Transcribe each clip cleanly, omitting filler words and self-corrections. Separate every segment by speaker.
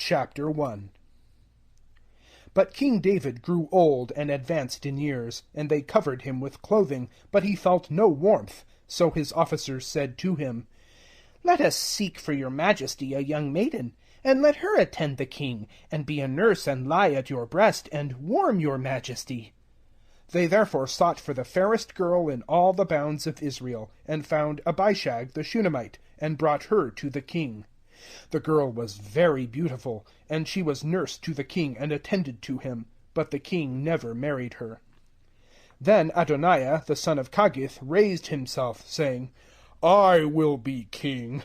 Speaker 1: Chapter 1. But King David grew old and advanced in years, and they covered him with clothing, but he felt no warmth. So his officers said to him, "Let us seek for your majesty a young maiden, and let her attend the king, and be a nurse and lie at your breast, and warm your majesty." They therefore sought for the fairest girl in all the bounds of Israel, and found Abishag the Shunammite, and brought her to the king. The girl was very beautiful, and she was nurse to the king and attended to him, but the king never married her. Then Adoniah the son of Haggith raised himself, saying, "I will be king."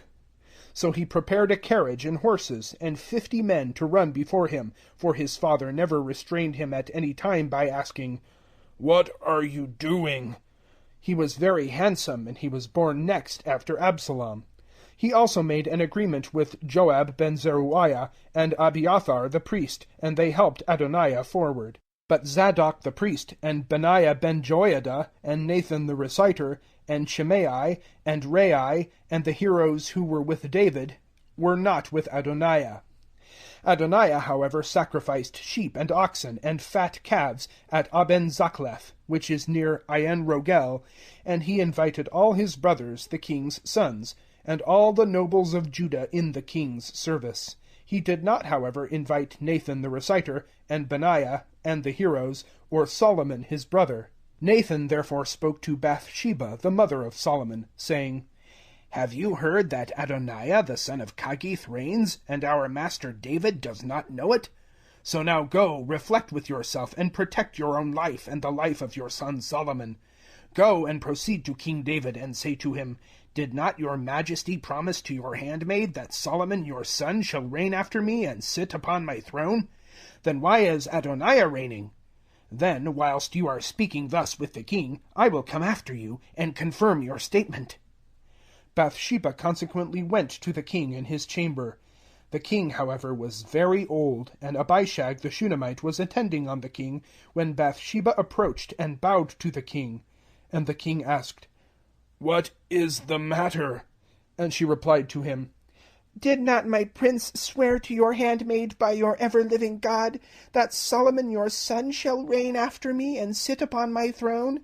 Speaker 1: So he prepared a carriage and horses, and 50 men to run before him, for his father never restrained him at any time by asking, "What are you doing?" He was very handsome, and he was born next after Absalom. He also made an agreement with Joab ben Zeruiah and Abiathar the priest, and they helped Adoniah forward. But Zadok the priest, and Benaiah ben Joiada, and Nathan the reciter, and Shimei, and Rei, and the heroes who were with David, were not with Adoniah. Adoniah, however, sacrificed sheep and oxen and fat calves at Aben-Zakleph, which is near Ain Rogel, and he invited all his brothers, the king's sons, and all the nobles of Judah in the king's service. He did not, however, invite Nathan the reciter, and Benaiah, and the heroes, or Solomon his brother. Nathan therefore spoke to Bathsheba, the mother of Solomon, saying, "Have you heard that Adoniah the son of Haggith reigns, and our master David does not know it? So now go, reflect with yourself, and protect your own life and the life of your son Solomon. Go and proceed to King David, and say to him, Did not your majesty promise to your handmaid that Solomon your son shall reign after me and sit upon my throne? Then why is Adoniah reigning? Then, whilst you are speaking thus with the king, I will come after you, and confirm your statement." Bathsheba consequently went to the king in his chamber. The king, however, was very old, and Abishag the Shunammite was attending on the king, when Bathsheba approached and bowed to the king. And the king asked, "What is the matter?" And she replied to him, "Did not my prince swear to your handmaid by your ever-living God, that Solomon your son shall reign after me and sit upon my throne?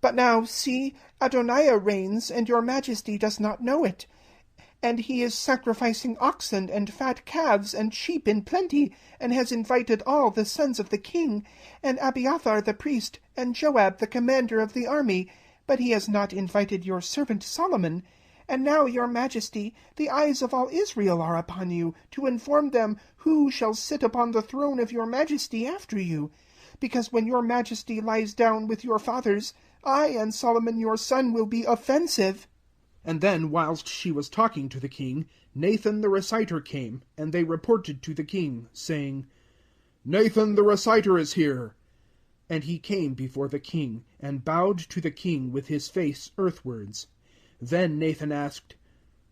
Speaker 1: But now, see, Adoniah reigns, and your majesty does not know it. And he is sacrificing oxen and fat calves and sheep in plenty, and has invited all the sons of the king, and Abiathar the priest, and Joab the commander of the army, but he has not invited your servant Solomon. And now, your majesty, the eyes of all Israel are upon you, to inform them who shall sit upon the throne of your majesty after you. Because when your majesty lies down with your fathers, I and Solomon your son will be offensive." And then, whilst she was talking to the king, Nathan the reciter came, and they reported to the king, saying, "Nathan the reciter is here." And he came before the king, and bowed to the king with his face earthwards. Then Nathan asked,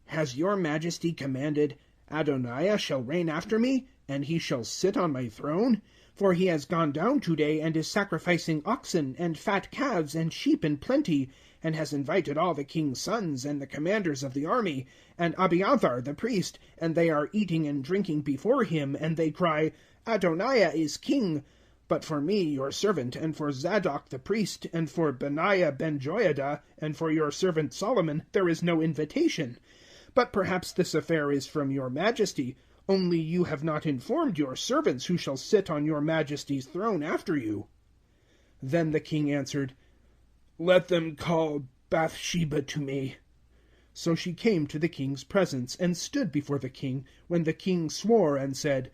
Speaker 1: "Has your majesty commanded, Adoniah shall reign after me, and he shall sit on my throne? For he has gone down today, and is sacrificing oxen, and fat calves, and sheep in plenty, and has invited all the king's sons, and the commanders of the army, and Abiathar the priest, and they are eating and drinking before him, and they cry, Adoniah is king. But for me, your servant, and for Zadok the priest, and for Benaiah ben Joiada, and for your servant Solomon, there is no invitation. But perhaps this affair is from your majesty, only you have not informed your servants who shall sit on your majesty's throne after you." Then the king answered, "Let them call Bathsheba to me." So she came to the king's presence, and stood before the king, when the king swore and said,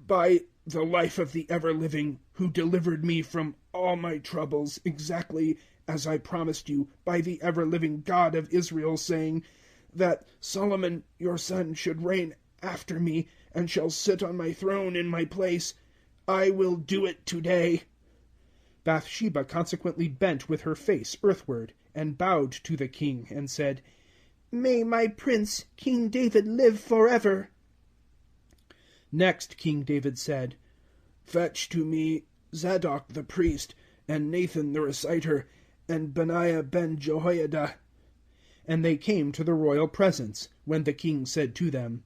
Speaker 1: "By the life of the ever-living, who delivered me from all my troubles, exactly as I promised you, by the ever-living God of Israel, saying, that Solomon your son should reign after me, and shall sit on my throne in my place, I will do it today." Bathsheba consequently bent with her face earthward, and bowed to the king, and said, "May my prince, King David, live forever." Next King David said, "Fetch to me Zadok the priest, and Nathan the reciter, and Benaiah ben Jehoiada." And they came to the royal presence, when the king said to them,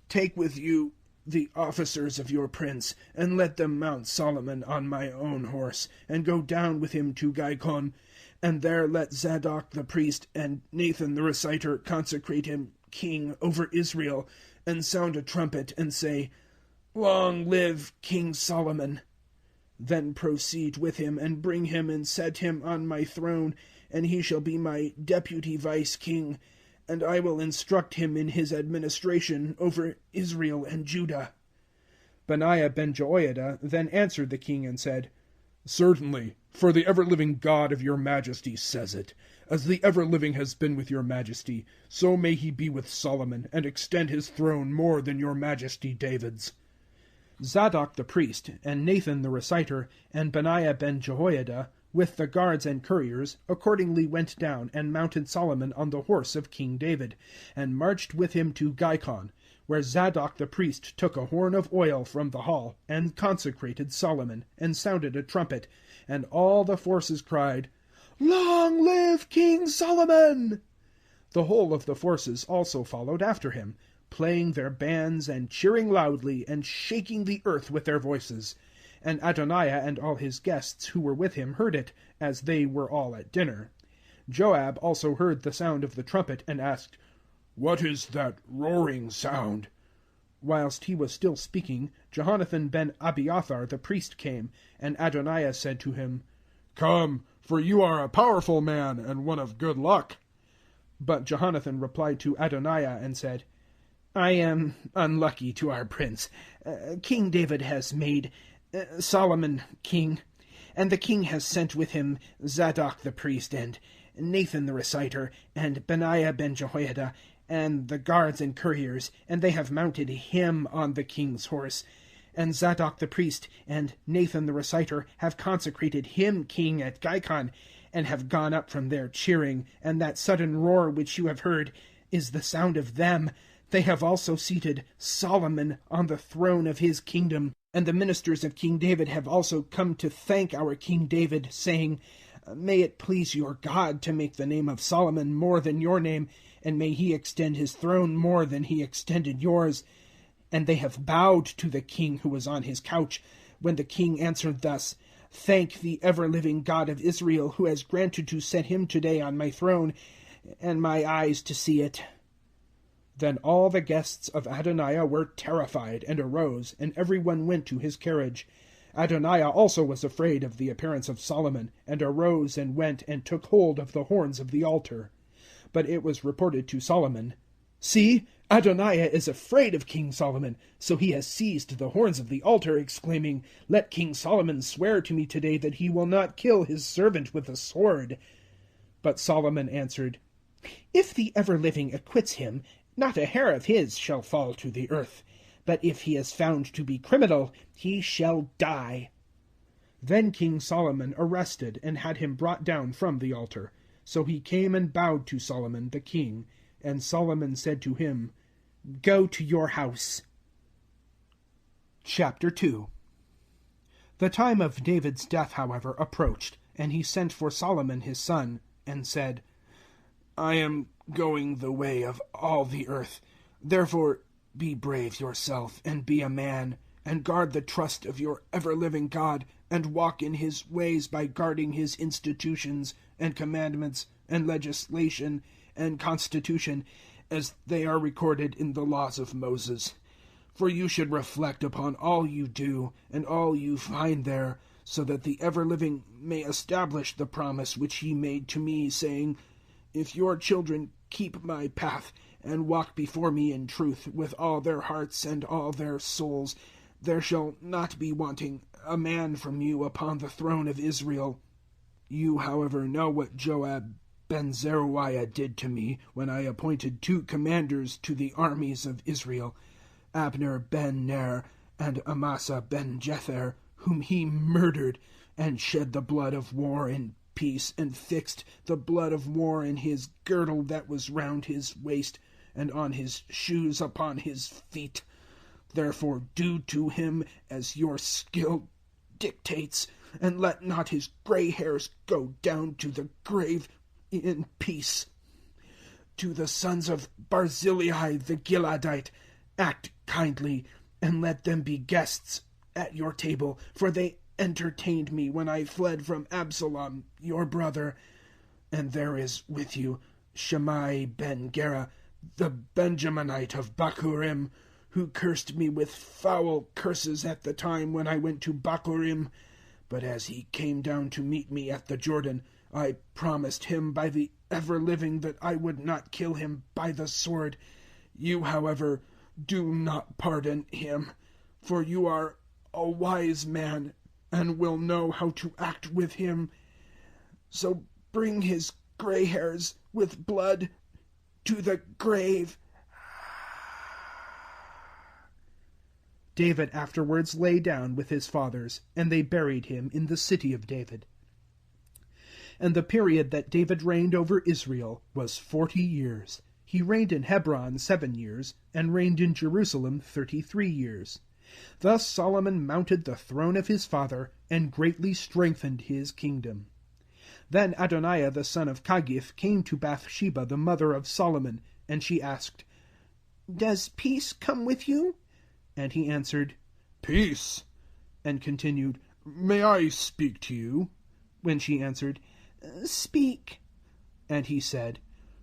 Speaker 1: "Take with you the officers of your prince, and let them mount Solomon on my own horse, and go down with him to Gihon, and there let Zadok the priest and Nathan the reciter consecrate him king over Israel, and sound a trumpet, and say, Long live King Solomon. Then proceed with him, and bring him, and set him on my throne, and he shall be my deputy vice-king, and I will instruct him in his administration over Israel and Judah. Benaiah ben Jehoiada then answered the king and said, Certainly, for the ever-living God of your majesty says it. As the ever-living has been with your majesty, so may he be with Solomon, and extend his throne more than your majesty David's. Zadok the priest, and Nathan the reciter, and Benaiah ben Jehoiada, with the guards and couriers, accordingly went down and mounted Solomon on the horse of King David, and marched with him to Gihon, where Zadok the priest took a horn of oil from the hall, and consecrated Solomon, and sounded a trumpet, and all the forces cried, Long live King Solomon! The whole of the forces also followed after him, playing their bands, and cheering loudly, and shaking the earth with their voices. And Adoniah and all his guests who were with him heard it, as they were all at dinner. Joab also heard the sound of the trumpet, and asked, What is that roaring sound? Whilst he was still speaking, Jehonathan ben Abiathar the priest came, and Adoniah said to him, Come, for you are a powerful man, and one of good luck. But Jehonathan replied to Adoniah, and said, I am unlucky to our prince. King David has made Solomon king, and the king has sent with him Zadok the priest, and Nathan the reciter, and Benaiah ben Jehoiada, and the guards and couriers, and they have mounted him on the king's horse. And Zadok the priest and Nathan the reciter have consecrated him king at Gihon, and have gone up from there cheering, and that sudden roar which you have heard is the sound of them. They have also seated Solomon on the throne of his kingdom. And the ministers of King David have also come to thank our King David, saying, May it please your God to make the name of Solomon more than your name, and may he extend his throne more than he extended yours. And they have bowed to the king who was on his couch, when the king answered thus, Thank the ever-living God of Israel, who has granted to set him today on my throne, and my eyes to see it. Then all the guests of Adoniah were terrified, and arose, and every one went to his carriage. Adoniah also was afraid of the appearance of Solomon, and arose and went and took hold of the horns of the altar. But it was reported to Solomon, See, Adoniah is afraid of King Solomon, so he has seized the horns of the altar, exclaiming, Let King Solomon swear to me today that he will not kill his servant with a sword. But Solomon answered, If the ever-living acquits him, not a hair of his shall fall to the earth. But if he is found to be criminal, he shall die. Then King Solomon arrested, and had him brought down from the altar. So he came and bowed to Solomon the king. And Solomon said to him, Go to your house. Chapter 2. The time of David's death, however, approached, and he sent for Solomon his son, and said, I am going the way of all the earth. Therefore be brave yourself, and be a man, and guard the trust of your ever-living God, and walk in his ways by guarding his institutions, and commandments, and legislation, and constitution, as they are recorded in the laws of Moses. For you should reflect upon all you do, and all you find there, so that the ever-living may establish the promise which he made to me, saying, If your children keep my path, and walk before me in truth with all their hearts and all their souls, there shall not be wanting a man from you upon the throne of Israel. You, however, know what Joab ben Zeruiah did to me, when I appointed 2 commanders to the armies of Israel, Abner ben Ner, and Amasa ben Jether, whom he murdered, and shed the blood of war in peace, and fixed the blood of war in his girdle that was round his waist, and on his shoes upon his feet. Therefore do to him as your skill dictates, and let not his gray hairs go down to the grave in peace. To the sons of Barzillai the Gileadite act kindly, and let them be guests at your table, for they entertained me when I fled from Absalom, your brother. And there is with you Shammai ben Gera, the Benjaminite of Bachurim, who cursed me with foul curses at the time when I went to Bachurim. But as he came down to meet me at the Jordan, I promised him by the ever-living that I would not kill him by the sword. You, however, do not pardon him, for you are a wise man, and will know how to act with him. So bring his gray hairs with blood to the grave." David afterwards lay down with his fathers, and they buried him in the city of David. And the period that David reigned over Israel was 40 years. He reigned in Hebron 7 years, and reigned in Jerusalem 33 years. Thus Solomon mounted the throne of his father, and greatly strengthened his kingdom. Then Adoniah the son of Haggith came to Bathsheba the mother of Solomon, and she asked, "Does peace come with you?" And he answered, "Peace," and continued, "May I speak to you?" When she answered, "Speak." And he said,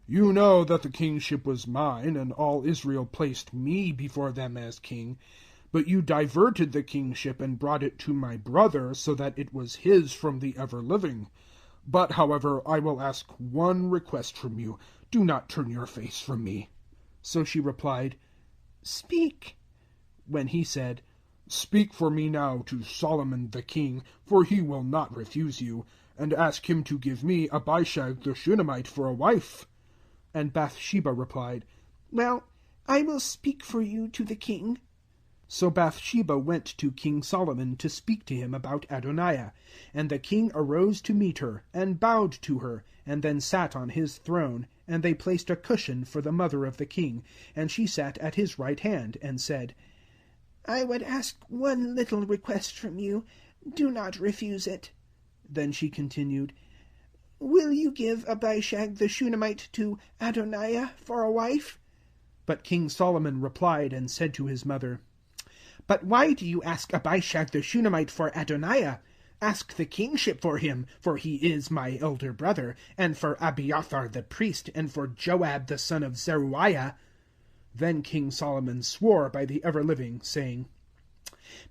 Speaker 1: "You know that the kingship was mine, and all Israel placed me before them as king. But you diverted the kingship and brought it to my brother, so that it was his from the ever-living. But, however, I will ask one request from you. Do not turn your face from me." So she replied, "Speak." When he said, "Speak for me now to Solomon the king, for he will not refuse you, and ask him to give me Abishag the Shunammite for a wife." And Bathsheba replied, "Well, I will speak for you to the king." So Bathsheba went to King Solomon to speak to him about Adoniah. And the king arose to meet her, and bowed to her, and then sat on his throne. And they placed a cushion for the mother of the king, and she sat at his right hand, and said, "I would ask one little request from you. Do not refuse it." Then she continued, "Will you give Abishag the Shunammite to Adoniah for a wife?" But King Solomon replied and said to his mother, "But why do you ask Abishag the Shunammite for Adoniah? Ask the kingship for him, for he is my elder brother, and for Abiathar the priest, and for Joab the son of Zeruiah." Then King Solomon swore by the ever-living, saying,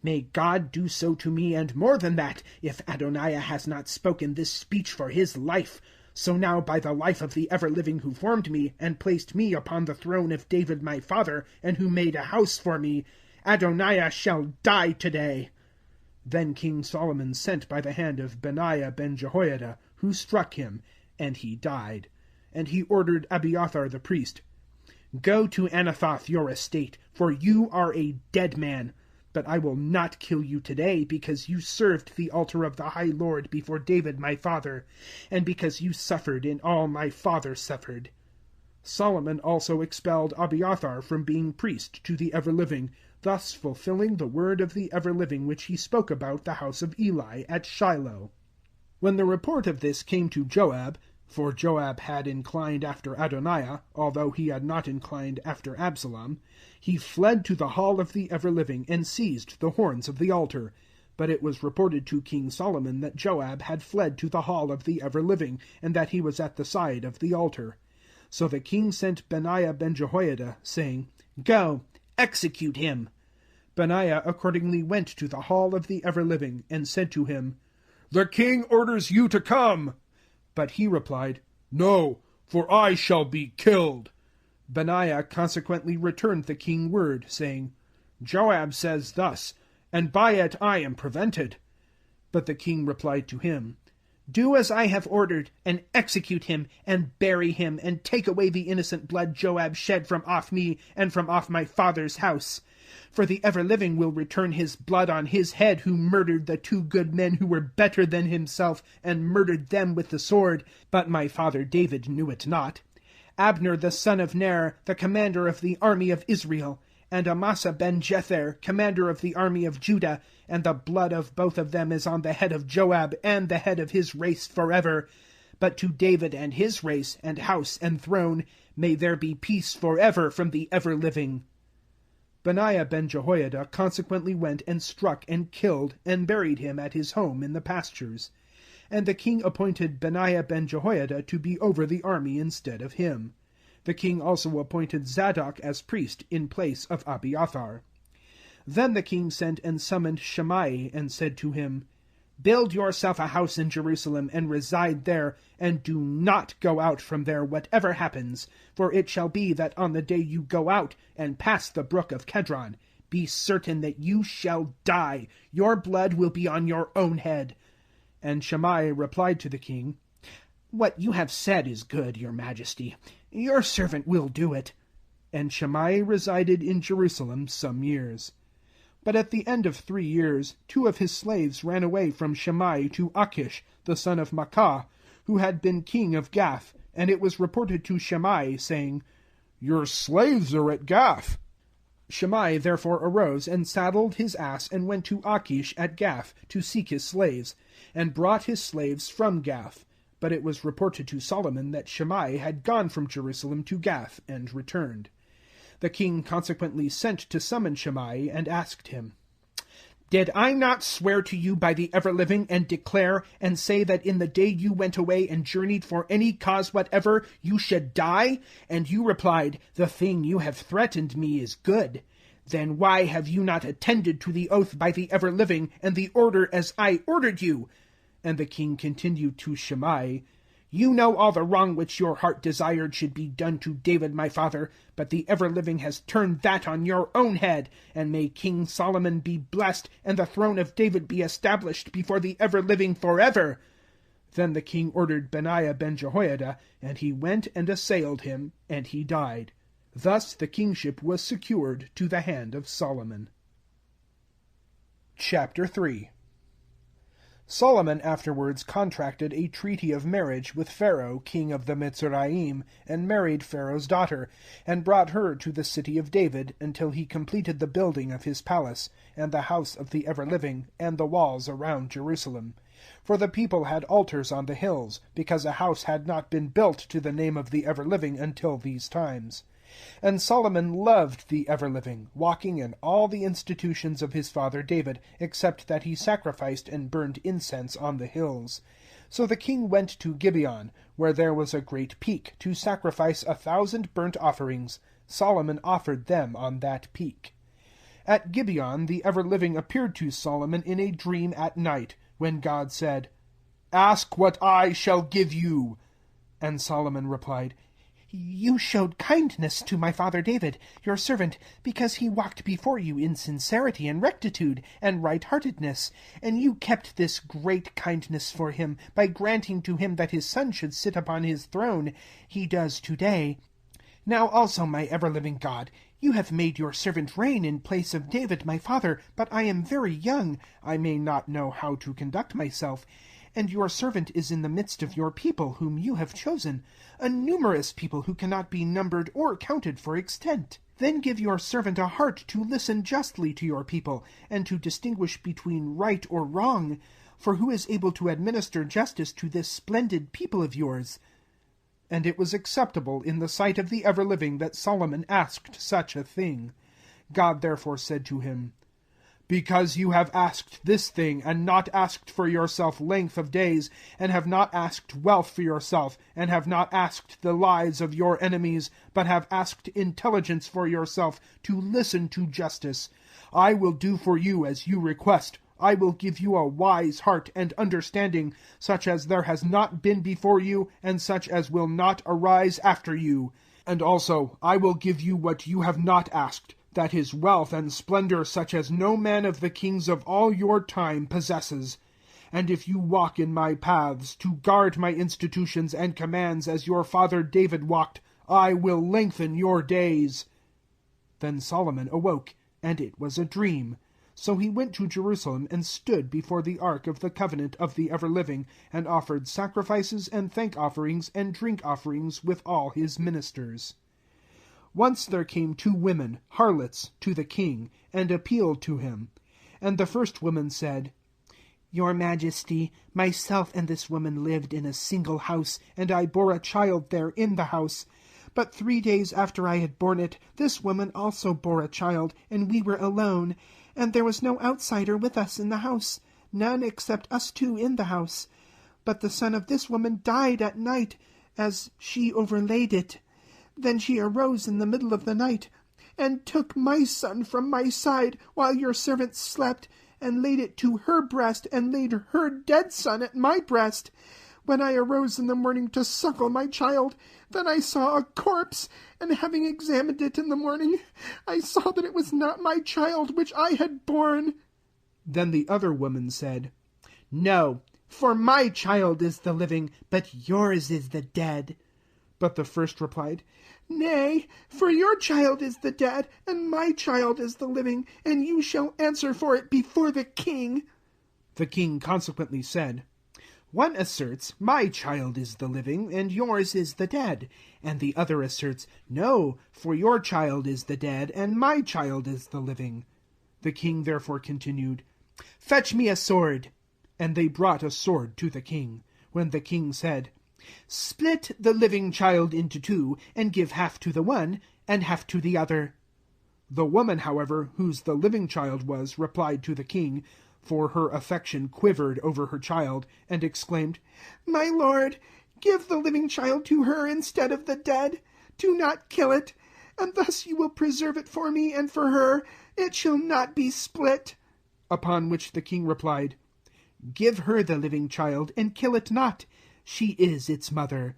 Speaker 1: "May God do so to me, and more than that, if Adoniah has not spoken this speech for his life. So now by the life of the ever-living who formed me, and placed me upon the throne of David my father, and who made a house for me, Adoniah shall die today." Then King Solomon sent by the hand of Benaiah ben Jehoiada, who struck him, and he died. And he ordered Abiathar the priest, "Go to Anathoth your estate, for you are a dead man. But I will not kill you today, because you served the altar of the high Lord before David my father, and because you suffered in all my father suffered." Solomon also expelled Abiathar from being priest to the ever-living, thus fulfilling the word of the ever-living which he spoke about the house of Eli at Shiloh. When the report of this came to Joab, for Joab had inclined after Adoniah, although he had not inclined after Absalom, he fled to the hall of the ever-living, and seized the horns of the altar. But it was reported to King Solomon that Joab had fled to the hall of the ever-living, and that he was at the side of the altar. So the king sent Benaiah ben Jehoiada, saying, "Go, execute him." Benaiah accordingly went to the hall of the ever-living, and said to him, "The king orders you to come." But he replied, "No, for I shall be killed." Benaiah consequently returned the king word, saying, "Joab says thus, and by it I am prevented." But the king replied to him, "Do as I have ordered, and execute him, and bury him, and take away the innocent blood Joab shed from off me, and from off my father's house. For the ever-living will return his blood on his head, who murdered the 2 good men who were better than himself, and murdered them with the sword. But my father David knew it not. Abner the son of Ner, the commander of the army of Israel, and Amasa ben Jether, commander of the army of Judah, and the blood of both of them is on the head of Joab, and the head of his race forever. But to David and his race, and house and throne, may there be peace forever from the ever-living." Benaiah ben Jehoiada consequently went and struck and killed and buried him at his home in the pastures. And the king appointed Benaiah ben Jehoiada to be over the army instead of him. The king also appointed Zadok as priest in place of Abiathar. Then the king sent and summoned Shimei, and said to him, Build yourself a house in Jerusalem, and reside there, and do not go out from there whatever happens. For it shall be that on the day you go out, and pass the brook of Kedron, be certain that you shall die. Your blood will be on your own head. And Shimei replied to the king, What you have said is good, your majesty. Your servant will do it. And Shimei resided in Jerusalem some years. But at the end of 3 years, 2 of his slaves ran away from Shimei to Achish, the son of Maachah, who had been king of Gath, and it was reported to Shimei, saying, Your slaves are at Gath. Shimei therefore arose and saddled his ass and went to Achish at Gath to seek his slaves, and brought his slaves from Gath. But it was reported to Solomon that Shimei had gone from Jerusalem to Gath and returned. The king consequently sent to summon Shimei, and asked him, Did I not swear to you by the ever-living, and declare, and say that in the day you went away and journeyed for any cause whatever, you should die? And you replied, The thing you have threatened me is good. Then why have you not attended to the oath by the ever-living, and the order as I ordered you? And the king continued to Shimei, You know all the wrong which your heart desired should be done to David my father, but the ever-living has turned that on your own head. And may King Solomon be blessed, and the throne of David be established before the ever-living forever. Then the king ordered Benaiah ben Jehoiada, and he went and assailed him, and he died. Thus the kingship was secured to the hand of Solomon. Chapter 3. Solomon afterwards contracted a treaty of marriage with Pharaoh, king of the Mitzrayim, and married Pharaoh's daughter, and brought her to the city of David, until he completed the building of his palace, and the house of the ever-living, and the walls around Jerusalem. For the people had altars on the hills, because a house had not been built to the name of the ever-living until these times. And Solomon loved the ever-living, walking in all the institutions of his father David, except that he sacrificed and burned incense on the hills. So the king went to Gibeon, where there was a great peak, to sacrifice 1,000 burnt offerings. Solomon offered them on that peak. At Gibeon the ever-living appeared to Solomon in a dream at night, when God said, Ask what I shall give you. And Solomon replied, You showed kindness to my father David, your servant, because he walked before you in sincerity and rectitude and right-heartedness, and you kept this great kindness for him, by granting to him that his son should sit upon his throne. He does today. Now also, my ever-living God, you have made your servant reign in place of David my father, but I am very young, I may not know how to conduct myself. And your servant is in the midst of your people whom you have chosen, a numerous people who cannot be numbered or counted for extent. Then give your servant a heart to listen justly to your people, and to distinguish between right or wrong. For who is able to administer justice to this splendid people of yours? And it was acceptable in the sight of the ever-living that Solomon asked such a thing. God therefore said to him, Because you have asked this thing, and not asked for yourself length of days, and have not asked wealth for yourself, and have not asked the lives of your enemies, but have asked intelligence for yourself, to listen to justice, I will do for you as you request. I will give you a wise heart and understanding, such as there has not been before you, and such as will not arise after you. And also I will give you what you have not asked, that is wealth and splendor such as no man of the kings of all your time possesses. And if you walk in my paths, to guard my institutions and commands as your father David walked, I will lengthen your days. Then Solomon awoke, and it was a dream. So he went to Jerusalem, and stood before the ark of the covenant of the ever-living, and offered sacrifices and thank offerings and drink offerings with all his ministers. Once there came 2 women, harlots, to the king, and appealed to him. And the first woman said, Your Majesty, myself and this woman lived in a single house, and I bore a child there in the house.
Speaker 2: But 3 days after I had borne it, this woman also bore a child, and we were alone. And there was no outsider with us in the house, none except us two in the house. But the son of this woman died at night, as she overlaid it. Then she arose in the middle of the night, and took my son from my side, while your servant slept, and laid it to her breast, and laid her dead son at my breast. When I arose in the morning to suckle my child, then I saw a corpse, and having examined it in the morning, I saw that it was not my child which I had borne.
Speaker 1: Then the other woman said,
Speaker 2: No, for my child is the living, but yours is the dead.
Speaker 1: But the first replied,
Speaker 2: Nay, for your child is the dead, and my child is the living, and you shall answer for it before the king.
Speaker 1: The king consequently said, One asserts, My child is the living, and yours is the dead. And the other asserts, No, for your child is the dead, and my child is the living. The king therefore continued, Fetch me a sword. And they brought a sword to the king. When the king said, Split the living child into two, and give half to the one, and half to the other. The woman, however, whose the living child was, replied to the king, for her affection quivered over her child, and exclaimed,
Speaker 2: My lord, give the living child to her instead of the dead. Do not kill it, and thus you will preserve it for me and for her. It shall not be split.
Speaker 1: Upon which the king replied, Give her the living child, and kill it not. She is its mother.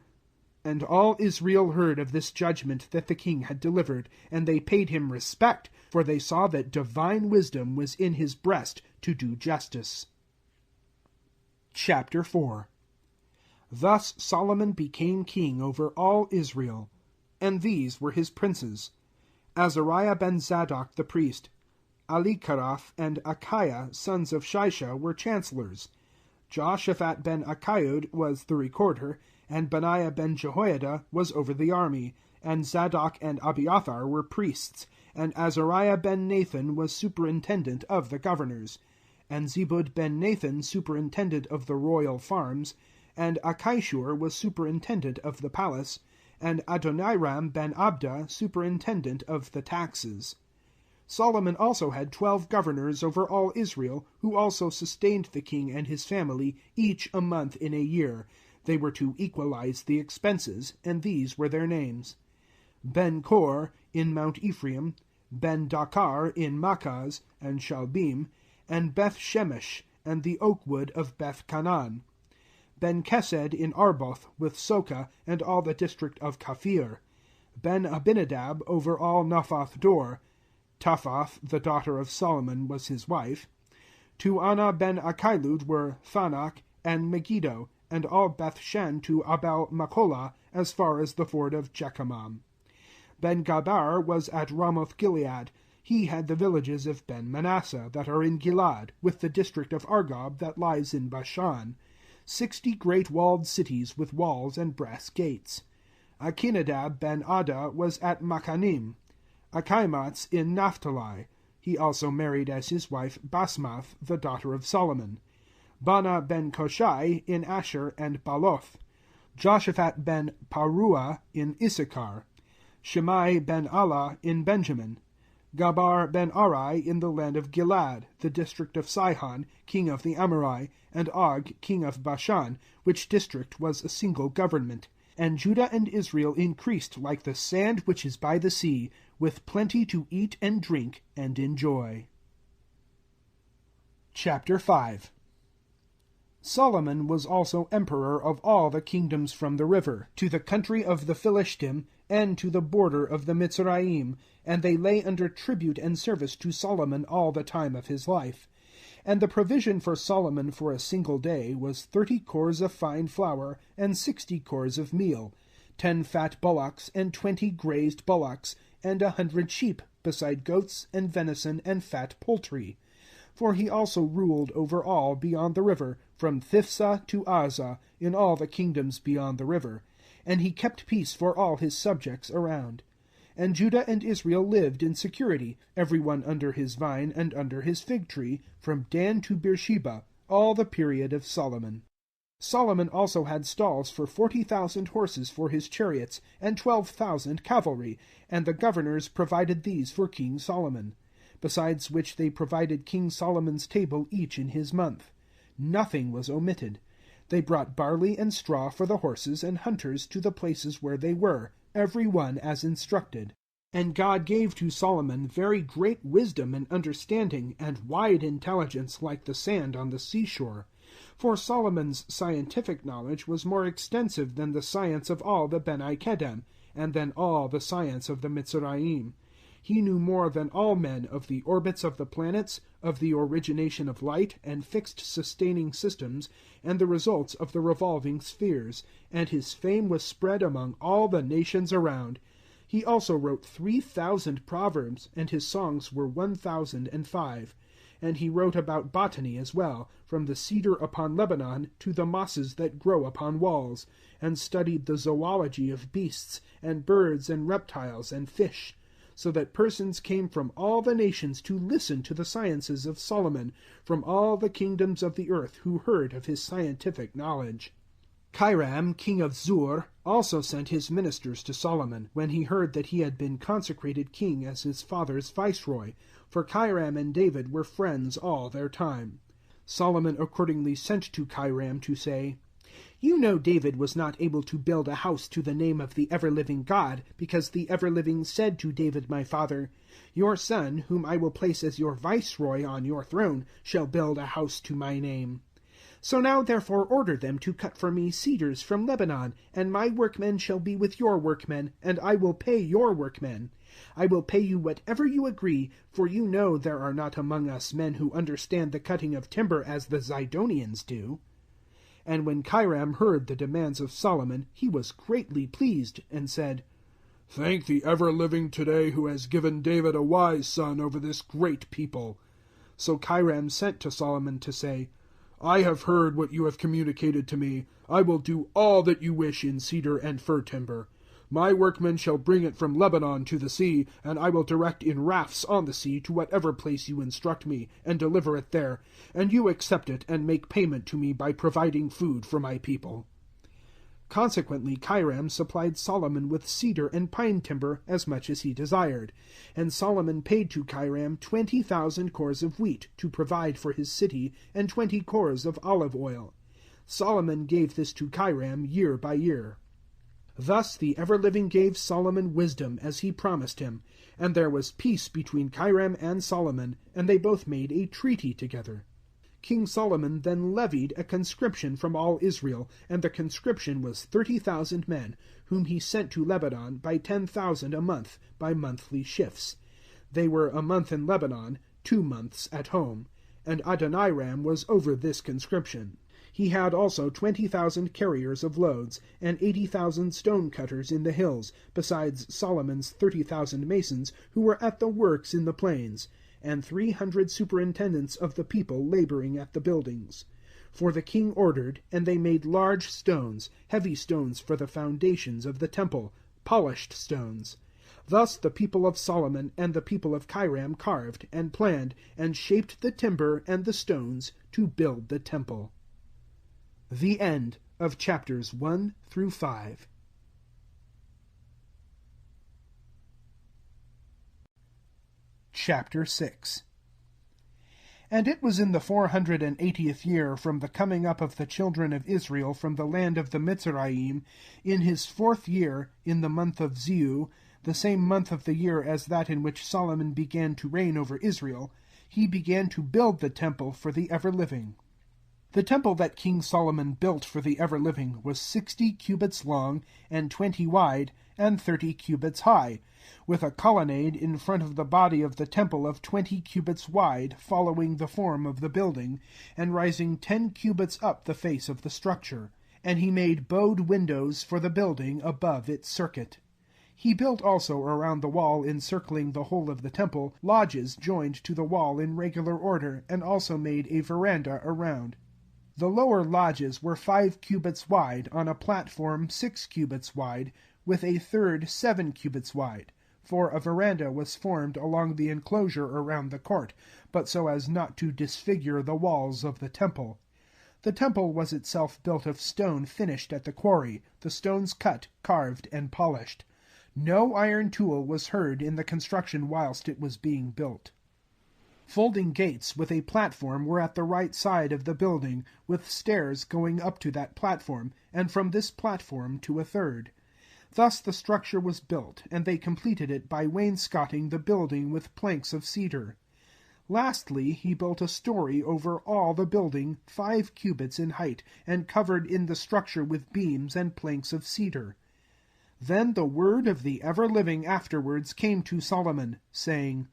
Speaker 1: And all Israel heard of this judgment that the king had delivered, and they paid him respect, for they saw that divine wisdom was in his breast to do justice. Chapter 4. Thus Solomon became king over all Israel. And these were his princes: Azariah ben Zadok the priest, Alikarath and Achiah sons of Shisha were chancellors. Jehoshaphat ben Achiud was the recorder, and Benaiah ben Jehoiada was over the army, and Zadok and Abiathar were priests, and Azariah ben Nathan was superintendent of the governors, and Zebud ben Nathan superintendent of the royal farms, and Achishur was superintendent of the palace, and Adoniram ben Abda superintendent of the taxes. Solomon also had 12 governors over all Israel, who also sustained the king and his family, each a month in a year. They were to equalize the expenses, and these were their names: Ben-Kor in Mount Ephraim, Ben-Dakar in Makaz and Shalbim, and Beth-Shemesh, and the oak wood of Beth-Canaan; Ben-Kesed in Arboth, with Soka, and all the district of Kaphir; Ben-Abinadab over all Naphoth Dor; Taphath, the daughter of Solomon, was his wife. To Anna ben Achilud were Thanach and Megiddo, and all Beth-Shan to Abel-Macholah, as far as the ford of Jechamam. Ben-Gabar was at Ramoth-Gilead. He had the villages of Ben-Manasseh, that are in Gilad, with the district of Argob, that lies in Bashan, 60 great walled cities with walls and brass gates. Achinadab ben Adda was at Machanim. Achimaths in Naphtali. He also married as his wife Basmath, the daughter of Solomon. Bana ben Koshai in Asher and Baloth. Joshaphat ben Paruah in Issachar. Shimei ben Allah in Benjamin. Gabar ben Arai in the land of Gilad, the district of Sihon, king of the Amorite, and Og, king of Bashan, which district was a single government. And Judah and Israel increased like the sand which is by the sea, with plenty to eat and drink and enjoy. Chapter 5. Solomon was also emperor of all the kingdoms from the river, to the country of the Philistine, and to the border of the Mitzrayim, and they lay under tribute and service to Solomon all the time of his life. And the provision for Solomon for a single day was 30 cors of fine flour, and 60 cors of meal, 10 fat bullocks, and 20 grazed bullocks, and 100 sheep, beside goats, and venison, and fat poultry. For he also ruled over all beyond the river, from Thifsah to Azah, in all the kingdoms beyond the river. And he kept peace for all his subjects around. And Judah and Israel lived in security, every one under his vine and under his fig tree, from Dan to Beersheba, all the period of Solomon. Solomon also had stalls for 40,000 horses for his chariots, and 12,000 cavalry, and the governors provided these for King Solomon. Besides which they provided King Solomon's table each in his month. Nothing was omitted. They brought barley and straw for the horses and hunters to the places where they were, every one as instructed. And God gave to Solomon very great wisdom and understanding, and wide intelligence like the sand on the seashore. For Solomon's scientific knowledge was more extensive than the science of all the Beni Kedem, and than all the science of the Mitzrayim. He knew more than all men of the orbits of the planets, of the origination of light, and fixed sustaining systems, and the results of the revolving spheres, and his fame was spread among all the nations around. He also wrote 3,000 proverbs, and his songs were 1,005. And he wrote about botany as well, from the cedar upon Lebanon to the mosses that grow upon walls, and studied the zoology of beasts, and birds, and reptiles, and fish, so that persons came from all the nations to listen to the sciences of Solomon, from all the kingdoms of the earth who heard of his scientific knowledge. Hiram, king of Zur, also sent his ministers to Solomon, when he heard that he had been consecrated king as his father's viceroy, for Hiram and David were friends all their time. Solomon accordingly sent to Hiram to say, You know David was not able to build a house to the name of the ever-living God, because the ever-living said to David my father, Your son, whom I will place as your viceroy on your throne, shall build a house to my name. So now therefore order them to cut for me cedars from Lebanon, and my workmen shall be with your workmen, and I will pay your workmen. I will pay you whatever you agree, for you know there are not among us men who understand the cutting of timber as the Zidonians do. And when Hiram heard the demands of Solomon, he was greatly pleased, and said, Thank the ever-living today, who has given David a wise son over this great people. So Hiram sent to Solomon to say, I have heard what you have communicated to me. I will do all that you wish in cedar and fir timber. My workmen shall bring it from Lebanon to the sea, and I will direct in rafts on the sea to whatever place you instruct me, and deliver it there, and you accept it and make payment to me by providing food for my people. Consequently Hiram supplied Solomon with cedar and pine timber as much as he desired, and Solomon paid to Hiram 20,000 cors of wheat to provide for his city, and 20 cors of olive oil. Solomon gave this to Hiram year by year. Thus the ever-living gave Solomon wisdom, as he promised him, and there was peace between Hiram and Solomon, and they both made a treaty together. King Solomon then levied a conscription from all Israel, and the conscription was 30,000 men, whom he sent to Lebanon by 10,000 a month, by monthly shifts. They were a month in Lebanon, 2 months at home, and Adoniram was over this conscription. He had also 20,000 carriers of loads, and 80,000 stone cutters in the hills, besides Solomon's 30,000 masons, who were at the works in the plains, and 300 superintendents of the people laboring at the buildings. For the king ordered, and they made large stones, heavy stones for the foundations of the temple, polished stones. Thus the people of Solomon and the people of Hiram carved, and planned, and shaped the timber and the stones to build the temple. The end of chapters 1 through 5. Chapter 6. And it was in the 480th year from the coming up of the children of Israel from the land of the Mitzrayim, in his 4th year, in the month of Ziu, the same month of the year as that in which Solomon began to reign over Israel, he began to build the temple for the ever-living. The temple that King Solomon built for the ever-living was 60 cubits long, and 20 wide, and 30 cubits high, with a colonnade in front of the body of the temple of 20 cubits wide, following the form of the building, and rising 10 cubits up the face of the structure. And he made bowed windows for the building above its circuit. He built also around the wall encircling the whole of the temple lodges joined to the wall in regular order, and also made a veranda around. The lower lodges were 5 cubits wide, on a platform 6 cubits wide, with a third 7 cubits wide, for a veranda was formed along the enclosure around the court, but so as not to disfigure the walls of the temple. The temple was itself built of stone finished at the quarry, the stones cut, carved, and polished. No iron tool was heard in the construction whilst it was being built. Folding gates with a platform were at the right side of the building, with stairs going up to that platform, and from this platform to a third. Thus the structure was built, and they completed it by wainscoting the building with planks of cedar. Lastly, he built a story over all the building, 5 cubits in height, and covered in the structure with beams and planks of cedar. Then the word of the ever-living afterwards came to Solomon, saying,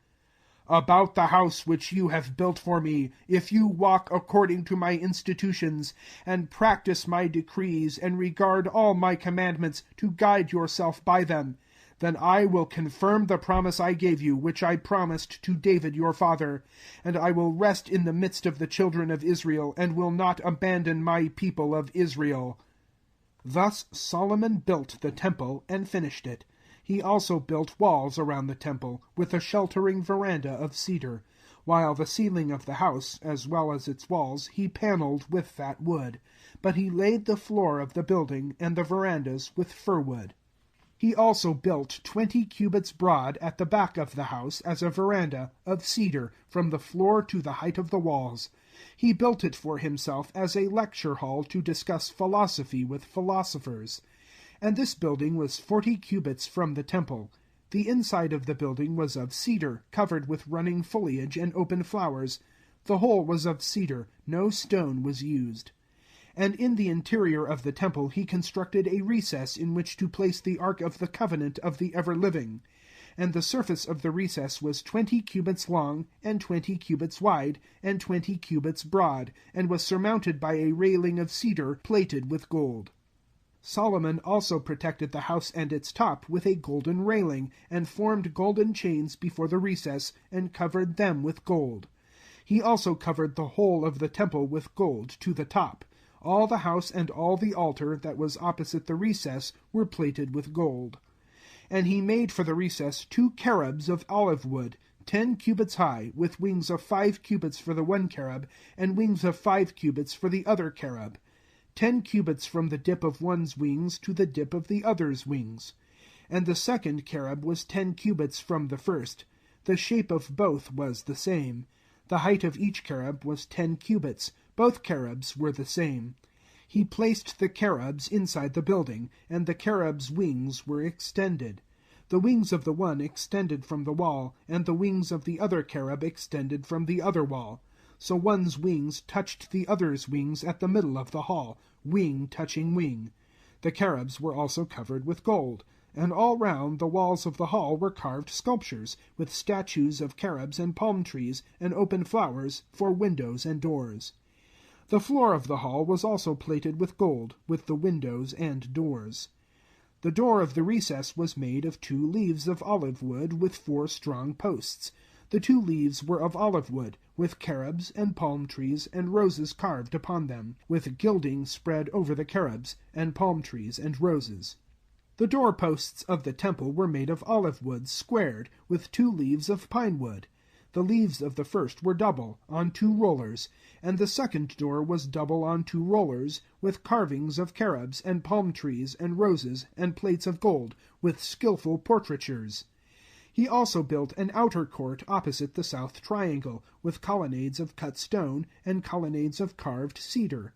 Speaker 1: About the house which you have built for me, if you walk according to my institutions, and practice my decrees, and regard all my commandments, to guide yourself by them, then I will confirm the promise I gave you, which I promised to David your father, and I will rest in the midst of the children of Israel, and will not abandon my people of Israel. Thus Solomon built the temple, and finished it. He also built walls around the temple, with a sheltering veranda of cedar, while the ceiling of the house, as well as its walls, he panelled with that wood. But he laid the floor of the building and the verandas with fir wood. He also built 20 cubits broad at the back of the house as a veranda of cedar from the floor to the height of the walls. He built it for himself as a lecture hall to discuss philosophy with philosophers. And this building was 40 cubits from the temple. The inside of the building was of cedar, covered with running foliage and open flowers. The whole was of cedar, no stone was used. And in the interior of the temple he constructed a recess in which to place the ark of the covenant of the ever-living. And the surface of the recess was 20 cubits long, and 20 cubits wide, and 20 cubits broad, and was surmounted by a railing of cedar plated with gold. Solomon also protected the house and its top with a golden railing, and formed golden chains before the recess, and covered them with gold. He also covered the whole of the temple with gold to the top. All the house and all the altar that was opposite the recess were plated with gold. And he made for the recess 2 cherubs of olive wood, 10 cubits high, with wings of 5 cubits for the one cherub, and wings of 5 cubits for the other cherub. 10 cubits from the dip of one's wings to the dip of the other's wings. And the second cherub was 10 cubits from the first. The shape of both was the same. The height of each cherub was 10 cubits. Both cherubs were the same. He placed the cherubs inside the building, and the cherubs' wings were extended. The wings of the one extended from the wall, and the wings of the other cherub extended from the other wall. So one's wings touched the other's wings at the middle of the hall, wing touching wing. The cherubs were also covered with gold. And all round the walls of the hall were carved sculptures, with statues of cherubs and palm trees and open flowers for windows and doors. The floor of the hall was also plated with gold, with the windows and doors. The door of the recess was made of 2 leaves of olive wood with 4 strong posts. The 2 leaves were of olive wood, with cherubs and palm trees and roses carved upon them, with gilding spread over the cherubs, and palm trees and roses. The door-posts of the temple were made of olive wood squared, with 2 leaves of pine wood. The leaves of the first were double, on 2 rollers, and the second door was double on 2 rollers, with carvings of cherubs and palm trees and roses and plates of gold, with skillful portraitures. He also built an outer court opposite the south triangle, with colonnades of cut stone and colonnades of carved cedar.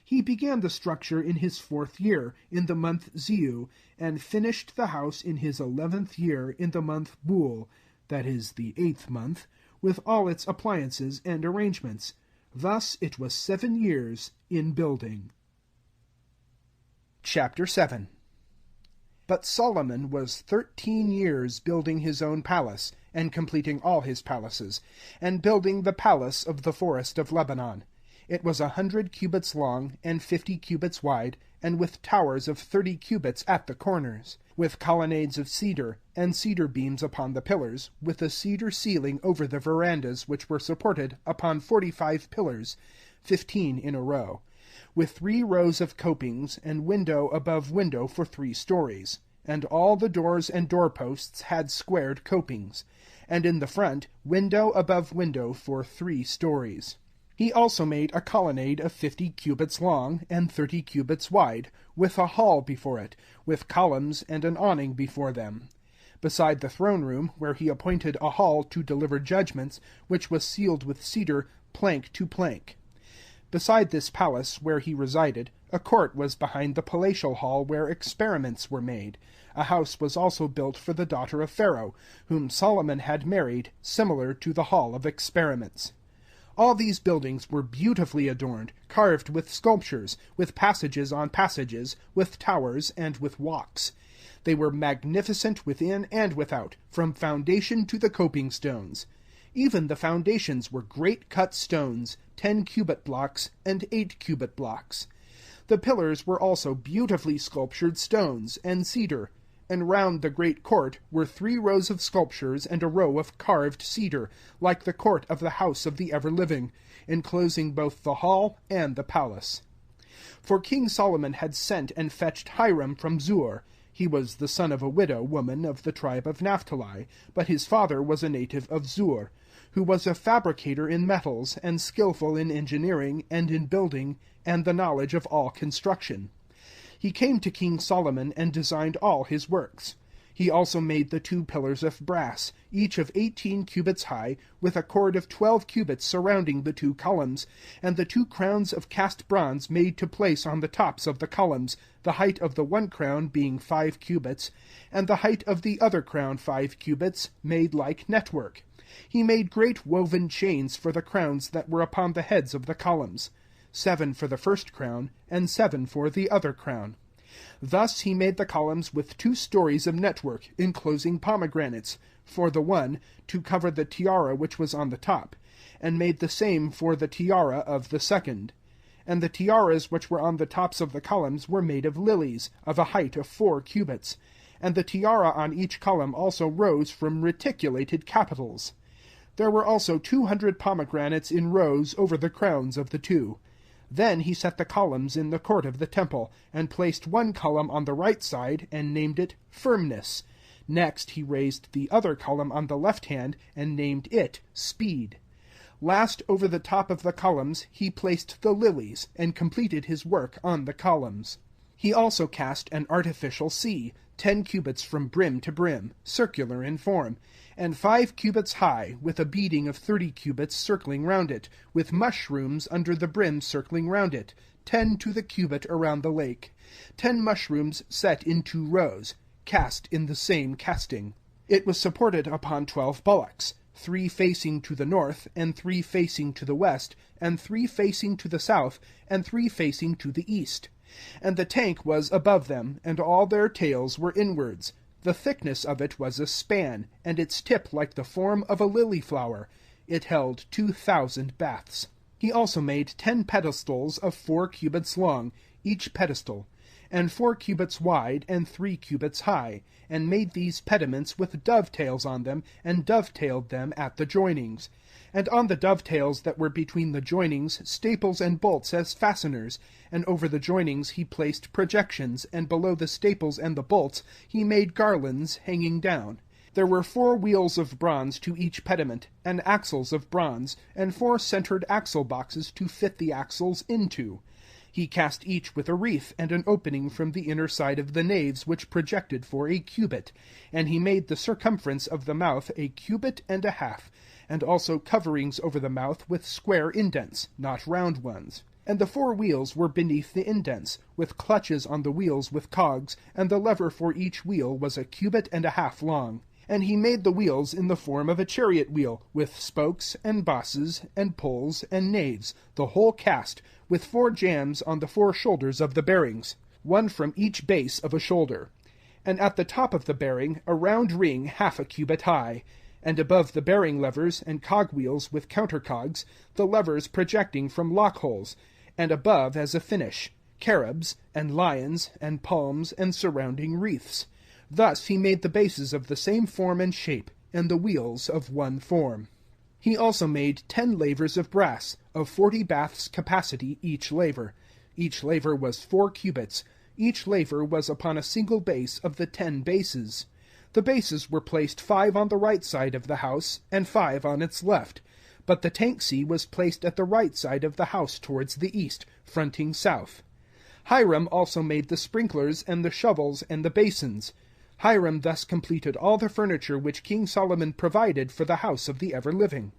Speaker 1: He began the structure in his 4th year, in the month Ziu, and finished the house in his 11th year, in the month Bul, that is, the 8th month, with all its appliances and arrangements. Thus it was 7 years in building. Chapter 7. But Solomon was 13 years building his own palace, and completing all his palaces, and building the palace of the forest of Lebanon. It was 100 cubits long, and 50 cubits wide, and with towers of 30 cubits at the corners, with colonnades of cedar, and cedar beams upon the pillars, with a cedar ceiling over the verandas, which were supported upon 45 pillars, 15 in a row, with 3 rows of copings, and window above window for 3 stories. And all the doors and doorposts had squared copings, and in the front window above window for 3 stories. He also made a colonnade of 50 cubits long, and 30 cubits wide, with a hall before it, with columns and an awning before them. Beside the throne room, where he appointed a hall to deliver judgments, which was sealed with cedar, plank to plank. Beside this palace, where he resided, a court was behind the palatial hall where experiments were made. A house was also built for the daughter of Pharaoh, whom Solomon had married, similar to the hall of experiments. All these buildings were beautifully adorned, carved with sculptures, with passages on passages, with towers, and with walks. They were magnificent within and without, from foundation to the coping stones. Even the foundations were great cut stones, 10-cubit blocks and 8-cubit blocks. The pillars were also beautifully sculptured stones and cedar, and round the great court were 3 rows of sculptures and a row of carved cedar, like the court of the house of the ever-living, enclosing both the hall and the palace. For King Solomon had sent and fetched Hiram from Zur. He was the son of a widow woman of the tribe of Naphtali, but his father was a native of Zur, who was a fabricator in metals, and skillful in engineering, and in building, and the knowledge of all construction. He came to King Solomon and designed all his works. He also made the 2 pillars of brass, each of 18 cubits high, with a cord of 12 cubits surrounding the 2 columns, and the 2 crowns of cast bronze made to place on the tops of the columns, the height of the one crown being 5 cubits, and the height of the other crown 5 cubits, made like network. He made great woven chains for the crowns that were upon the heads of the columns, 7 for the first crown, and 7 for the other crown. Thus he made the columns with 2 stories of network, enclosing pomegranates, for the one, to cover the tiara which was on the top, and made the same for the tiara of the second. And the tiaras which were on the tops of the columns were made of lilies, of a height of 4 cubits. And the tiara on each column also rose from reticulated capitals. There were also 200 pomegranates in rows over the crowns of the 2. Then he set the columns in the court of the temple, and placed one column on the right side, and named it Firmness. Next he raised the other column on the left hand, and named it Speed. Last, over the top of the columns, he placed the lilies, and completed his work on the columns. He also cast an artificial sea, 10 cubits from brim to brim, circular in form, and 5 cubits high, with a beading of 30 cubits circling round it, with mushrooms under the brim circling round it, 10 to the cubit around the lake, 10 mushrooms set in 2 rows, cast in the same casting. It was supported upon 12 bullocks, 3 facing to the north, and 3 facing to the west, and 3 facing to the south, and 3 facing to the east. And the tank was above them, and all their tails were inwards. The thickness of it was a span, and its tip like the form of a lily flower. It held 2,000 baths. He also made 10 pedestals of 4 cubits long, each pedestal, and 4 cubits wide, and 3 cubits high, and made these pediments with dovetails on them, and dovetailed them at the joinings. And on the dovetails that were between the joinings staples and bolts as fasteners, and over the joinings he placed projections, and below the staples and the bolts he made garlands hanging down. There were 4 wheels of bronze to each pediment, and axles of bronze, and 4 centered axle boxes to fit the axles into. He cast each with a wreath and an opening from the inner side of the naves which projected for a cubit, and he made the circumference of the mouth a cubit and a half, and also coverings over the mouth with square indents, not round ones. And the 4 wheels were beneath the indents, with clutches on the wheels with cogs, and the lever for each wheel was a cubit and a half long. And he made the wheels in the form of a chariot wheel, with spokes, and bosses, and poles, and naves, the whole cast, with 4 jambs on the 4 shoulders of the bearings, one from each base of a shoulder. And at the top of the bearing a round ring half a cubit high, and above the bearing levers and cogwheels with countercogs, the levers projecting from lockholes, and above as a finish, carobs, and lions, and palms, and surrounding wreaths. Thus he made the bases of the same form and shape, and the wheels of one form. He also made 10 lavers of brass, of 40 baths capacity each laver. Each laver was 4 cubits. Each laver was upon a single base of the 10 bases. The bases were placed 5 on the right side of the house, and 5 on its left. But the tank-sea was placed at the right side of the house towards the east, fronting south. Hiram also made the sprinklers and the shovels and the basins. Hiram thus completed all the furniture which King Solomon provided for the house of the ever-living.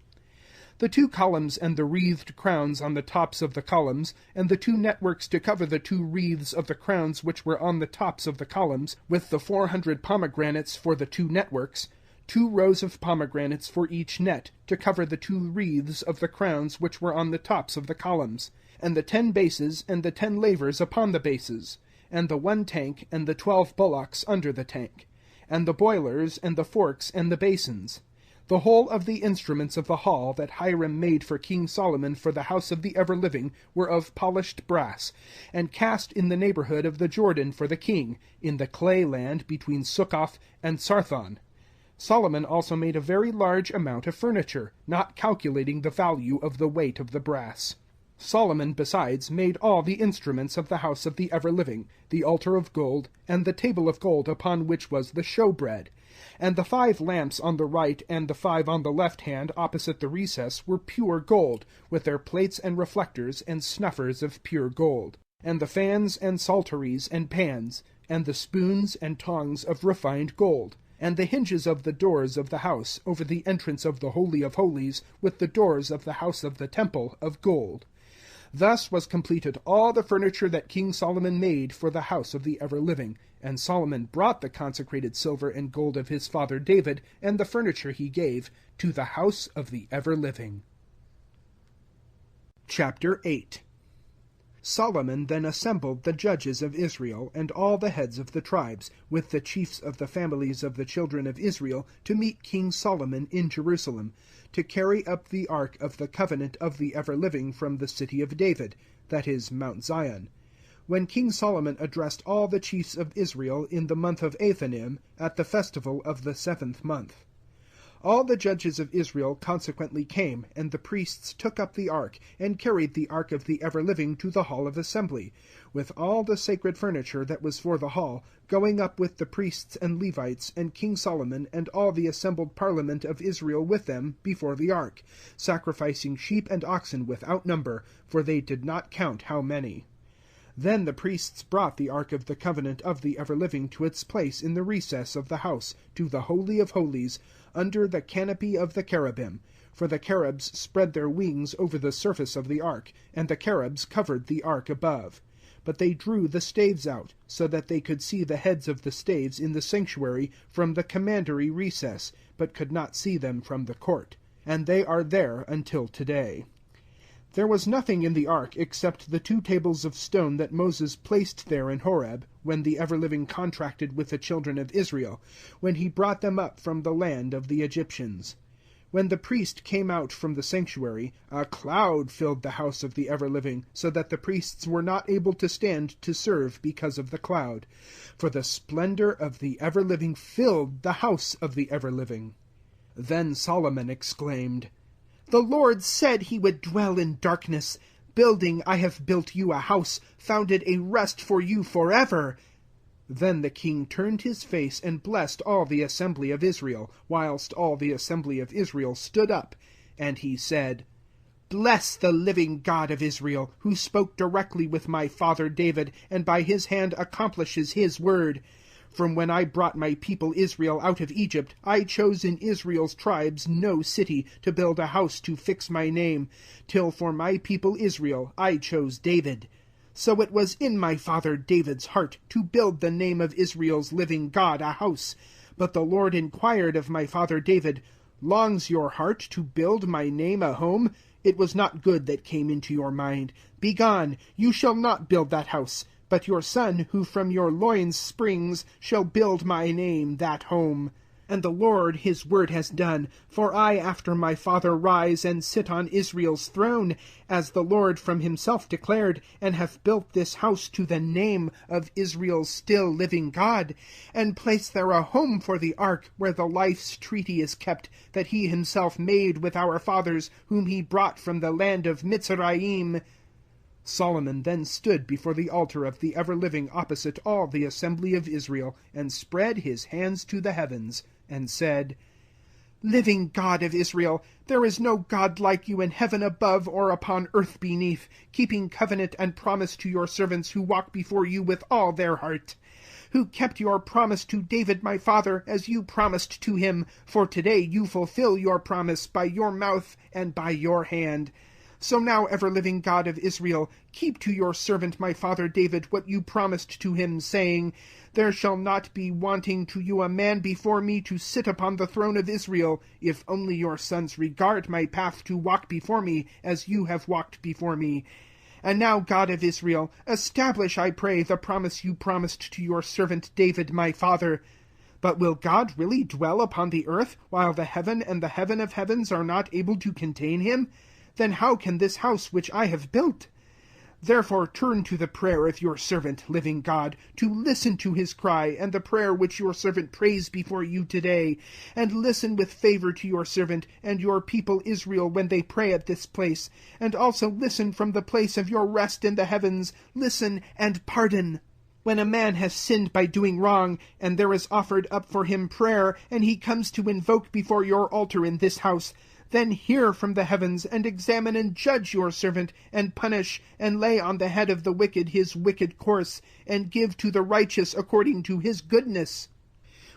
Speaker 1: The 2 columns and the wreathed crowns on the tops of the columns, and the 2 networks to cover the 2 wreaths of the crowns which were on the tops of the columns, with the 400 pomegranates for the 2 networks, 2 rows of pomegranates for each net, to cover the 2 wreaths of the crowns which were on the tops of the columns, and the 10 bases and the 10 lavers upon the bases, and the 1 tank and the 12 bullocks under the tank, and the boilers and the forks and the basins. The whole of the instruments of the hall that Hiram made for King Solomon for the house of the ever-living were of polished brass, and cast in the neighborhood of the Jordan for the king, in the clay land between Succoth and Sarthon. Solomon also made a very large amount of furniture, not calculating the value of the weight of the brass. Solomon, besides, made all the instruments of the house of the ever-living, the altar of gold, and the table of gold upon which was the showbread. And the 5 lamps on the right and the 5 on the left hand opposite the recess were pure gold, with their plates and reflectors and snuffers of pure gold. And the fans and psalteries and pans, and the spoons and tongs of refined gold. And the hinges of the doors of the house, over the entrance of the Holy of Holies, with the doors of the house of the temple, of gold. Thus was completed all the furniture that King Solomon made for the house of the ever-living. And Solomon brought the consecrated silver and gold of his father David, and the furniture he gave, to the house of the ever-living. Chapter 8. Solomon then assembled the judges of Israel, and all the heads of the tribes, with the chiefs of the families of the children of Israel, to meet King Solomon in Jerusalem, to carry up the ark of the covenant of the ever-living from the city of David, that is, Mount Zion. When King Solomon addressed all the chiefs of Israel in the month of Athanim, at the festival of the 7th month. All the judges of Israel consequently came, and the priests took up the ark, and carried the ark of the ever-living to the hall of assembly, with all the sacred furniture that was for the hall, going up with the priests and Levites, and King Solomon, and all the assembled parliament of Israel with them, before the ark, sacrificing sheep and oxen without number, for they did not count how many. Then the priests brought the ark of the covenant of the ever-living to its place in the recess of the house, to the Holy of Holies, under the canopy of the cherubim. For the cherubs spread their wings over the surface of the ark, and the cherubs covered the ark above. But they drew the staves out, so that they could see the heads of the staves in the sanctuary from the commandery recess, but could not see them from the court. And they are there until today. There was nothing in the ark except the 2 tables of stone that Moses placed there in Horeb, when the ever-living contracted with the children of Israel, when he brought them up from the land of the Egyptians. When the priest came out from the sanctuary, a cloud filled the house of the ever-living, so that the priests were not able to stand to serve because of the cloud. For the splendor of the ever-living filled the house of the ever-living. Then Solomon exclaimed, "The Lord said he would dwell in darkness. Building, I have built you a house, founded a rest for you forever." Then the king turned his face and blessed all the assembly of Israel, whilst all the assembly of Israel stood up. And he said, "Bless the living God of Israel, who spoke directly with my father David, and by his hand accomplishes his word. From when I brought my people Israel out of Egypt, I chose in Israel's tribes no city, to build a house to fix my name, till for my people Israel I chose David. So it was in my father David's heart to build the name of Israel's living God a house. But the Lord inquired of my father David, 'Longs your heart to build my name a home? It was not good that came into your mind. Begone, you shall not build that house. But your son, who from your loins springs, shall build my name that home.' And the Lord his word has done. For I after my father rise and sit on Israel's throne, as the Lord from himself declared, and have built this house to the name of Israel's still living God, and placed there a home for the ark, where the life's treaty is kept, that he himself made with our fathers, whom he brought from the land of Mitzrayim." Solomon then stood before the altar of the ever-living opposite all the assembly of Israel, and spread his hands to the heavens, and said,
Speaker 2: Living God of Israel, there is no God like you in heaven above or upon earth beneath, keeping covenant and promise to your servants who walk before you with all their heart. Who kept your promise to David my father, as you promised to him, for today you fulfill your promise by your mouth and by your hand. So now, ever-living God of Israel, keep to your servant my father David what you promised to him, saying, There shall not be wanting to you a man before me to sit upon the throne of Israel, if only your sons regard my path to walk before me, as you have walked before me. And now, God of Israel, establish, I pray, the promise you promised to your servant David my father. But will God really dwell upon the earth, while the heaven and the heaven of heavens are not able to contain him? Then how can this house which I have built? Therefore turn to the prayer of your servant, living God, to listen to his cry, and the prayer which your servant prays before you today, and listen with favor to your servant and your people Israel when they pray at this place, and also listen from the place of your rest in the heavens, listen and pardon. When a man has sinned by doing wrong, and there is offered up for him prayer, and he comes to invoke before your altar in this house, then hear from the heavens, and examine and judge your servant, and punish, and lay on the head of the wicked his wicked course, and give to the righteous according to his goodness.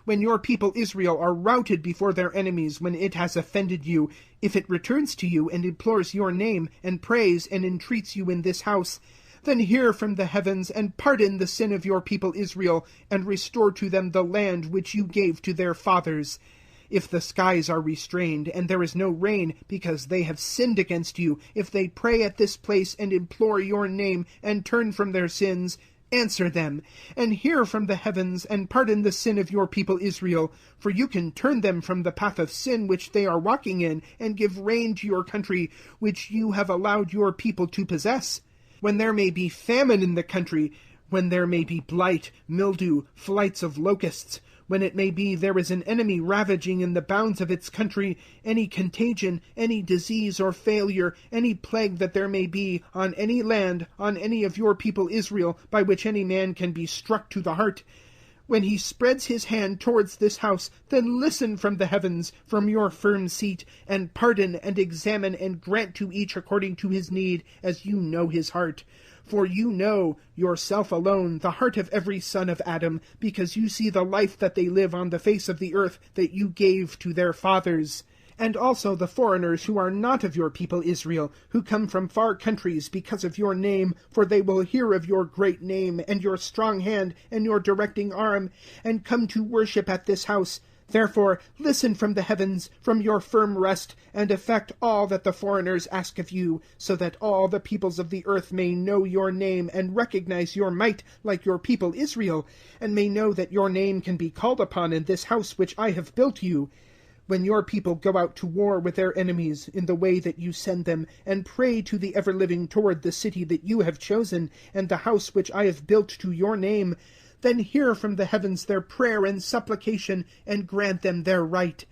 Speaker 2: When your people Israel are routed before their enemies, when it has offended you, if it returns to you and implores your name, and prays and entreats you in this house, then hear from the heavens, and pardon the sin of your people Israel, and restore to them the land which you gave to their fathers. If the skies are restrained, and there is no rain, because they have sinned against you, if they pray at this place and implore your name, and turn from their sins, answer them, and hear from the heavens, and pardon the sin of your people Israel, for you can turn them from the path of sin which they are walking in, and give rain to your country, which you have allowed your people to possess. When there may be famine in the country, when there may be blight, mildew, flights of locusts, when it may be there is an enemy ravaging in the bounds of its country, any contagion, any disease or failure, any plague that there may be on any land, on any of your people Israel, by which any man can be struck to the heart. When he spreads his hand towards this house, then listen from the heavens, from your firm seat, and pardon and examine and grant to each according to his need, as you know his heart. For you know, yourself alone, the heart of every son of Adam, because you see the life that they live on the face of the earth that you gave to their fathers. And also the foreigners who are not of your people Israel, who come from far countries because of your name, for they will hear of your great name, and your strong hand, and your directing arm, and come to worship at this house. Therefore, listen from the heavens, from your firm rest, and effect all that the foreigners ask of you, so that all the peoples of the earth may know your name, and recognize your might like your people Israel, and may know that your name can be called upon in this house which I have built you. When your people go out to war with their enemies in the way that you send them, and pray to the ever-living toward the city that you have chosen, and the house which I have built to your name, then hear from the heavens their prayer and supplication, and grant them their right.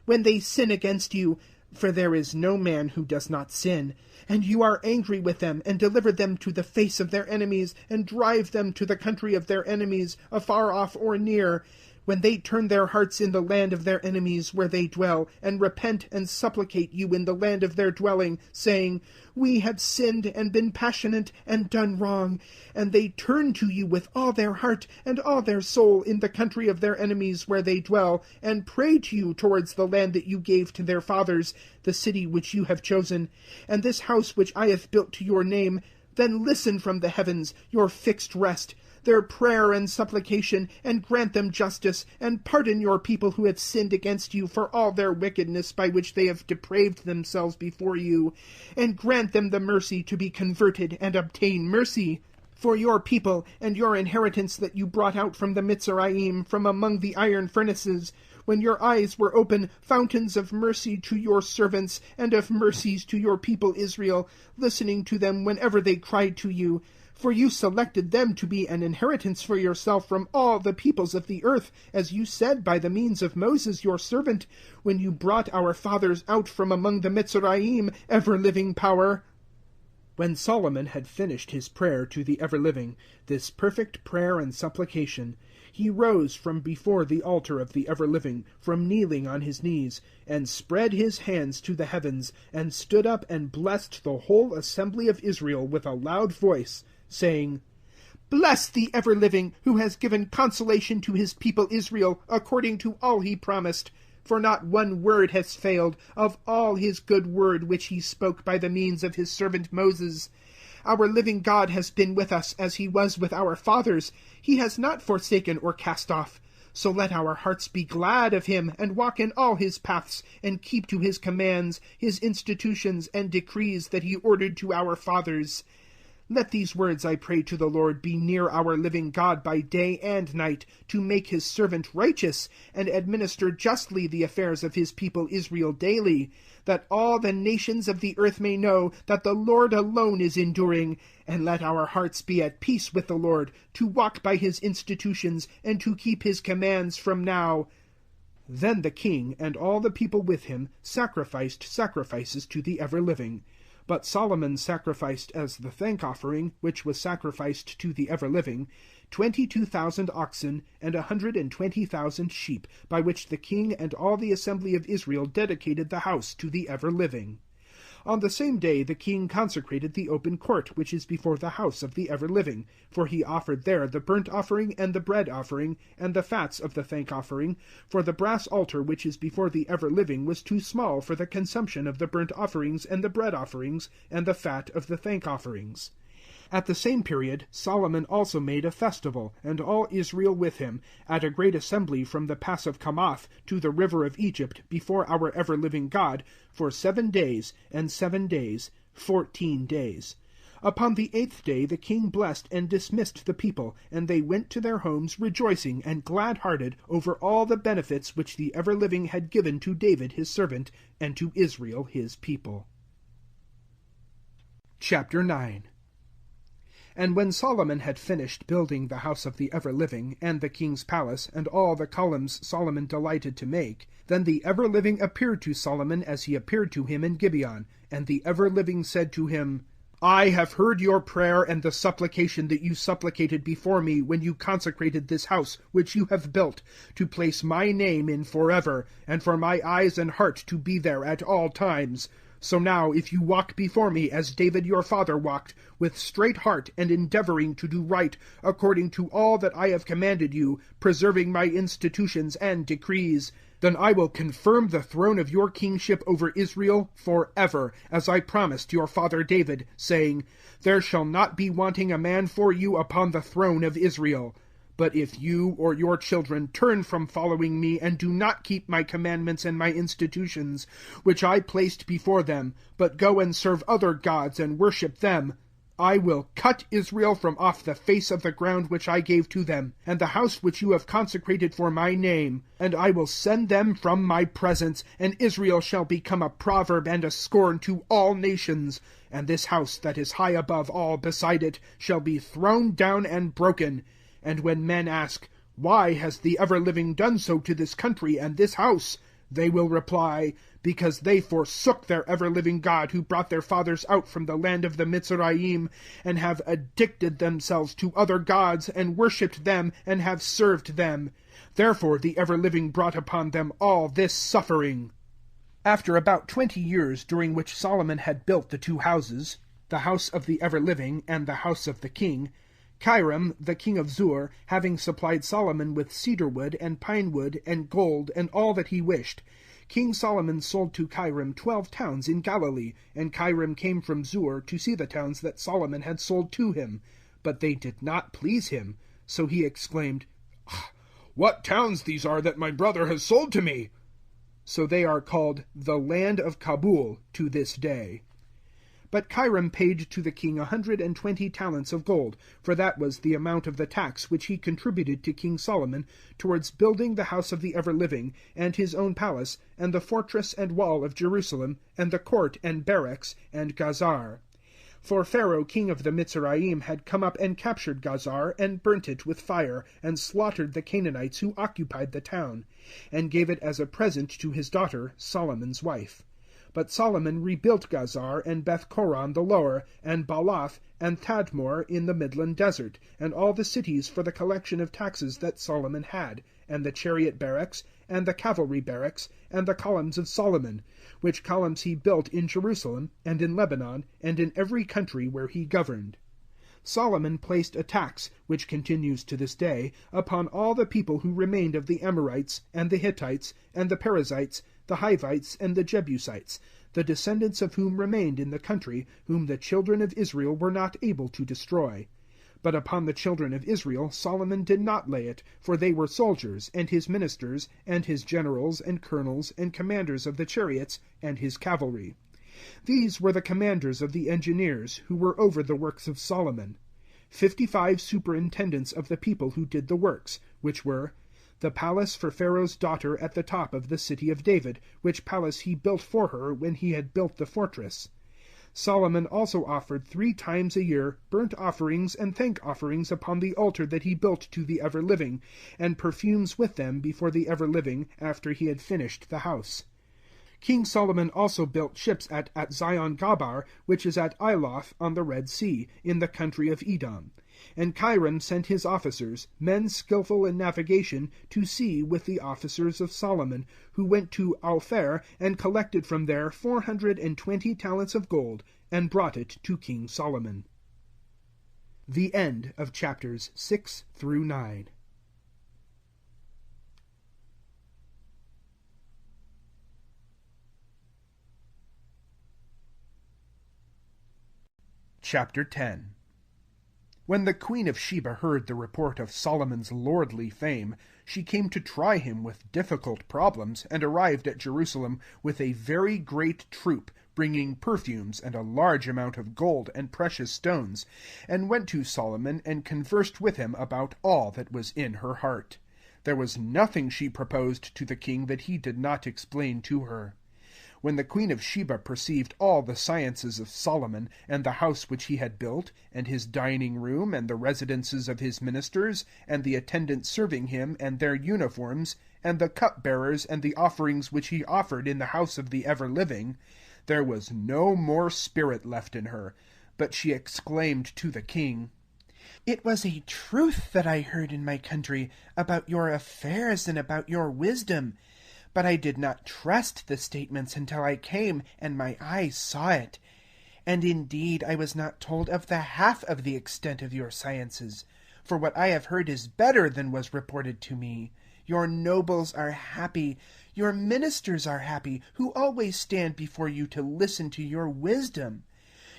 Speaker 2: When they sin against you, for there is no man who does not sin, and you are angry with them, and deliver them to the face of their enemies, and drive them to the country of their enemies, afar off or near, when they turn their hearts in the land of their enemies where they dwell, and repent and supplicate you in the land of their dwelling, saying, We have sinned and been passionate and done wrong, and they turn to you with all their heart and all their soul in the country of their enemies where they dwell, and pray to you towards the land that you gave to their fathers, the city which you have chosen, and this house which I have built to your name, then listen from the heavens, your fixed rest, their prayer and supplication, and grant them justice, and pardon your people who have sinned against you for all their wickedness by which they have depraved themselves before you, and grant them the mercy to be converted and obtain mercy. For your people and your inheritance that you brought out from the Mitzrayim, from among the iron furnaces, when your eyes were open, fountains of mercy to your servants, and of mercies to your people Israel, listening to them whenever they cried to you. For you selected them to be an inheritance for yourself from all the peoples of the earth, as you said by the means of Moses your servant, when you brought our fathers out from among the Mitzrayim, ever-living power.
Speaker 1: When Solomon had finished his prayer to the ever-living, this perfect prayer and supplication, he rose from before the altar of the ever-living, from kneeling on his knees, and spread his hands to the heavens, and stood up and blessed the whole assembly of Israel with a loud voice, saying, Bless the ever-living, who has given consolation to his people Israel, according to all he promised. For not one word has failed of all his good word which he spoke by the means of his servant Moses. Our living God has been with us as he was with our fathers. He has not forsaken or cast off. So let our hearts be glad of him, and walk in all his paths, and keep to his commands, his institutions, and decrees that he ordered to our fathers. Let these words, I pray to the Lord, be near our living God by day and night, to make his servant righteous, and administer justly the affairs of his people Israel daily, that all the nations of the earth may know that the Lord alone is enduring. And let our hearts be at peace with the Lord, to walk by his institutions, and to keep his commands from now. Then the king and all the people with him sacrificed sacrifices to the ever-living. But Solomon sacrificed as the thank-offering, which was sacrificed to the ever-living, 22,000 oxen and 120,000 sheep, by which the king and all the assembly of Israel dedicated the house to the ever-living. On the same day the king consecrated the open court, which is before the house of the ever-living, for he offered there the burnt offering and the bread offering, and the fats of the thank-offering, for the brass altar which is before the ever-living was too small for the consumption of the burnt offerings and the bread offerings, and the fat of the thank-offerings. At the same period Solomon also made a festival, and all Israel with him, at a great assembly from the pass of Chamath to the river of Egypt, before our ever-living God, for 7 days, and 7 days, 14 days. Upon the 8th day the king blessed and dismissed the people, and they went to their homes rejoicing and glad-hearted over all the benefits which the ever-living had given to David his servant, and to Israel his people. Chapter 9. And when Solomon had finished building the house of the ever-living, and the king's palace, and all the columns Solomon delighted to make, then the ever-living appeared to Solomon as he appeared to him in Gibeon. And the ever-living said to him, I have heard your prayer and the supplication that you supplicated before me when you consecrated this house which you have built, to place my name in forever, and for my eyes and heart to be there at all times. So now, if you walk before me as David your father walked, with straight heart and endeavoring to do right, according to all that I have commanded you, preserving my institutions and decrees, then I will confirm the throne of your kingship over Israel forever, as I promised your father David, saying, There shall not be wanting a man for you upon the throne of Israel. But if you or your children turn from following me, and do not keep my commandments and my institutions, which I placed before them, but go and serve other gods and worship them, I will cut Israel from off the face of the ground which I gave to them, and the house which you have consecrated for my name, and I will send them from my presence, and Israel shall become a proverb and a scorn to all nations, and this house that is high above all beside it shall be thrown down and broken. And when men ask, Why has the ever-living done so to this country and this house? They will reply, Because they forsook their ever-living God, who brought their fathers out from the land of the Mizraim, and have addicted themselves to other gods, and worshipped them, and have served them. Therefore the ever-living brought upon them all this suffering. After about 20 years, during which Solomon had built the 2 houses, the house of the ever-living and the house of the king, Hiram, the king of Zur, having supplied Solomon with cedar wood and pine wood and gold and all that he wished, King Solomon sold to Hiram 12 towns in Galilee, and Hiram came from Zur to see the towns that Solomon had sold to him. But they did not please him. So he exclaimed, What towns these are that my brother has sold to me? So they are called the land of Kabul to this day. But Hiram paid to the king 120 talents of gold, for that was the amount of the tax which he contributed to King Solomon towards building the house of the ever-living, and his own palace, and the fortress and wall of Jerusalem, and the court and barracks, and Gazar. For Pharaoh king of the Mizraim had come up and captured Gazar, and burnt it with fire, and slaughtered the Canaanites who occupied the town, and gave it as a present to his daughter, Solomon's wife. But Solomon rebuilt Gazar, and Beth-Choron the lower, and Baalath, and Tadmor in the midland desert, and all the cities for the collection of taxes that Solomon had, and the chariot barracks, and the cavalry barracks, and the columns of Solomon, which columns he built in Jerusalem, and in Lebanon, and in every country where he governed. Solomon placed a tax, which continues to this day, upon all the people who remained of the Amorites, and the Hittites, and the Perizzites, the Hivites, and the Jebusites, the descendants of whom remained in the country, whom the children of Israel were not able to destroy. But upon the children of Israel Solomon did not lay it, for they were soldiers, and his ministers, and his generals, and colonels, and commanders of the chariots, and his cavalry. These were the commanders of the engineers, who were over the works of Solomon. 55 superintendents of the people who did the works, which were the palace for Pharaoh's daughter at the top of the city of David, which palace he built for her when he had built the fortress. Solomon also offered 3 times a year burnt offerings and thank offerings upon the altar that he built to the ever-living, and perfumes with them before the ever-living, after he had finished the house. King Solomon also built ships at Zion-Gabar, which is at Iloth on the Red Sea, in the country of Edom. And Hiram sent his officers, men skillful in navigation, to sea with the officers of Solomon, who went to Alpher, and collected from there 420 talents of gold, and brought it to King Solomon. The end of chapters 6 through 9. Chapter 10. When the queen of Sheba heard the report of Solomon's lordly fame, she came to try him with difficult problems, and arrived at Jerusalem with a very great troop, bringing perfumes and a large amount of gold and precious stones, and went to Solomon and conversed with him about all that was in her heart. There was nothing she proposed to the king that he did not explain to her. When the queen of Sheba perceived all the sciences of Solomon, and the house which he had built, and his dining room, and the residences of his ministers, and the attendants serving him, and their uniforms, and the cupbearers, and the offerings which he offered in the house of the ever-living, there was no more spirit left in her, but she exclaimed to the king, "It was a truth that I heard in my country about your affairs and about your wisdom. But I did not trust the statements until I came, and my eyes saw it. And indeed I was not told of the half of the extent of your sciences, for what I have heard is better than was reported to me. Your nobles are happy, your ministers are happy, who always stand before you to listen to your wisdom.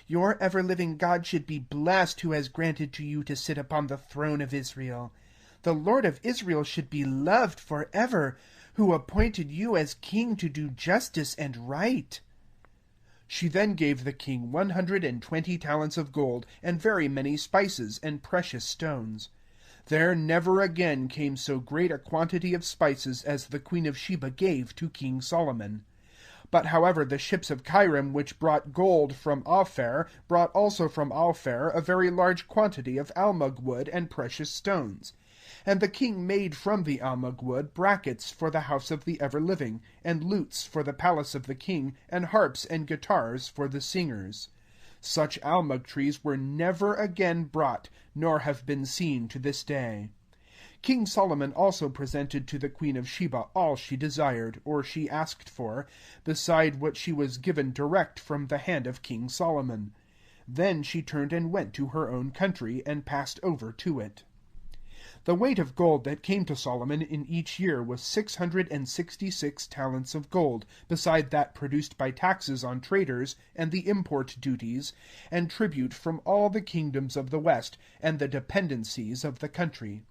Speaker 1: Your ever-living God should be blessed who has granted to you to sit upon the throne of Israel. The Lord of Israel should be loved forever, who appointed you as king to do justice and right." She then gave the king 120 talents of gold, and very many spices and precious stones. There never again came so great a quantity of spices as the queen of Sheba gave to King Solomon. But however the ships of Hiram, which brought gold from Ophir, brought also from Ophir a very large quantity of almug wood and precious stones. And the king made from the almug wood brackets for the house of the ever-living, and lutes for the palace of the king, and harps and guitars for the singers. Such almug trees were never again brought, nor have been seen to this day. King Solomon also presented to the queen of Sheba all she desired, or she asked for, beside what she was given direct from the hand of King Solomon. Then she turned and went to her own country, and passed over to it. The weight of gold that came to Solomon in each year was 666 talents of gold, beside that produced by taxes on traders, and the import duties, and tribute from all the kingdoms of the west, and the dependencies of the country.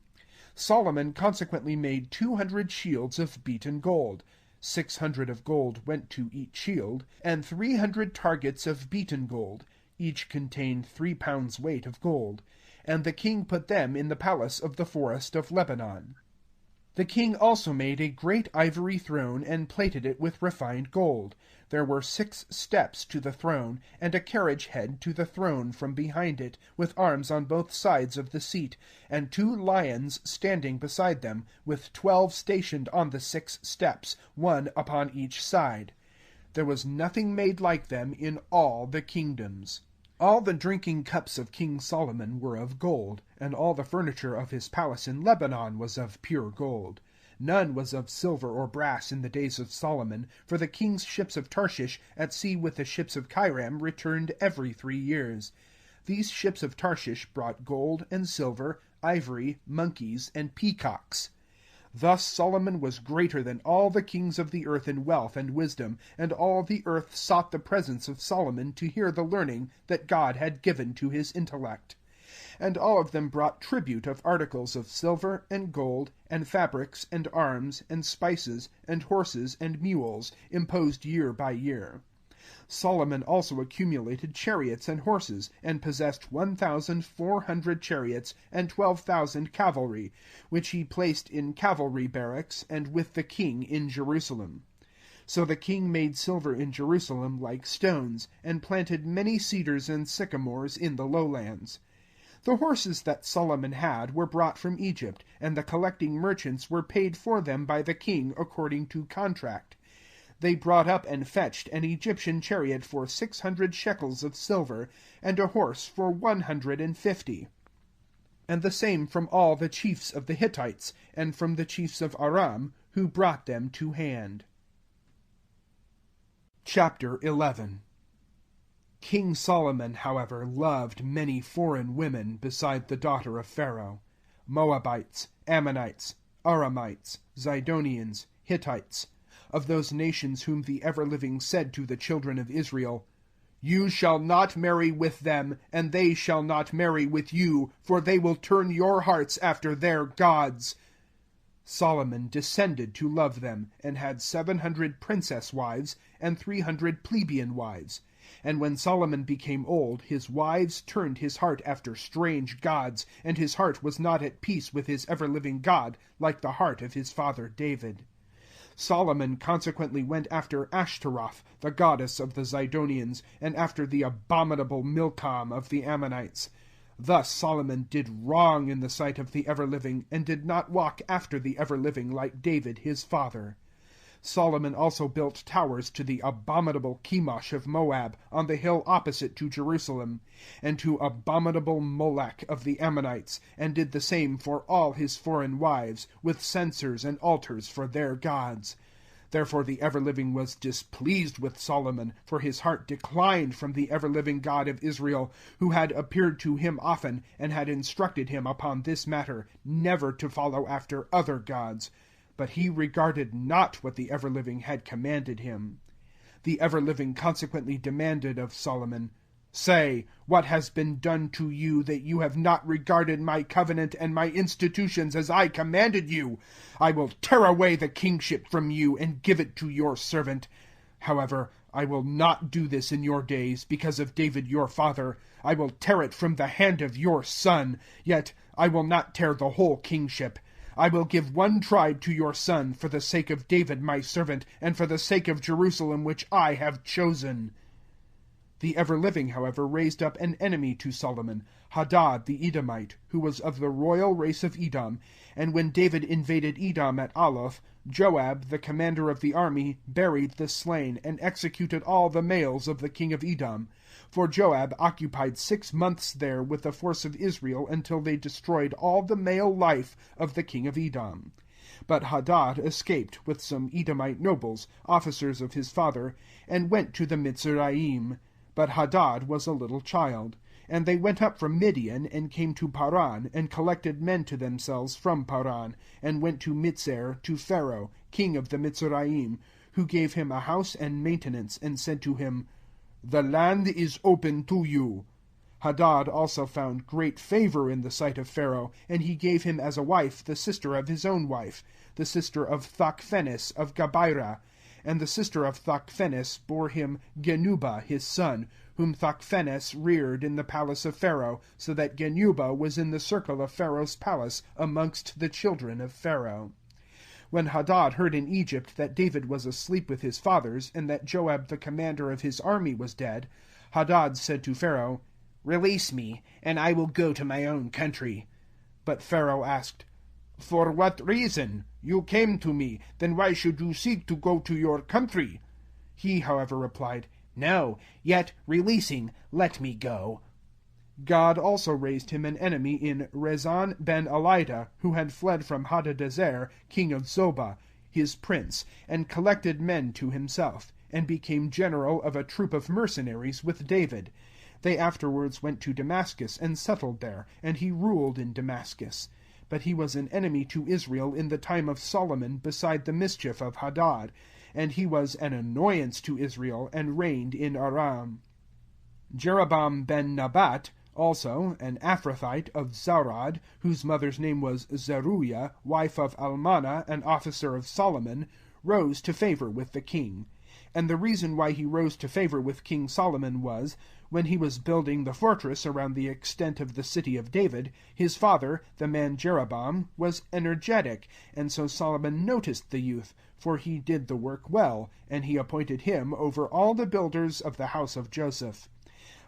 Speaker 1: Solomon consequently made 200 shields of beaten gold. 600 of gold went to each shield, and 300 targets of beaten gold. Each contained 3 pounds weight of gold. And the king put them in the palace of the forest of Lebanon. The king also made a great ivory throne, and plated it with refined gold. There were 6 steps to the throne, and a carriage head to the throne from behind it, with arms on both sides of the seat, and 2 lions standing beside them, with 12 stationed on the 6 steps, one upon each side. There was nothing made like them in all the kingdoms. All the drinking cups of King Solomon were of gold, and all the furniture of his palace in Lebanon was of pure gold. None was of silver or brass in the days of Solomon, for the king's ships of Tarshish at sea with the ships of Hiram returned every 3 years. These ships of Tarshish brought gold and silver, ivory, monkeys, and peacocks. Thus Solomon was greater than all the kings of the earth in wealth and wisdom, and all the earth sought the presence of Solomon to hear the learning that God had given to his intellect. And all of them brought tribute of articles of silver and gold, and fabrics, and arms, and spices, and horses, and mules, imposed year by year. Solomon also accumulated chariots and horses, and possessed 1,400 chariots and 12,000 cavalry, which he placed in cavalry barracks, and with the king in Jerusalem. So the king made silver in Jerusalem like stones, and planted many cedars and sycamores in the lowlands. The horses that Solomon had were brought from Egypt, and the collecting merchants were paid for them by the king according to contract. They brought up and fetched an Egyptian chariot for 600 shekels of silver, and a horse for 150. And the same from all the chiefs of the Hittites, and from the chiefs of Aram, who brought them to hand. Chapter 11. King Solomon, however, loved many foreign women beside the daughter of Pharaoh: Moabites, Ammonites, Aramites, Zidonians, Hittites, of those nations whom the ever-living said to the children of Israel, "You shall not marry with them, and they shall not marry with you, for they will turn your hearts after their gods." Solomon descended to love them, and had 700 princess wives, and 300 plebeian wives. And when Solomon became old, his wives turned his heart after strange gods, and his heart was not at peace with his ever-living God, like the heart of his father David. Solomon consequently went after Ashtaroth, the goddess of the Zidonians, and after the abominable Milcom of the Ammonites. Thus Solomon did wrong in the sight of the ever-living, and did not walk after the ever-living like David his father. Solomon also built towers to the abominable Chemosh of Moab, on the hill opposite to Jerusalem, and to abominable Molech of the Ammonites, and did the same for all his foreign wives, with censers and altars for their gods. Therefore the ever-living was displeased with Solomon, for his heart declined from the ever-living God of Israel, who had appeared to him often, and had instructed him upon this matter, never to follow after other gods. But he regarded not what the ever-living had commanded him. The ever-living consequently demanded of Solomon, "Say, what has been done to you, that you have not regarded my covenant and my institutions as I commanded you? I will tear away the kingship from you, and give it to your servant. However, I will not do this in your days, because of David your father. I will tear it from the hand of your son, yet I will not tear the whole kingship. I will give one tribe to your son, for the sake of David my servant, and for the sake of Jerusalem which I have chosen." The ever-living, however, raised up an enemy to Solomon, Hadad the Edomite, who was of the royal race of Edom. And when David invaded Edom at Aloth, Joab, the commander of the army, buried the slain, and executed all the males of the king of Edom. For Joab occupied 6 months there with the force of Israel, until they destroyed all the male life of the king of Edom. But Hadad escaped with some Edomite nobles, officers of his father, and went to the Mitzrayim. But Hadad was a little child. And they went up from Midian, and came to Paran, and collected men to themselves from Paran, and went to Mitzar, to Pharaoh, king of the Mitzrayim, who gave him a house and maintenance, and said to him, "The land is open to you." Hadad also found great favor in the sight of Pharaoh, and he gave him as a wife the sister of his own wife, the sister of Thachphenes of Gabira. And the sister of Thachphenes bore him Genuba his son, whom Thachphenes reared in the palace of Pharaoh, so that Genuba was in the circle of Pharaoh's palace amongst the children of Pharaoh. When Hadad heard in Egypt that David was asleep with his fathers, and that Joab the commander of his army was dead, Hadad said to Pharaoh, "Release me, and I will go to my own country." But Pharaoh asked, "For what reason? You came to me, then why should you seek to go to your country?" He, however, replied, "No, yet, releasing, let me go." God also raised him an enemy in Rezon ben Elida, who had fled from Hadadezer, king of Zobah, his prince, and collected men to himself, and became general of a troop of mercenaries with David. They afterwards went to Damascus and settled there, and he ruled in Damascus. But he was an enemy to Israel in the time of Solomon beside the mischief of Hadad, and he was an annoyance to Israel, and reigned in Aram. Jeroboam ben Nebat, also an Ephrathite of Zarad, whose mother's name was Zeruiah, wife of Almana, an officer of Solomon, rose to favor with the king. And the reason why he rose to favor with King Solomon was, when he was building the fortress around the extent of the city of David, his father, the man Jeroboam, was energetic, and so Solomon noticed the youth, for he did the work well, and he appointed him over all the builders of the house of Joseph.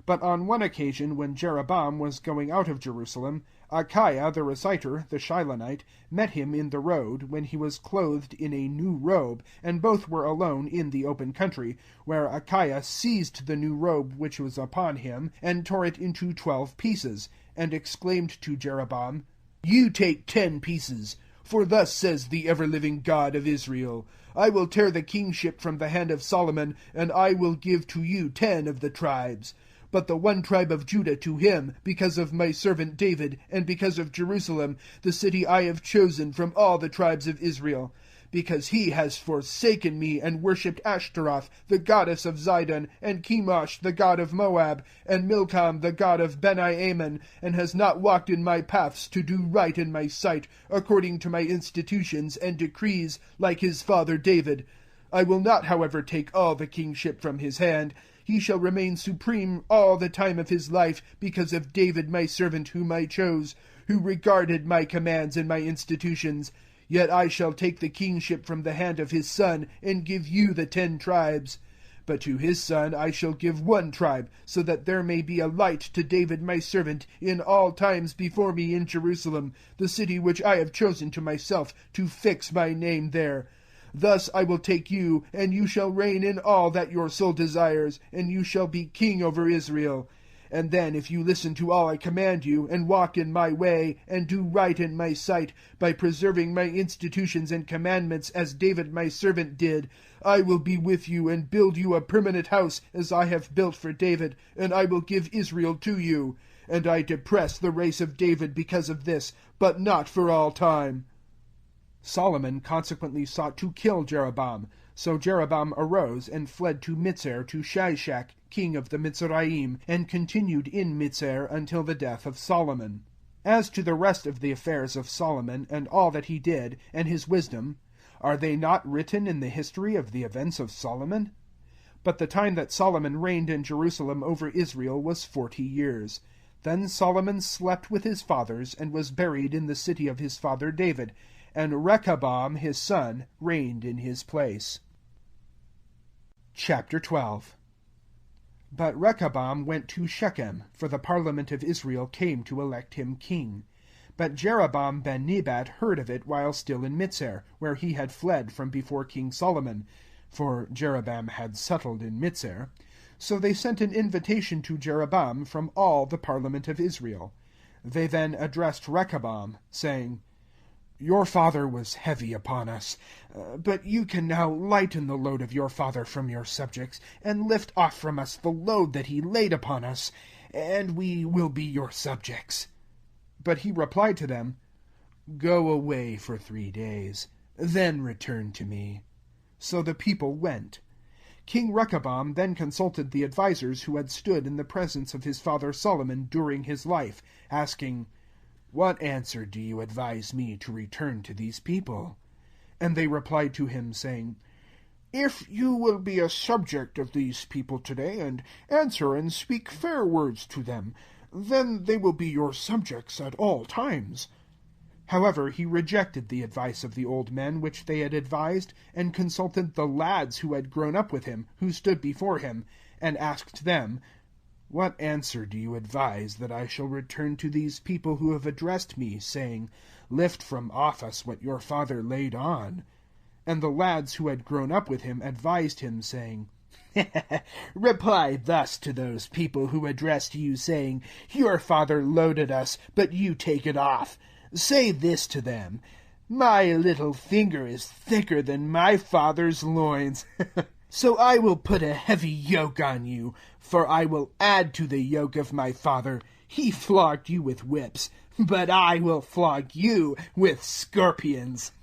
Speaker 1: But on one occasion, when Jeroboam was going out of Jerusalem, Achiah the reciter, the Shilonite, met him in the road, when he was clothed in a new robe, and both were alone in the open country, where Achiah seized the new robe which was upon him, and tore it into 12 pieces, and exclaimed to Jeroboam, "You take 10 pieces, for thus says the ever-living God of Israel, I will tear the kingship from the hand of Solomon, and I will give to you 10 of the tribes. But the one tribe of Judah to him, because of my servant David, and because of Jerusalem, the city I have chosen from all the tribes of Israel. Because he has forsaken me, and worshipped Ashtaroth, the goddess of Zidon, and Chemosh, the god of Moab, and Milcom, the god of Beni-Ammon, and has not walked in my paths to do right in my sight, according to my institutions and decrees, like his father David. I will not, however, take all the kingship from his hand. He shall remain supreme all the time of his life, because of David my servant whom I chose, who regarded my commands and my institutions. Yet I shall take the kingship from the hand of his son, and give you the 10 tribes. But to his son I shall give 1 tribe, so that there may be a light to David my servant in all times before me in Jerusalem, the city which I have chosen to myself, to fix my name there. Thus I will take you, and you shall reign in all that your soul desires, and you shall be king over Israel. And then, if you listen to all I command you, and walk in my way, and do right in my sight, by preserving my institutions and commandments, as David my servant did, I will be with you, and build you a permanent house, as I have built for David, and I will give Israel to you. And I depress the race of David because of this, but not for all time." Solomon consequently sought to kill Jeroboam. So Jeroboam arose and fled to Mizar to Shishak, king of the Mizraim, and continued in Mizar until the death of Solomon. As to the rest of the affairs of Solomon, and all that he did, and his wisdom, are they not written in the history of the events of Solomon? But the time that Solomon reigned in Jerusalem over Israel was 40 years. Then Solomon slept with his fathers, and was buried in the city of his father David, and Rehoboam his son reigned in his place. Chapter 12. But Rehoboam went to Shechem, for the parliament of Israel came to elect him king. But Jeroboam ben Nebat heard of it while still in Mizar, where he had fled from before King Solomon, for Jeroboam had settled in Mizar. So they sent an invitation to Jeroboam from all the parliament of Israel. They then addressed Rehoboam, saying, "Your father was heavy upon us, but you can now lighten the load of your father from your subjects, and lift off from us the load that he laid upon us, and we will be your subjects." But he replied to them, "Go away for 3 days, then return to me." So the people went. King Rehoboam then consulted the advisers who had stood in the presence of his father Solomon during his life, asking, "What answer do you advise me to return to these people?" And they replied to him, saying, "If you will be a subject of these people today, and answer and speak fair words to them, then they will be your subjects at all times." However, he rejected the advice of the old men which they had advised, and consulted the lads who had grown up with him, who stood before him, and asked them, "What answer do you advise that I shall return to these people who have addressed me, saying, 'Lift from off us what your father laid on'?" And the lads who had grown up with him advised him, saying, Reply thus to those people who addressed you, saying, Your father loaded us, but you take it off. Say this to them, My little finger is thicker than my father's loins. So I will put a heavy yoke on you, for I will add to the yoke of my father. He flogged you with whips, but I will flog you with scorpions.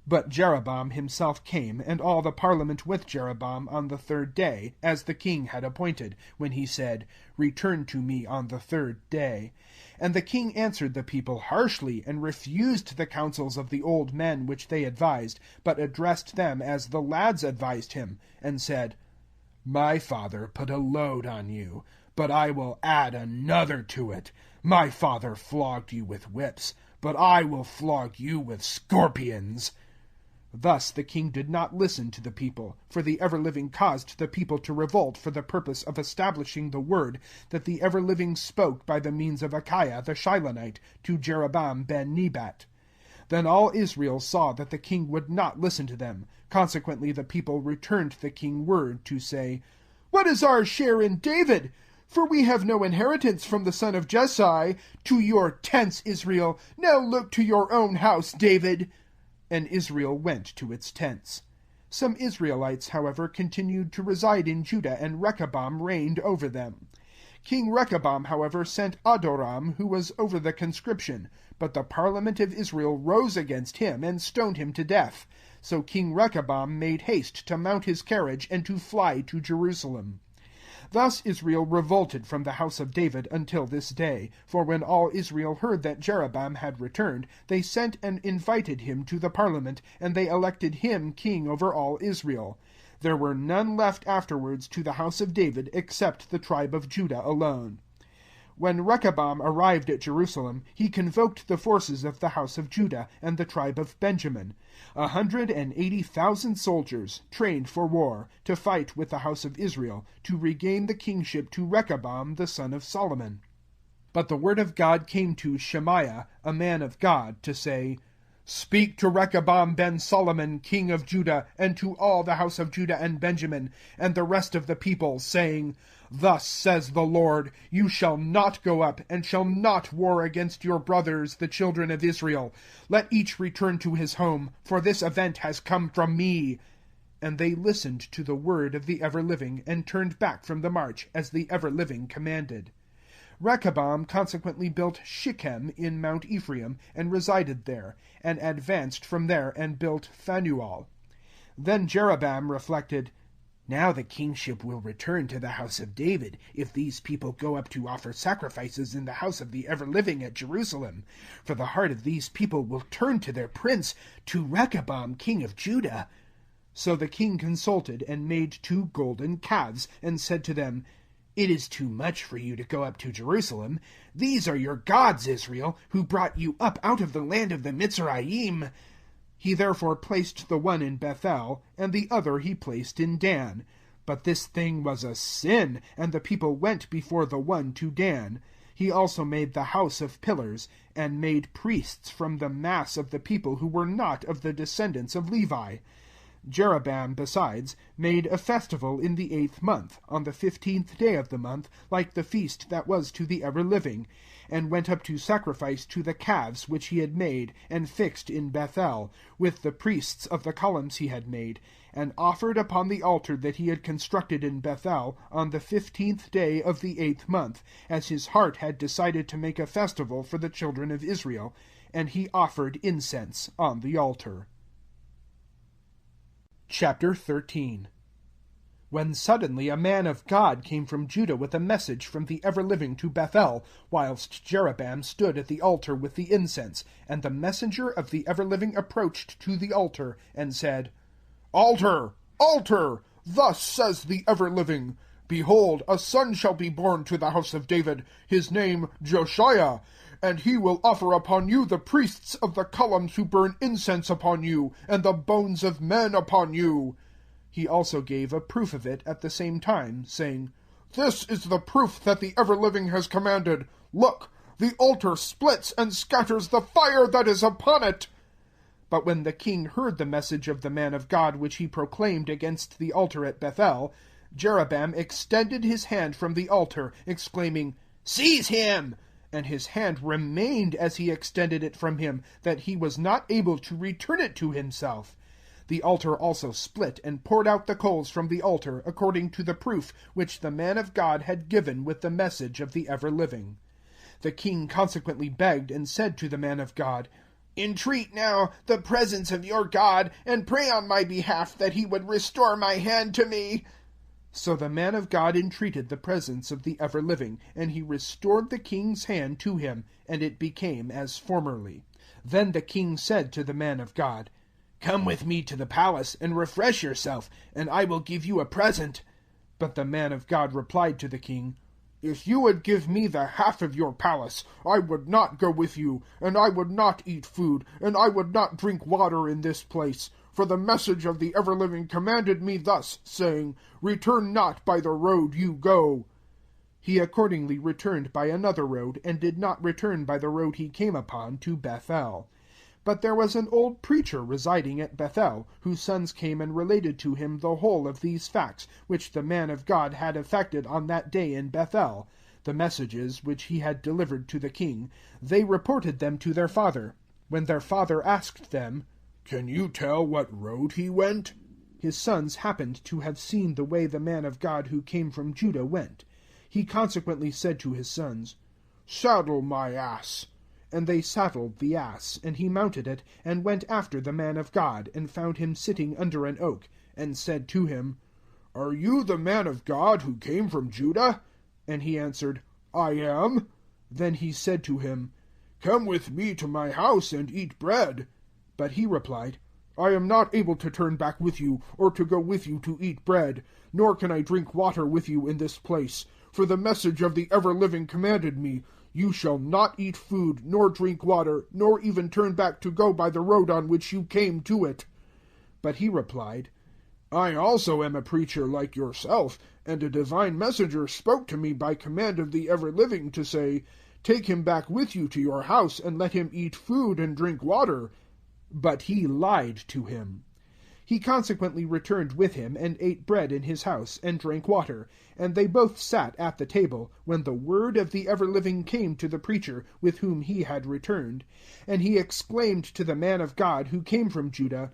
Speaker 1: But Jeroboam himself came, and all the parliament with Jeroboam on the 3rd day, as the king had appointed, when he said, Return to me on the 3rd day. And the king answered the people harshly, and refused the counsels of the old men which they advised, but addressed them as the lads advised him, and said, My father put a load on you, but I will add another to it. My father flogged you with whips, but I will flog you with scorpions. Thus the king did not listen to the people, for the ever-living caused the people to revolt for the purpose of establishing the word that the ever-living spoke by the means of Achiah the Shilonite to Jeroboam ben Nebat. Then all Israel saw that the king would not listen to them. Consequently the people returned the king word to say, What is our share in David? For we have no inheritance from the son of Jessai. To your tents, Israel. Now look to your own house, David. And Israel went to its tents. Some Israelites, however, continued to reside in Judah, and Rehoboam reigned over them. King Rehoboam, however, sent Adoram, who was over the conscription. But the parliament of Israel rose against him, and stoned him to death. So King Rehoboam made haste to mount his carriage, and to fly to Jerusalem. Thus Israel revolted from the house of David until this day. For when all Israel heard that Jeroboam had returned, they sent and invited him to the parliament, and they elected him king over all Israel. There were none left afterwards to the house of David except the tribe of Judah alone. When Rehoboam arrived at Jerusalem, he convoked the forces of the house of Judah and the tribe of Benjamin, 180,000 soldiers, trained for war, to fight with the house of Israel, to regain the kingship to Rehoboam the son of Solomon. But the word of God came to Shemaiah, a man of God, to say, Speak to Rehoboam ben Solomon, king of Judah, and to all the house of Judah and Benjamin, and the rest of the people, saying, Thus says the Lord, You shall not go up, and shall not war against your brothers, the children of Israel. Let each return to his home, for this event has come from me. And they listened to the word of the ever-living, and turned back from the march, as the ever-living commanded. Rehoboam consequently built Shechem in Mount Ephraim, and resided there, and advanced from there, and built Phanuel. Then Jeroboam reflected, Now the kingship will return to the house of David, if these people go up to offer sacrifices in the house of the ever-living at Jerusalem. For the heart of these people will turn to their prince, to Rehoboam king of Judah. So the king consulted, and made 2 golden calves, and said to them, It is too much for you to go up to Jerusalem. These are your gods, Israel, who brought you up out of the land of the Mitzrayim. He therefore placed the one in Bethel, and the other he placed in Dan. But this thing was a sin, and the people went before the one to Dan. He also made the house of pillars, and made priests from the mass of the people who were not of the descendants of Levi. Jeroboam, besides, made a festival in the 8th month, on the 15th day of the month, like the feast that was to the ever-living, and went up to sacrifice to the calves which he had made, and fixed in Bethel, with the priests of the columns he had made, and offered upon the altar that he had constructed in Bethel, on the 15th day of the 8th month, as his heart had decided to make a festival for the children of Israel, and he offered incense on the altar. Chapter 13. When suddenly a man of God came from Judah with a message from the ever-living to Bethel, whilst Jeroboam stood at the altar with the incense, and the messenger of the ever-living approached to the altar, and said, Altar, altar, thus says the ever-living, Behold, a son shall be born to the house of David, his name Josiah, and he will offer upon you the priests of the columns who burn incense upon you, and the bones of men upon you. He also gave a proof of it at the same time, saying, This is the proof that the ever-living has commanded. Look, the altar splits and scatters the fire that is upon it. But when the king heard the message of the man of God which he proclaimed against the altar at Bethel, Jeroboam extended his hand from the altar, exclaiming, "Seize him!" And his hand remained as he extended it from him, that he was not able to return it to himself. The altar also split, and poured out the coals from the altar, according to the proof which the man of God had given with the message of the ever-living. The king consequently begged and said to the man of God, "Entreat now the presence of your God, and pray on my behalf that he would restore my hand to me." So the man of God entreated the presence of the ever-living, and he restored the king's hand to him, and it became as formerly. Then the king said to the man of God, "Come with me to the palace, and refresh yourself, and I will give you a present." But the man of God replied to the king, "If you would give me the half of your palace, I would not go with you, and I would not eat food, and I would not drink water in this place. For the message of the ever-living commanded me thus, saying, Return not by the road you go." He accordingly returned by another road, and did not return by the road he came upon to Bethel. But there was an old preacher residing at Bethel, whose sons came and related to him the whole of these facts, which the man of God had effected on that day in Bethel, the messages which he had delivered to the king. They reported them to their father. When their father asked them, "Can you tell what road he went?" his sons happened to have seen the way the man of God who came from Judah went. He consequently said to his sons, "Saddle my ass." And they saddled the ass, and he mounted it, and went after the man of God, and found him sitting under an oak, and said to him, "Are you the man of God who came from Judah?" And he answered, "I am." Then he said to him, "Come with me to my house and eat bread." But he replied, "I am not able to turn back with you, or to go with you to eat bread, nor can I drink water with you in this place. For the message of the ever-living commanded me, You shall not eat food, nor drink water, nor even turn back to go by the road on which you came to it." But he replied, "I also am a preacher like yourself, and a divine messenger spoke to me by command of the ever-living to say, Take him back with you to your house, and let him eat food and drink water." But he lied to him. He consequently returned with him, and ate bread in his house, and drank water, and they both sat at the table, when the word of the ever-living came to the preacher with whom he had returned. And he exclaimed to the man of God who came from Judah,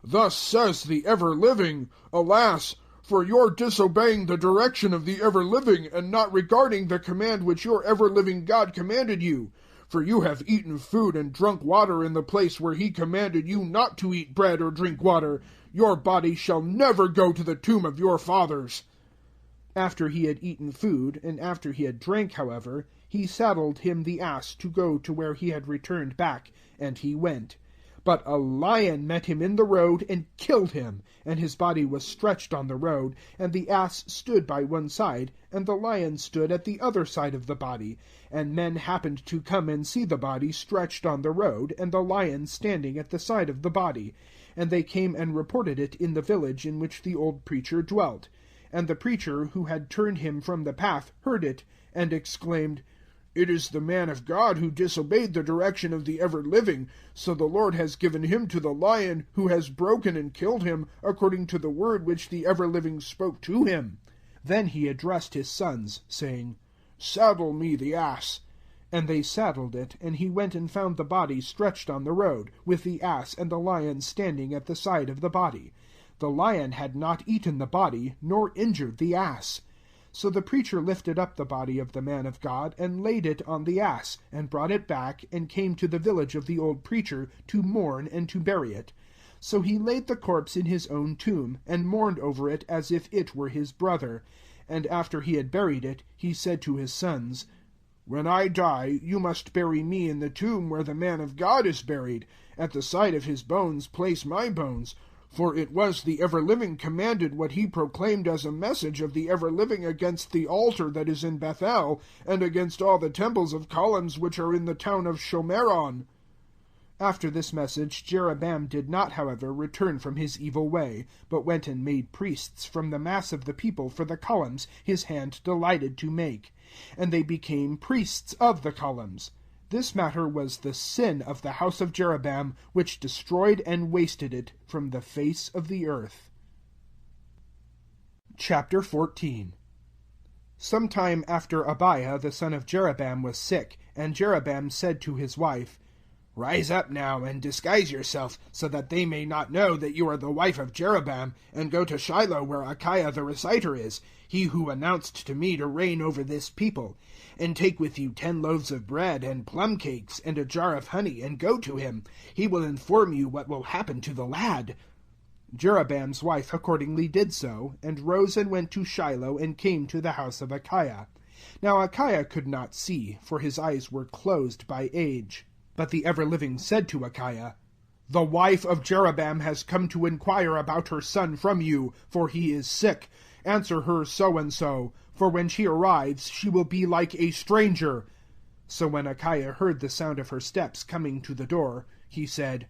Speaker 1: "Thus says the ever-living, Alas! For your disobeying the direction of the ever-living, and not regarding the command which your ever-living God commanded you. For you have eaten food and drunk water in the place where he commanded you not to eat bread or drink water. Your body shall never go to the tomb of your fathers." After he had eaten food, and after he had drank, however, he saddled him the ass to go to where he had returned back, and he went. But a lion met him in the road, and killed him, and his body was stretched on the road, and the ass stood by one side, and the lion stood at the other side of the body. And men happened to come and see the body stretched on the road, and the lion standing at the side of the body. And they came and reported it in the village in which the old preacher dwelt. And the preacher, who had turned him from the path, heard it, and exclaimed, "It is the man of God who disobeyed the direction of the ever-living, so the Lord has given him to the lion, who has broken and killed him, according to the word which the ever-living spoke to him." Then he addressed his sons, saying, "Saddle me the ass." And they saddled it, and he went and found the body stretched on the road, with the ass and the lion standing at the side of the body. The lion had not eaten the body, nor injured the ass. So the preacher lifted up the body of the man of God, and laid it on the ass, and brought it back, and came to the village of the old preacher, to mourn and to bury it. So he laid the corpse in his own tomb, and mourned over it as if it were his brother. And after he had buried it, he said to his sons, "When I die, you must bury me in the tomb where the man of God is buried. At the side of his bones place my bones. For it was the ever-living commanded what he proclaimed as a message of the ever-living against the altar that is in Bethel, and against all the temples of columns which are in the town of Shomeron." After this message Jeroboam did not, however, return from his evil way, but went and made priests from the mass of the people for the columns his hand delighted to make. And they became priests of the columns. This matter was the sin of the house of Jeroboam, which destroyed and wasted it from the face of the earth. Chapter 14. Some time after Abiah the son of Jeroboam was sick, and Jeroboam said to his wife, "Rise up now, and disguise yourself, so that they may not know that you are the wife of Jeroboam, and go to Shiloh where Achiah the reciter is, he who announced to me to reign over this people. And take with you 10 loaves of bread, and plum cakes, and a jar of honey, and go to him. He will inform you what will happen to the lad." Jeroboam's wife accordingly did so, and rose and went to Shiloh, and came to the house of Achiah. Now Achiah could not see, for his eyes were closed by age. But the ever-living said to Achiah, "The wife of Jeroboam has come to inquire about her son from you, for he is sick. Answer her so and so, for when she arrives she will be like a stranger." So when Achiah heard the sound of her steps coming to the door, he said,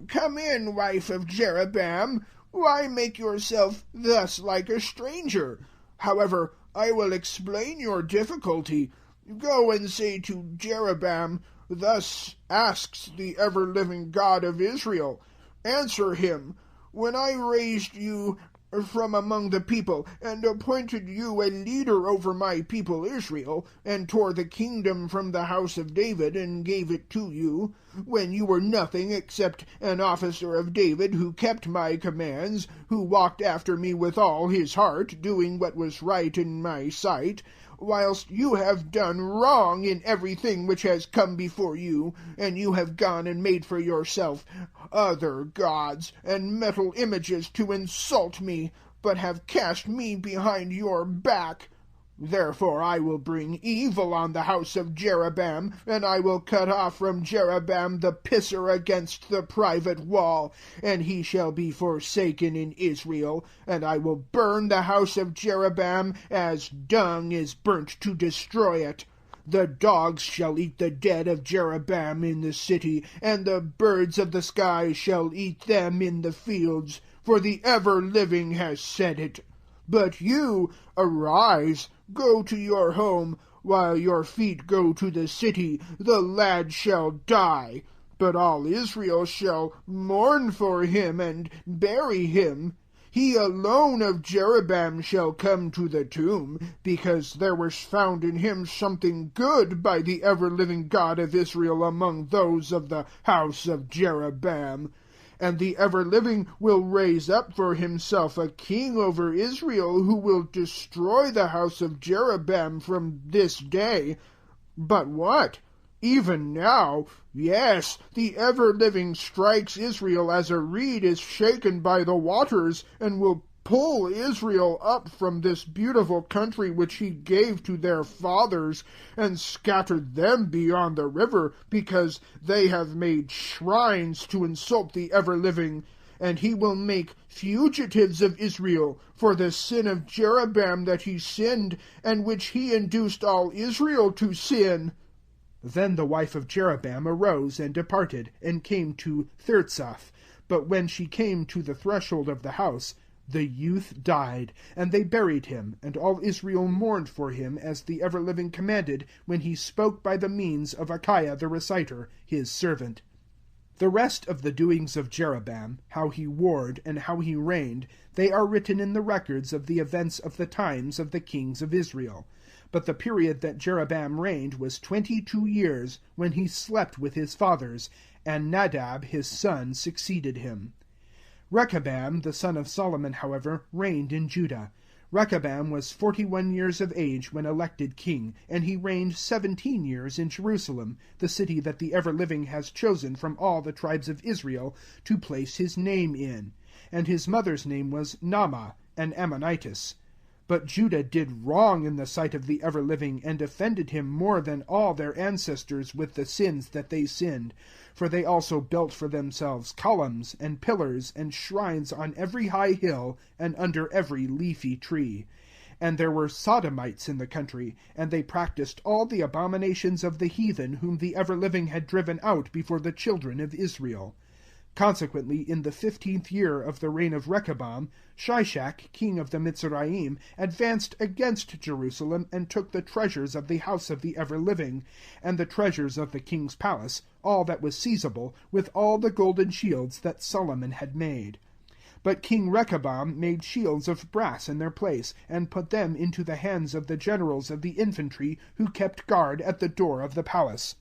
Speaker 1: "Come in, wife of Jeroboam. Why make yourself thus like a stranger? However, I will explain your difficulty. Go and say to Jeroboam, 'Thus asks the ever-living God of Israel. Answer him, when I raised you from among the people, and appointed you a leader over my people Israel, and tore the kingdom from the house of David, and gave it to you, when you were nothing except an officer of David, who kept my commands, who walked after me with all his heart, doing what was right in my sight, whilst you have done wrong in everything which has come before you, and you have gone and made for yourself other gods and metal images to insult me, but have cast me behind your back. Therefore I will bring evil on the house of Jeroboam, and I will cut off from Jeroboam the pisser against the private wall, and he shall be forsaken in Israel, and I will burn the house of Jeroboam as dung is burnt to destroy it. The dogs shall eat the dead of Jeroboam in the city, and the birds of the sky shall eat them in the fields, for the ever-living has said it. But you, arise, go to your home, while your feet go to the city. The lad shall die, but all Israel shall mourn for him and bury him. He alone of Jeroboam shall come to the tomb, because there was found in him something good by the ever-living God of Israel among those of the house of Jeroboam. And the ever-living will raise up for himself a king over Israel, who will destroy the house of Jeroboam from this day. But what? Even now, yes, the ever-living strikes Israel as a reed is shaken by the waters, and will pull Israel up from this beautiful country which he gave to their fathers, and scattered them beyond the river, because they have made shrines to insult the ever-living. And he will make fugitives of Israel for the sin of Jeroboam that he sinned, and which he induced all Israel to sin." Then the wife of Jeroboam arose and departed, and came to Thirtzath. But when she came to the threshold of the house, the youth died, and they buried him, and all Israel mourned for him, as the ever-living commanded, when he spoke by the means of Achiah the reciter, his servant. The rest of the doings of Jeroboam, how he warred and how he reigned, they are written in the records of the events of the times of the kings of Israel. But the period that Jeroboam reigned was 22 years, when he slept with his fathers, and Nadab his son succeeded him. Rehoboam the son of Solomon, however, reigned in Judah. Rehoboam was 41 years of age when elected king, and he reigned 17 years in Jerusalem, the city that the ever-living has chosen from all the tribes of Israel to place his name in. And his mother's name was Naamah, an Ammonitess. But Judah did wrong in the sight of the ever-living, and offended him more than all their ancestors with the sins that they sinned. For they also built for themselves columns, and pillars, and shrines on every high hill, and under every leafy tree. And there were Sodomites in the country, and they practiced all the abominations of the heathen whom the ever-living had driven out before the children of Israel. Consequently, in the 15th year of the reign of Rehoboam, Shishak, king of the Mizraim, advanced against Jerusalem, and took the treasures of the house of the ever-living, and the treasures of the king's palace, all that was seizable, with all the golden shields that Solomon had made. But King Rehoboam made shields of brass in their place, and put them into the hands of the generals of the infantry who kept guard at the door of the palace.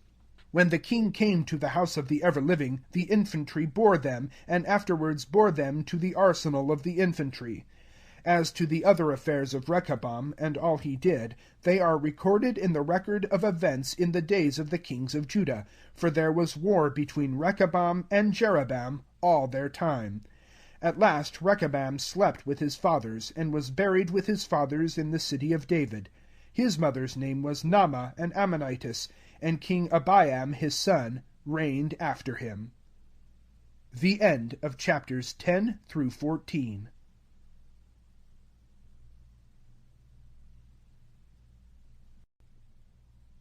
Speaker 1: When the king came to the house of the ever-living, the infantry bore them, and afterwards bore them to the arsenal of the infantry. As to the other affairs of Rehoboam, and all he did, they are recorded in the record of events in the days of the kings of Judah, for there was war between Rehoboam and Jeroboam all their time. At last Rehoboam slept with his fathers, and was buried with his fathers in the city of David. His mother's name was Naamah, an Ammonitess, and King Abiam his son reigned after him. The end of chapters 10 through 14.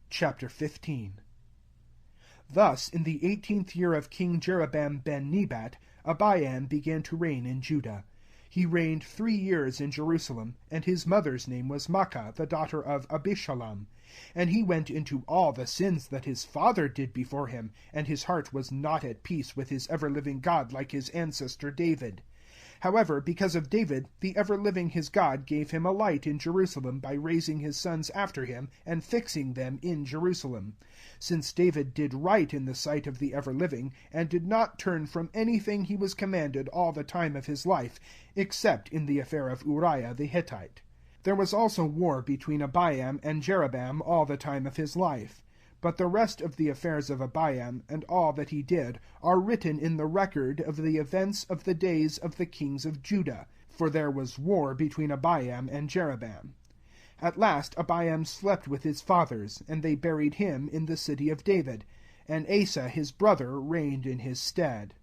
Speaker 1: Chapter 15. Thus, in the 18th year of King Jeroboam ben Nebat, Abiam began to reign in Judah. He reigned 3 years in Jerusalem, and his mother's name was Maachah, the daughter of Abishalom. And he went into all the sins that his father did before him, and his heart was not at peace with his ever-living God like his ancestor David. However, because of David, the ever-living his God gave him a light in Jerusalem by raising his sons after him and fixing them in Jerusalem. Since David did right in the sight of the ever-living, and did not turn from anything he was commanded all the time of his life, except in the affair of Uriah the Hittite. There was also war between Abiam and Jeroboam all the time of his life. But the rest of the affairs of Abiam, and all that he did, are written in the record of the events of the days of the kings of Judah, for there was war between Abiam and Jeroboam. At last Abiam slept with his fathers, and they buried him in the city of David, and Asa his brother reigned in his stead.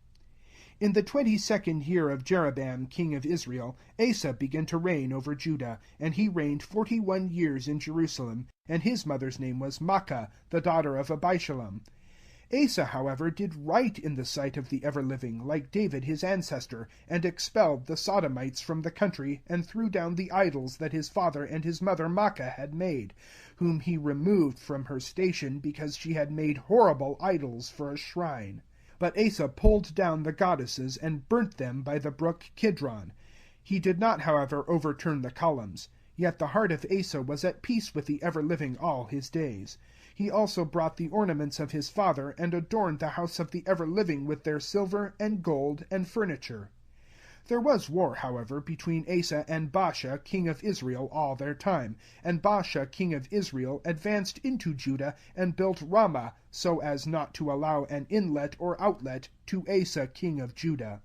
Speaker 1: In the 22nd year of Jeroboam king of Israel, Asa began to reign over Judah, and he reigned 41 years in Jerusalem, and his mother's name was Maachah, the daughter of Abishalom. Asa, however, did right in the sight of the ever-living, like David his ancestor, and expelled the Sodomites from the country, and threw down the idols that his father and his mother Maachah had made, whom he removed from her station because she had made horrible idols for a shrine. But Asa pulled down the goddesses and burnt them by the brook Kidron. He did not, however, overturn the columns. Yet the heart of Asa was at peace with the ever-living all his days. He also brought the ornaments of his father, and adorned the house of the ever-living with their silver and gold and furniture. There was war, however, between Asa and Baasha king of Israel all their time, and Baasha king of Israel advanced into Judah and built Ramah, so as not to allow an inlet or outlet to Asa king of Judah.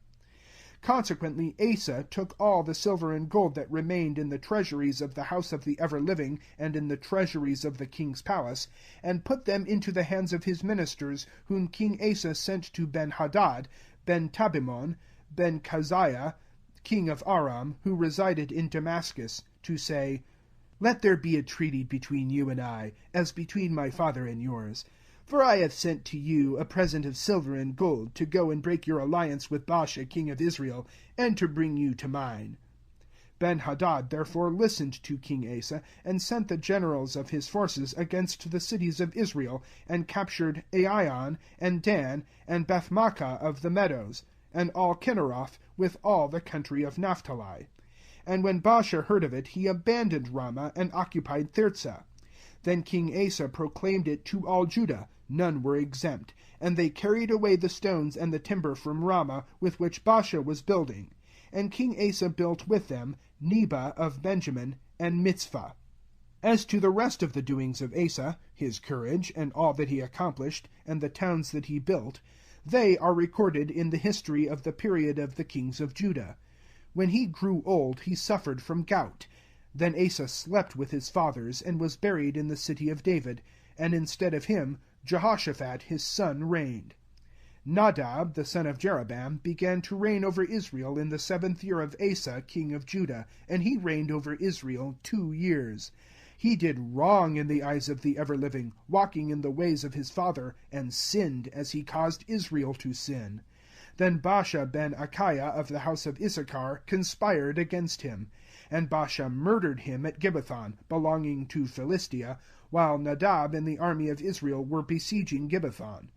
Speaker 1: Consequently Asa took all the silver and gold that remained in the treasuries of the house of the ever-living and in the treasuries of the king's palace, and put them into the hands of his ministers, whom King Asa sent to Ben-Hadad, Ben-Tabimon, Ben-Kaziah, king of Aram, who resided in Damascus, to say, "Let there be a treaty between you and I, as between my father and yours. For I have sent to you a present of silver and gold, to go and break your alliance with Baasha king of Israel, and to bring you to mine." Ben-Hadad therefore listened to King Asa, and sent the generals of his forces against the cities of Israel, and captured Aion, and Dan, and Bethmaachah of the meadows, and all Kinneroth, with all the country of Naphtali. And when Baasha heard of it, he abandoned Ramah, and occupied Tirzah. Then King Asa proclaimed it to all Judah, none were exempt, and they carried away the stones and the timber from Ramah, with which Baasha was building. And King Asa built with them Nebah of Benjamin, and Mitzvah. As to the rest of the doings of Asa, his courage, and all that he accomplished, and the towns that he built, they are recorded in the history of the period of the kings of Judah. When he grew old, he suffered from gout. Then Asa slept with his fathers, and was buried in the city of David, and instead of him Jehoshaphat his son reigned. Nadab, the son of Jeroboam, began to reign over Israel in the 7th year of Asa king of Judah, and he reigned over Israel 2 years. He did wrong in the eyes of the ever-living, walking in the ways of his father, and sinned as he caused Israel to sin. Then Baasha ben Achiah of the house of Issachar conspired against him. And Baasha murdered him at Gibbethon, belonging to Philistia, while Nadab and the army of Israel were besieging Gibbethon.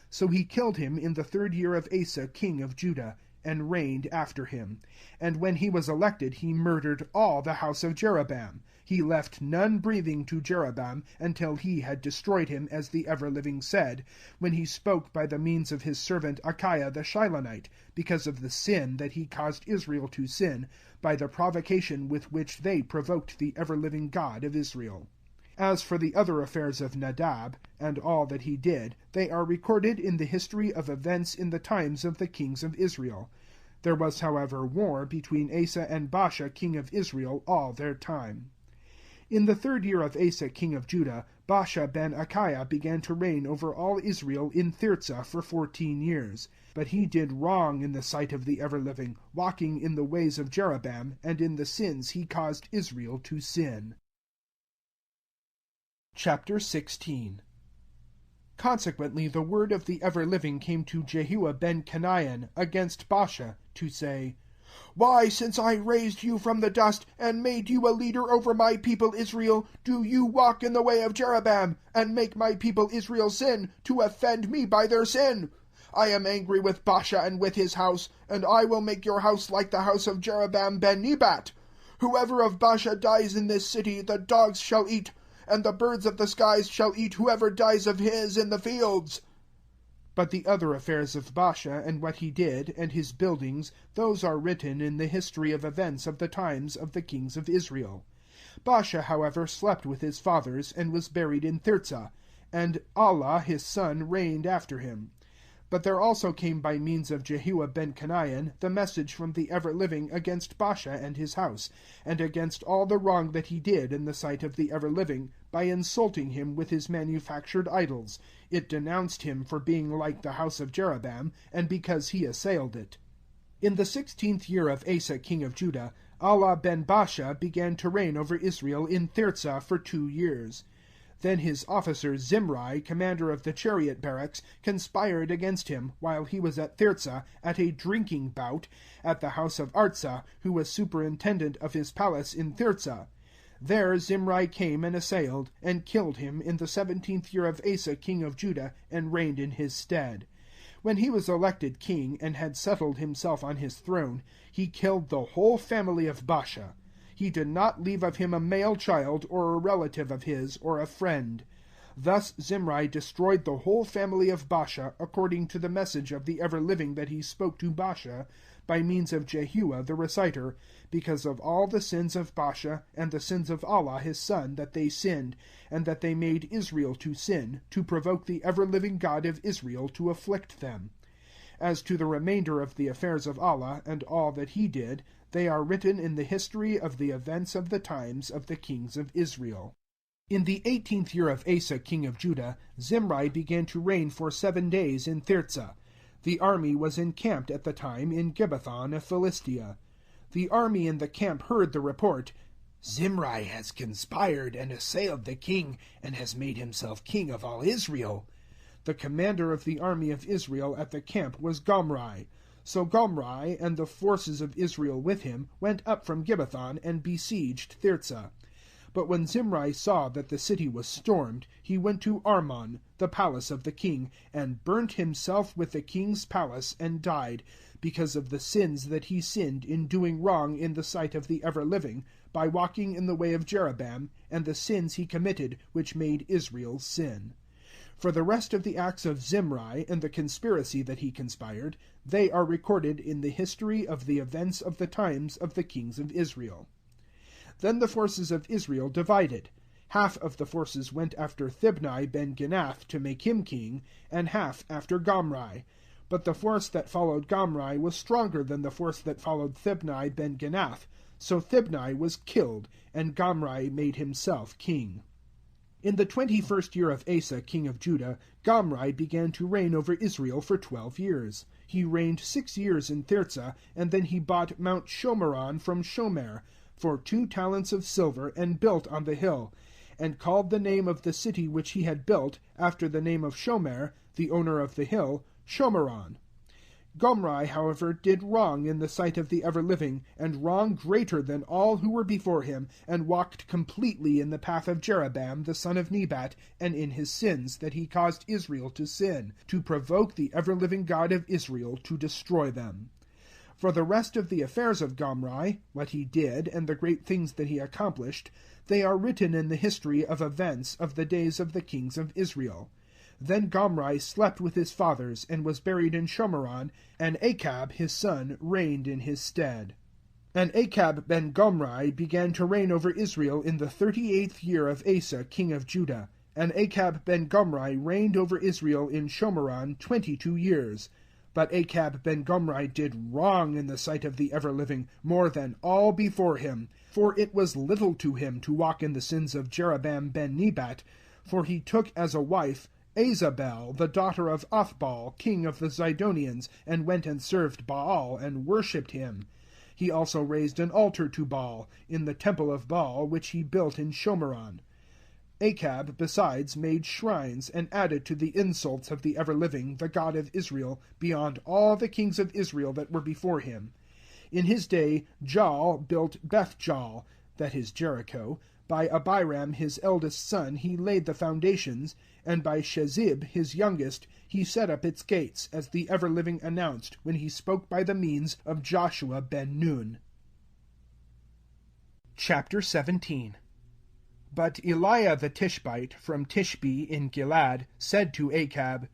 Speaker 1: So he killed him in the 3rd year of Asa king of Judah, and reigned after him. And when he was elected, he murdered all the house of Jeroboam. He left none breathing to Jeroboam until he had destroyed him, as the ever-living said, when he spoke by the means of his servant Achiah the Shilonite, because of the sin that he caused Israel to sin, by the provocation with which they provoked the ever-living God of Israel. As for the other affairs of Nadab, and all that he did, they are recorded in the history of events in the times of the kings of Israel. There was, however, war between Asa and Baasha king of Israel all their time. In the 3rd year of Asa king of Judah, Baasha ben Achiah began to reign over all Israel in Tirzah for 14 years. But he did wrong in the sight of the ever-living, walking in the ways of Jeroboam, and in the sins he caused Israel to sin. Chapter 16. Consequently the word of the ever-living came to Jehoiachin ben Chenaanah against Baasha, to say, Why, since I raised you from the dust, and made you a leader over my people Israel, do you walk in the way of Jeroboam, and make my people Israel sin, to offend me by their sin? I am angry with Baasha and with his house, and I will make your house like the house of Jeroboam ben Nebat. Whoever of Baasha dies in this city, the dogs shall eat, and the birds of the skies shall eat whoever dies of his in the fields. But the other affairs of Baasha, and what he did, and his buildings, those are written in the history of events of the times of the kings of Israel. Baasha, however, slept with his fathers, and was buried in Tirzah, and Allah his son reigned after him. But there also came by means of Jehoiachin ben Chenaanah the message from the ever-living against Baasha and his house, and against all the wrong that he did in the sight of the ever-living, by insulting him with his manufactured idols. It denounced him for being like the house of Jeroboam, and because he assailed it. In the 16th year of Asa king of Judah, Allah ben Baasha began to reign over Israel in Tirzah for 2 years. Then his officer Zimri, commander of the chariot barracks, conspired against him, while he was at Tirzah, at a drinking bout, at the house of Artsah, who was superintendent of his palace in Tirzah. There Zimri came and assailed, and killed him in the 17th year of Asa king of Judah, and reigned in his stead. When he was elected king, and had settled himself on his throne, he killed the whole family of Baasha. He did not leave of him a male child, or a relative of his, or a friend. Thus Zimri destroyed the whole family of Baasha, according to the message of the ever-living that he spoke to Baasha, by means of Jehoiah the reciter, because of all the sins of Baasha, and the sins of Allah his son, that they sinned, and that they made Israel to sin, to provoke the ever-living God of Israel to afflict them. As to the remainder of the affairs of Allah, and all that he did, they are written in the history of the events of the times of the kings of Israel. In the 18th year of Asa king of Judah, Zimri began to reign for 7 days in Tirzah. The army was encamped at the time in Gibbethon of Philistia. The army in the camp heard the report, Zimri has conspired and assailed the king, and has made himself king of all Israel. The commander of the army of Israel at the camp was Gomri. So Gomri, and the forces of Israel with him, went up from Gibbethon, and besieged Tirzah. But when Zimri saw that the city was stormed, he went to Armon, the palace of the king, and burnt himself with the king's palace, and died, because of the sins that he sinned in doing wrong in the sight of the ever-living, by walking in the way of Jeroboam, and the sins he committed, which made Israel sin. For the rest of the acts of Zimri, and the conspiracy that he conspired, they are recorded in the history of the events of the times of the kings of Israel. Then the forces of Israel divided. Half of the forces went after Thibni ben Ginath to make him king, and half after Gomri. But the force that followed Gomri was stronger than the force that followed Thibni ben Ginath. So Thibni was killed, and Gomri made himself king. In the 21st year of Asa king of Judah, Gomri began to reign over Israel for 12 years. He reigned 6 years in Tirzah, and then he bought Mount Shomeron from Shomer for 2 talents of silver, and built on the hill, and called the name of the city which he had built, after the name of Shomer, the owner of the hill, Shomeron. Gomri, however, did wrong in the sight of the ever-living, and wrong greater than all who were before him, and walked completely in the path of Jeroboam the son of Nebat, and in his sins, that he caused Israel to sin, to provoke the ever-living God of Israel to destroy them. For the rest of the affairs of Gomri, what he did, and the great things that he accomplished, they are written in the history of events of the days of the kings of Israel. Then Gomri slept with his fathers, and was buried in Shomeron, and Achab his son reigned in his stead. And Achab ben Gomri began to reign over Israel in the 38th year of Asa king of Judah. And Achab ben Gomri reigned over Israel in Shomeron 22 years. But Achab ben Gomri did wrong in the sight of the ever-living, more than all before him. For it was little to him to walk in the sins of Jeroboam ben Nebat, for he took as a wife Azabel, the daughter of Othbal, king of the Zidonians, and went and served Baal, and worshipped him. He also raised an altar to Baal, in the temple of Baal, which he built in Shomeron. Achab, besides, made shrines, and added to the insults of the ever-living, the God of Israel, beyond all the kings of Israel that were before him. In his day Jaal built Bethjaal, that is Jericho. By Abiram his eldest son he laid the foundations, and by Shezib his youngest he set up its gates, as the ever-living announced, when he spoke by the means of Joshua ben Nun. Chapter 17. But Eliah the Tishbite, from Tishbe in Gilad, said to Achab,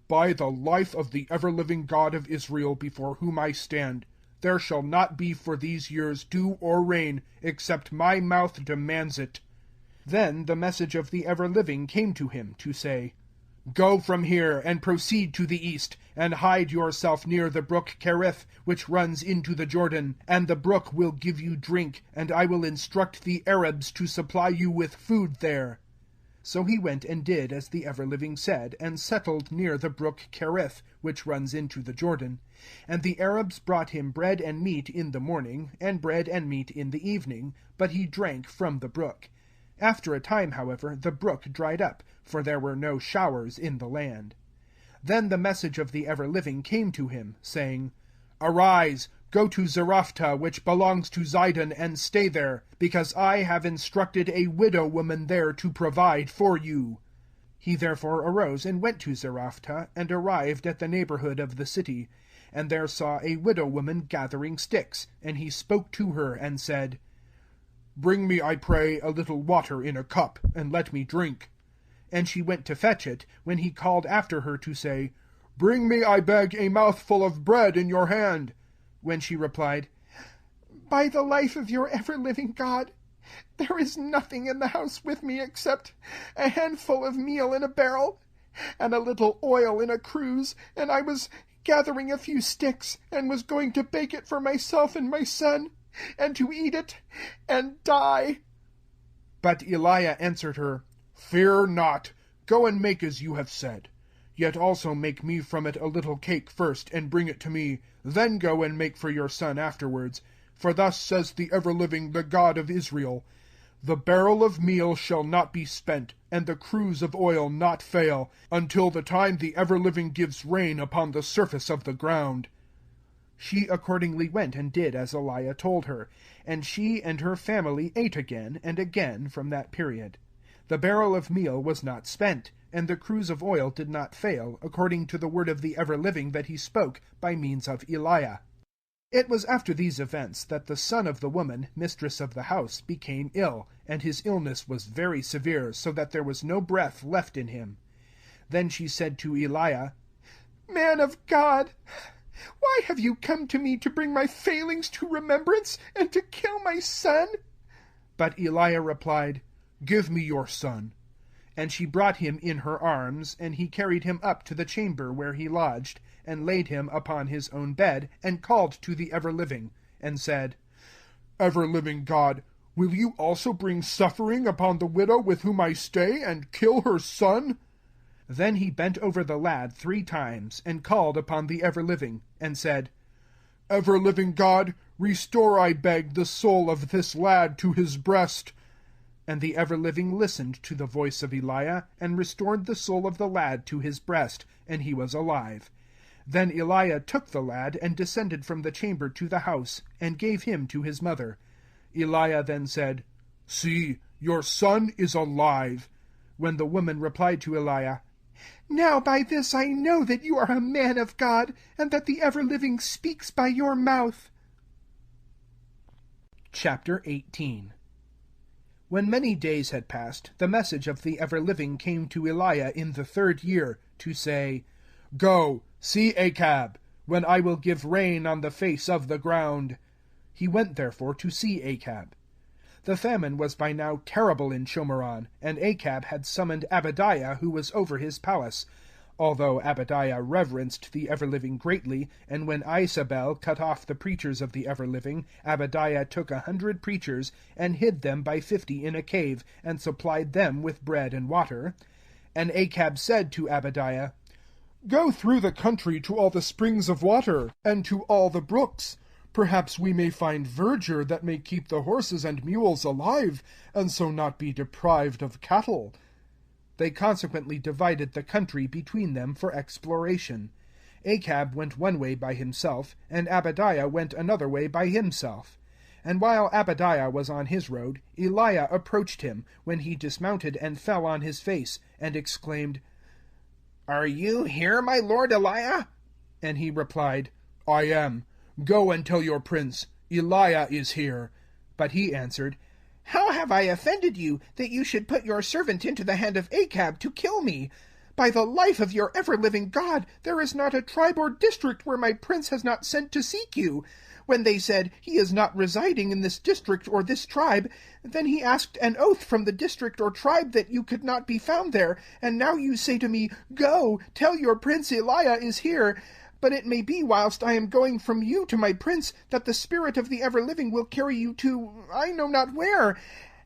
Speaker 1: By the life of the ever-living God of Israel, before whom I stand, there shall not be for these years dew or rain, except my mouth demands it. Then the message of the ever-living came to him, to say, Go from here, and proceed to the east, and hide yourself near the brook Cherith, which runs into the Jordan, and the brook will give you drink, and I will instruct the Arabs to supply you with food there. So he went and did as the ever-living said, and settled near the brook Cherith, which runs into the Jordan. And the Arabs brought him bread and meat in the morning, and bread and meat in the evening, but he drank from the brook. After a time, however, the brook dried up, for there were no showers in the land. Then the message of the ever-living came to him, saying, Arise, go to Zarephath, which belongs to Zidon, and stay there, because I have instructed a widow woman there to provide for you. He therefore arose and went to Zarephath, and arrived at the neighborhood of the city, and there saw a widow woman gathering sticks, and he spoke to her, and said, Bring me, I pray, a little water in a cup, and let me drink. And she went to fetch it, when he called after her to say, Bring me, I beg, a mouthful of bread in your hand. When she replied, By the life of your ever-living God, there is nothing in the house with me except a handful of meal in a barrel, and a little oil in a cruse, and I was gathering a few sticks, and was going to bake it for myself and my son, and to eat it, and die. But Eliah answered her, Fear not, go and make as you have said. Yet also make me from it a little cake first, and bring it to me, then go and make for your son afterwards. For thus says the ever-living, the God of Israel, The barrel of meal shall not be spent, and the cruse of oil not fail, until the time the ever-living gives rain upon the surface of the ground. She accordingly went and did as Eliah told her, and she and her family ate again and again from that period. The barrel of meal was not spent, and the cruse of oil did not fail, according to the word of the ever-living that he spoke by means of Eliah. It was after these events that the son of the woman, mistress of the house, became ill, and his illness was very severe, so that there was no breath left in him. Then she said to Eliah, Man of God, why have you come to me to bring my failings to remembrance, and to kill my son? But Eliah replied, Give me your son. And she brought him in her arms, and he carried him up to the chamber where he lodged, and laid him upon his own bed, and called to the ever-living, and said, Ever-living God, will you also bring suffering upon the widow with whom I stay, and kill her son? Then he bent over the lad 3 times, and called upon the ever-living, and said, Ever-living God, restore, I beg, the soul of this lad to his breast. And the ever-living listened to the voice of Eliah, and restored the soul of the lad to his breast, and he was alive. Then Eliah took the lad, and descended from the chamber to the house, and gave him to his mother. Eliah then said, "See, your son is alive." When the woman replied to Eliah,
Speaker 2: "Now by this I know that you are a man of God, and that the ever-living speaks by your mouth."
Speaker 1: Chapter 18. When many days had passed, the message of the ever-living came to Eliah in the 3rd year, to say, "Go, see Achab, when I will give rain on the face of the ground." He went therefore to see Achab. The famine was by now terrible in Shomeron, and Achab had summoned Abadiah, who was over his palace. Although Abadiah reverenced the ever-living greatly, and when Isabel cut off the preachers of the ever-living, Abadiah took 100 preachers, and hid them by 50 in a cave, and supplied them with bread and water. And Achab said to Abadiah, "Go through the country to all the springs of water, and to all the brooks. Perhaps we may find verdure that may keep the horses and mules alive, and so not be deprived of cattle." They consequently divided the country between them for exploration. Achab went one way by himself, and Abadiah went another way by himself. And while Abadiah was on his road, Eliah approached him, when he dismounted and fell on his face, and exclaimed, "Are you here, my lord Eliah?" And he replied, "I am. Go and tell your prince, Eliah is here." But he answered, "How have I offended you, that you should put your servant into the hand of Achab to kill me? By the life of your ever-living God, there is not a tribe or district where my prince has not sent to seek you. When they said, 'He is not residing in this district or this tribe,' then he asked an oath from the district or tribe that you could not be found there. And now you say to me, 'Go, tell your prince Eliah is here.' But it may be, whilst I am going from you to my prince, that the spirit of the ever-living will carry you to I know not where.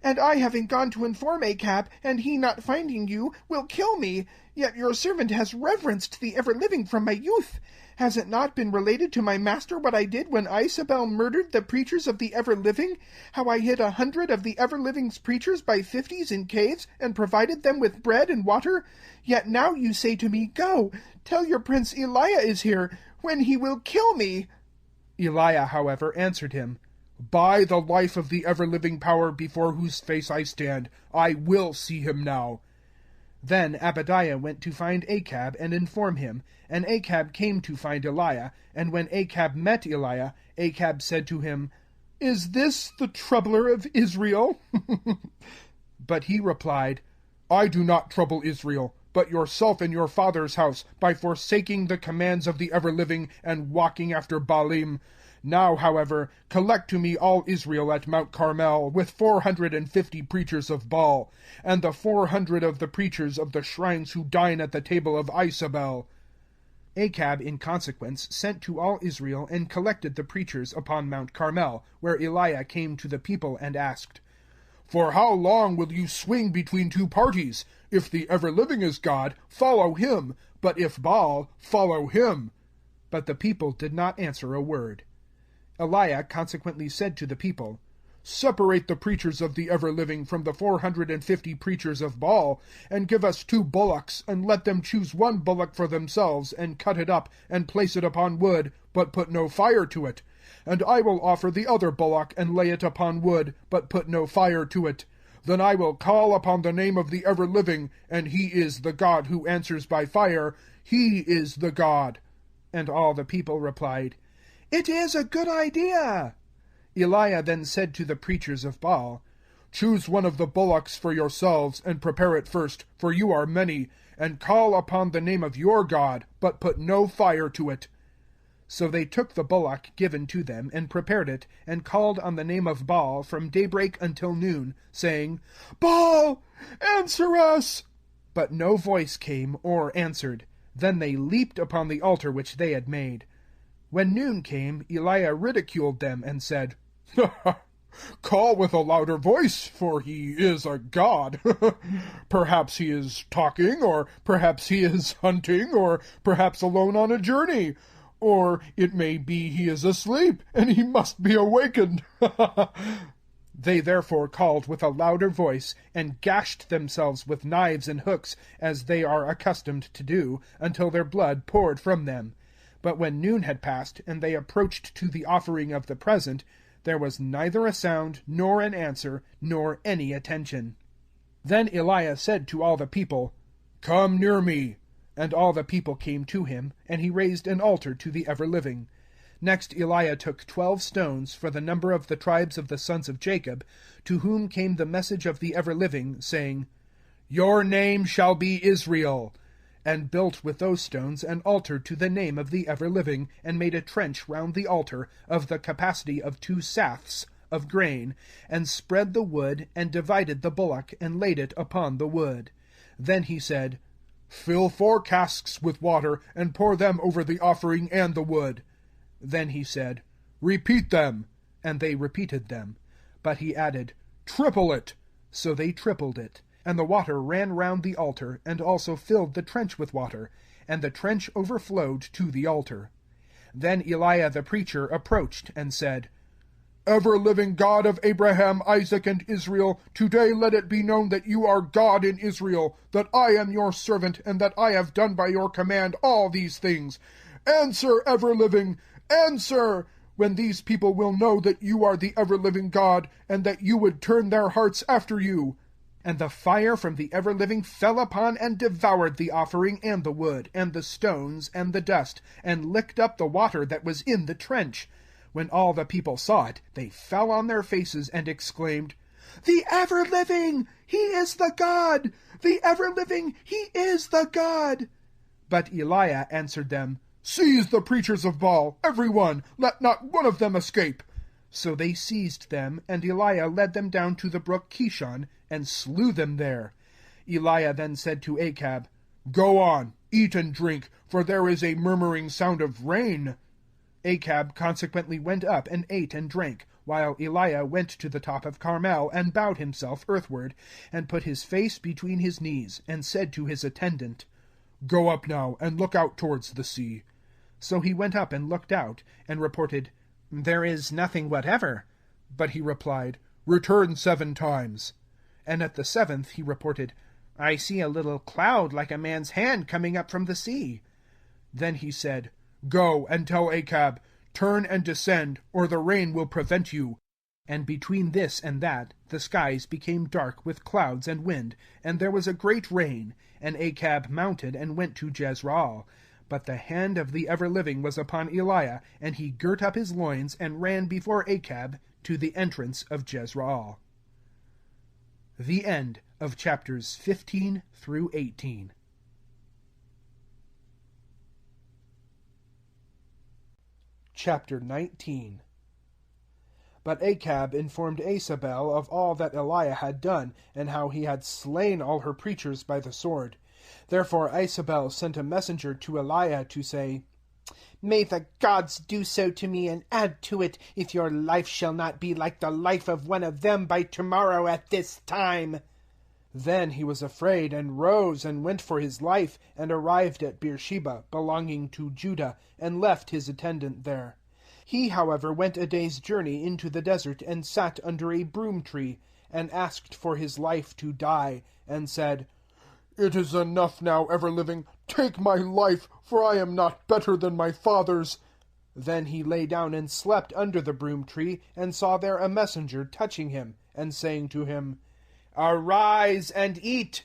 Speaker 1: And I, having gone to inform Achab, and he not finding you, will kill me. Yet your servant has reverenced the ever-living from my youth. Has it not been related to my master what I did when Isabel murdered the preachers of the ever-living? How I hid 100 of the ever-living's preachers by 50s in caves, and provided them with bread and water? Yet now you say to me, 'Go, tell your prince Eliah is here,' when he will kill me." Eliah, however, answered him, "By the life of the ever-living power before whose face I stand, I will see him now." Then Abadiah went to find Achab and inform him, and Achab came to find Eliah. And when Achab met Eliah, Achab said to him, "Is this the troubler of Israel?" But he replied, "I do not trouble Israel, but yourself and your father's house, by forsaking the commands of the ever-living, and walking after Baalim. Now, however, collect to me all Israel at Mount Carmel, with 450 preachers of Baal, and the 400 of the preachers of the shrines who dine at the table of Isabel." Achab, in consequence, sent to all Israel, and collected the preachers upon Mount Carmel, where Eliah came to the people and asked, "For how long will you swing between two parties? If the ever-living is God, follow him, but if Baal, follow him." But the people did not answer a word. Eliah consequently said to the people, "Separate the preachers of the ever-living from the 450 preachers of Baal, and give us 2 bullocks, and let them choose 1 bullock for themselves, and cut it up, and place it upon wood, but put no fire to it. And I will offer the other bullock, and lay it upon wood, but put no fire to it. Then I will call upon the name of the ever-living, and he is the God who answers by fire. He is the God." And all the people replied, "It is a good idea." Eliah then said to the preachers of Baal, "Choose 1 of the bullocks for yourselves, and prepare it first, for you are many, and call upon the name of your God, but put no fire to it." So they took the bullock given to them, and prepared it, and called on the name of Baal from daybreak until noon, saying, "Baal, answer us!" But no voice came or answered. Then they leaped upon the altar which they had made. When noon came, Eliah ridiculed them, and said, "Call with a louder voice, for he is a god. Perhaps he is talking, or perhaps he is hunting, or perhaps alone on a journey. Or it may be he is asleep, and he must be awakened." They therefore called with a louder voice, and gashed themselves with knives and hooks, as they are accustomed to do, until their blood poured from them. But when noon had passed, and they approached to the offering of the present, there was neither a sound, nor an answer, nor any attention. Then Eliah said to all the people, "Come near me." And all the people came to him, and he raised an altar to the ever-living. Next Eliah took 12 stones, for the number of the tribes of the sons of Jacob, to whom came the message of the ever-living, saying, "Your name shall be Israel," and built with those stones an altar to the name of the ever-living, and made a trench round the altar, of the capacity of 2 saths of grain, and spread the wood, and divided the bullock, and laid it upon the wood. Then he said, "Fill 4 casks with water, and pour them over the offering and the wood." Then he said, "Repeat them." And they repeated them. But he added, "Triple it." So they tripled it. And the water ran round the altar, and also filled the trench with water, and the trench overflowed to the altar. Then Eliah the preacher approached, and said, "Ever-living God of Abraham, Isaac, and Israel, today let it be known that you are God in Israel, that I am your servant, and that I have done by your command all these things. Answer, ever-living, answer, when these people will know that you are the ever-living God, and that you would turn their hearts after you." And the fire from the ever-living fell upon and devoured the offering and the wood, and the stones, and the dust, and licked up the water that was in the trench. When all the people saw it, they fell on their faces, and exclaimed, "The ever-living! He is the God! The ever-living! He is the God!" But Eliah answered them, "Seize the preachers of Baal, every one! Let not one of them escape." So they seized them, and Eliah led them down to the brook Kishon, and slew them there. Eliah then said to Achab, "Go on, eat and drink, for there is a murmuring sound of rain." Achab consequently went up and ate and drank, while Eliah went to the top of Carmel, and bowed himself earthward, and put his face between his knees, and said to his attendant, "Go up now, and look out towards the sea." So he went up and looked out, and reported, "There is nothing whatever." But he replied, "Return 7 times." And at the 7th he reported, "I see a little cloud like a man's hand coming up from the sea." Then he said, "Go and tell Achab, turn and descend, or the rain will prevent you." And between this and that the skies became dark with clouds and wind, and there was a great rain, and Achab mounted and went to Jezreel. But the hand of the ever-living was upon Eliah, and he girt up his loins, and ran before Achab to the entrance of Jezreel. The end of chapters 15 through 18. Chapter 19. But Achab informed Isabel of all that Eliah had done, and how he had slain all her preachers by the sword. Therefore Isabel sent a messenger to Eliah to say, "May the gods do so to me, and add to it, if your life shall not be like the life of one of them by tomorrow at this time." Then he was afraid, and rose, and went for his life, and arrived at Beersheba, belonging to Judah, and left his attendant there. He, however, went a day's journey into the desert, and sat under a broom tree, and asked for his life to die, and said, "It is enough now, ever-living. Take my life, for I am not better than my fathers." Then he lay down and slept under the broom tree, and saw there a messenger touching him, and saying to him, "Arise and eat."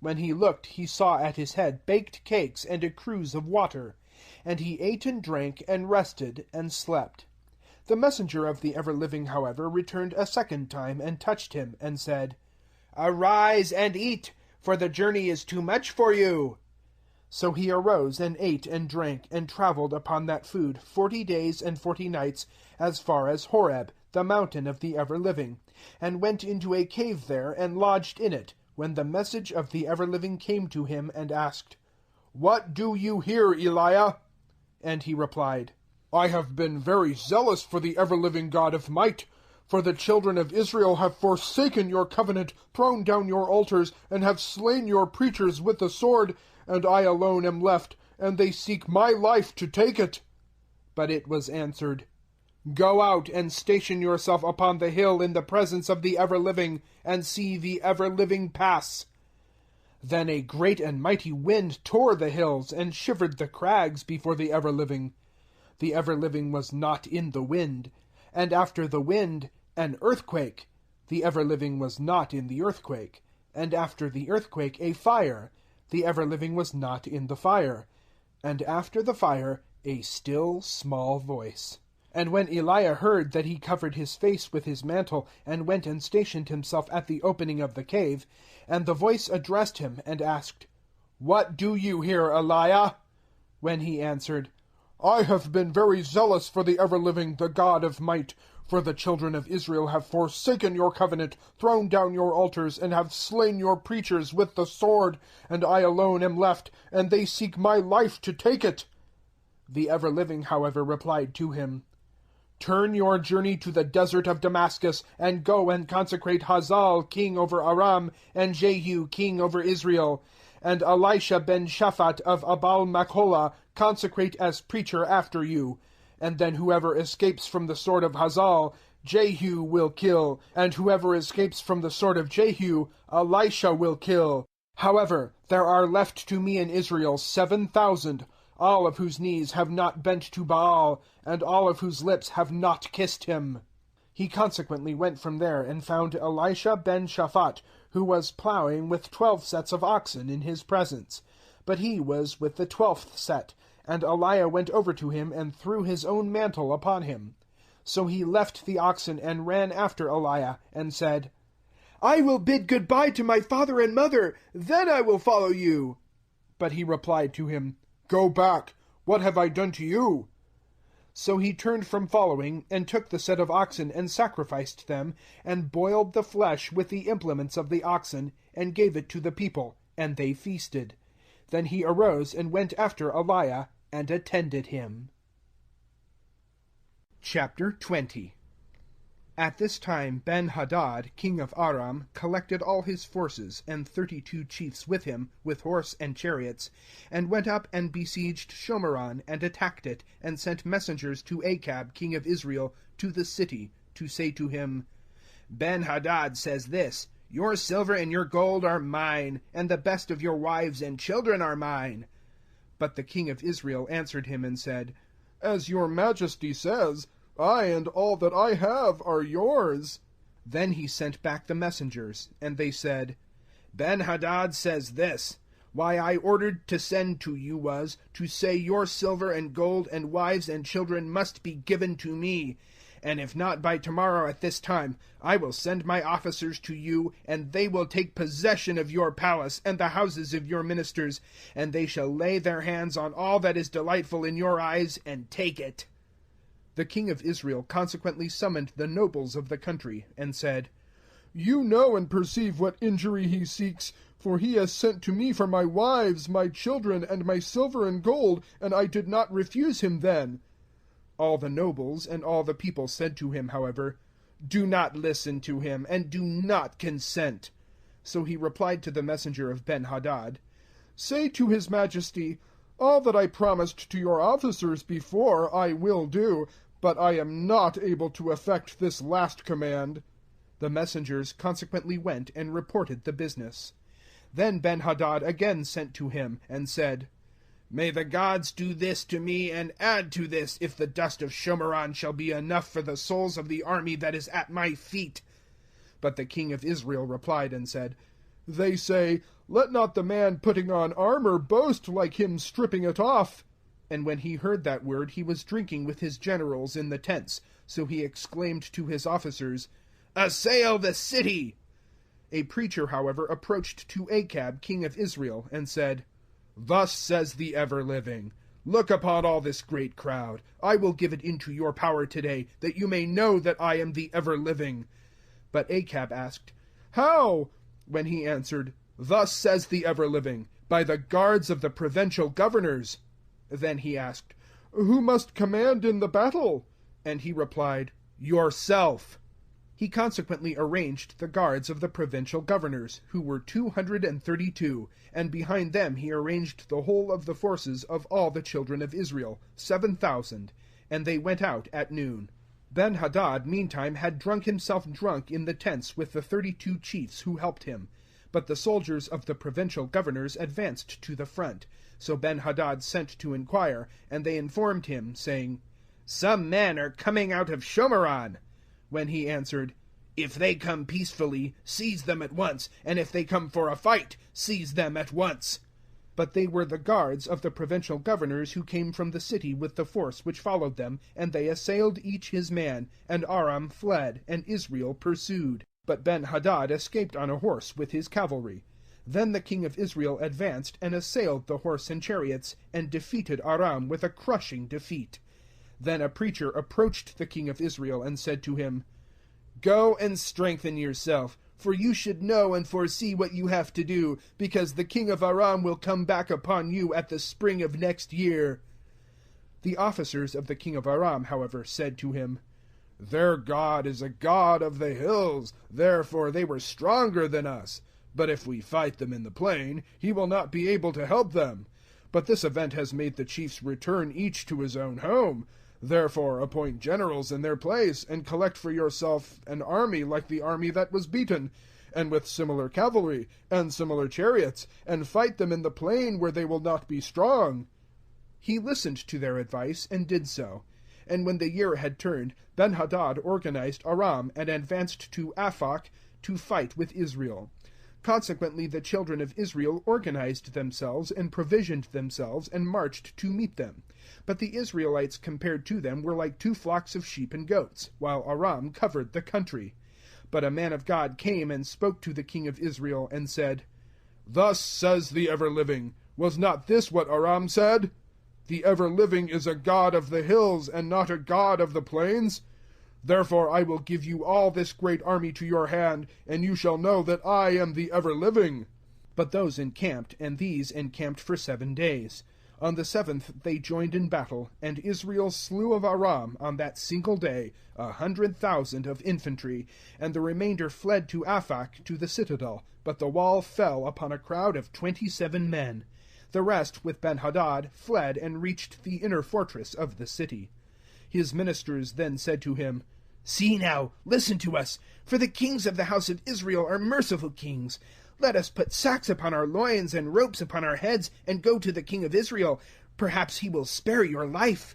Speaker 1: When he looked, he saw at his head baked cakes and a cruse of water. And he ate and drank, and rested, and slept. The messenger of the ever-living, however, returned a second time, and touched him, and said, "Arise and eat, for the journey is too much for you." So he arose, and ate and drank, and traveled upon that food 40 days and 40 nights, as far as Horeb, the mountain of the ever-living, and went into a cave there, and lodged in it, when the message of the ever-living came to him, and asked, "What do you here, Eliah?" And he replied, "I have been very zealous for the ever-living God of might. For the children of Israel have forsaken your covenant, thrown down your altars, and have slain your preachers with the sword, and I alone am left, and they seek my life to take it." But it was answered, "Go out and station yourself upon the hill in the presence of the ever-living, and see the ever-living pass." Then a great and mighty wind tore the hills, and shivered the crags before the ever-living. The ever-living was not in the wind. And after the wind, an earthquake. The ever-living was not in the earthquake. And after the earthquake, a fire. The ever-living was not in the fire. And after the fire, a still small voice. And when Eliah heard that, he covered his face with his mantle, and went and stationed himself at the opening of the cave. And the voice addressed him, and asked, What do you here, Eliah? When he answered, I have been very zealous for the ever-living, the God of might. For the children of Israel have forsaken your covenant, thrown down your altars, and have slain your preachers with the sword. And I alone am left, and they seek my life to take it. The ever-living, however, replied to him, Turn your journey to the desert of Damascus, and go and consecrate Hazael king over Aram, and Jehu king over Israel. And Elisha ben Shaphat of Abal-Macholah consecrate as preacher after you. And then whoever escapes from the sword of Hazael, Jehu will kill, and whoever escapes from the sword of Jehu, Elisha will kill. However, there are left to me in Israel 7,000, all of whose knees have not bent to Baal, and all of whose lips have not kissed him. He consequently went from there, and found Elisha ben Shaphat, who was plowing with 12 sets of oxen in his presence. But he was with the 12th set. And Eliah went over to him, and threw his own mantle upon him. So he left the oxen, and ran after Eliah, and said, I will bid good-bye to my father and mother, then I will follow you. But he replied to him, Go back. What have I done to you? So he turned from following, and took the set of oxen, and sacrificed them, and boiled the flesh with the implements of the oxen, and gave it to the people, and they feasted. Then he arose, and went after Eliah, and attended him. Chapter 20. At this time Ben-Hadad, king of Aram, collected all his forces, and 32 chiefs with him, with horse and chariots, and went up and besieged Shomeron, and attacked it, and sent messengers to Achab, king of Israel, to the city, to say to him, Ben-Hadad says this, Your silver and your gold are mine, and the best of your wives and children are mine. But the king of Israel answered him and said, As your majesty says, I and all that I have are yours. Then he sent back the messengers, and they said, Ben-Hadad says this, Why I ordered to send to you was, to say your silver and gold and wives and children must be given to me. And if not by tomorrow at this time, I will send my officers to you, and they will take possession of your palace and the houses of your ministers, and they shall lay their hands on all that is delightful in your eyes, and take it. The king of Israel consequently summoned the nobles of the country, and said, You know and perceive what injury he seeks, for he has sent to me for my wives, my children, and my silver and gold, and I did not refuse him then. All the nobles and all the people said to him, however, Do not listen to him, and do not consent. So he replied to the messenger of Ben-Hadad, Say to his majesty, All that I promised to your officers before I will do, but I am not able to effect this last command. The messengers consequently went and reported the business. Then Ben-Hadad again sent to him, and said, May the gods do this to me, and add to this, if the dust of Shomeron shall be enough for the souls of the army that is at my feet. But the king of Israel replied and said, They say, Let not the man putting on armor boast like him stripping it off. And when he heard that word, he was drinking with his generals in the tents. So he exclaimed to his officers, Assail the city! A preacher, however, approached to Achab, king of Israel, and said, Thus says the ever-living, Look upon all this great crowd. I will give it into your power today, that you may know that I am the ever-living. But Achab asked, How? When he answered, Thus says the ever-living, By the guards of the provincial governors. Then he asked, Who must command in the battle? And he replied, Yourself. He consequently arranged the guards of the provincial governors, who were 232, and behind them he arranged the whole of the forces of all the children of Israel, 7,000, and they went out at noon. Ben-Hadad meantime had drunk himself drunk in the tents with the 32 chiefs who helped him. But the soldiers of the provincial governors advanced to the front. So Ben-Hadad sent to inquire, and they informed him, saying, "Some men are coming out of Shomeron." When he answered, "If they come peacefully, seize them at once, and if they come for a fight, seize them at once." But they were the guards of the provincial governors who came from the city with the force which followed them, and they assailed each his man, and Aram fled, and Israel pursued. But Ben-Hadad escaped on a horse with his cavalry. Then the king of Israel advanced and assailed the horse and chariots, and defeated Aram with a crushing defeat. Then a preacher approached the king of Israel and said to him, "Go and strengthen yourself, for you should know and foresee what you have to do, because the king of Aram will come back upon you at the spring of next year." The officers of the king of Aram, however, said to him, "Their God is a God of the hills, therefore they were stronger than us. But if we fight them in the plain, he will not be able to help them. But this event has made the chiefs return each to his own home. Therefore appoint generals in their place, and collect for yourself an army like the army that was beaten, and with similar cavalry, and similar chariots, and fight them in the plain where they will not be strong." He listened to their advice, and did so. And when the year had turned, Ben-Hadad organized Aram, and advanced to Aphek to fight with Israel. Consequently the children of Israel organized themselves, and provisioned themselves, and marched to meet them. But the Israelites compared to them were like 2 flocks of sheep and goats, while Aram covered the country. But a man of God came and spoke to the king of Israel, and said, "Thus says the ever-living, was not this what Aram said? The ever-living is a God of the hills, and not a God of the plains. Therefore I will give you all this great army to your hand, and you shall know that I am the ever-living." But those encamped, and these encamped for 7 days. On the 7th they joined in battle, and Israel slew of Aram on that single day 100,000 of infantry, and the remainder fled to Aphek to the citadel, but the wall fell upon a crowd of 27 men. The rest, with Ben-Hadad, fled and reached the inner fortress of the city. His ministers then said to him, "See now, listen to us, for the kings of the house of Israel are merciful kings. Let us put sacks upon our loins and ropes upon our heads, and go to the king of Israel. Perhaps he will spare your life."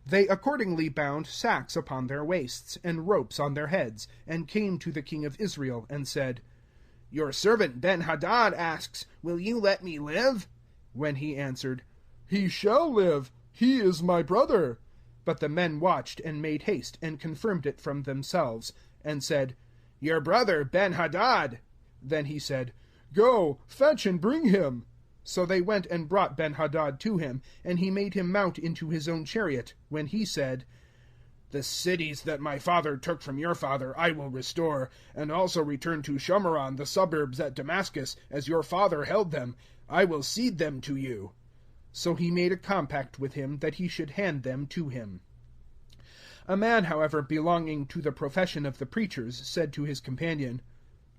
Speaker 1: They accordingly bound sacks upon their waists, and ropes on their heads, and came to the king of Israel, and said, "Your servant Ben-Hadad asks, will you let me live?" When he answered, "He shall live, he is my brother." But the men watched, and made haste, and confirmed it from themselves, and said, "Your brother Ben-Hadad." Then he said, "Go, fetch and bring him." So they went and brought Ben-Hadad to him, and he made him mount into his own chariot, when he said, "The cities that my father took from your father I will restore, and also return to Shomeron the suburbs at Damascus, as your father held them. I will cede them to you." So he made a compact with him that he should hand them to him. A man, however, belonging to the profession of the preachers, said to his companion,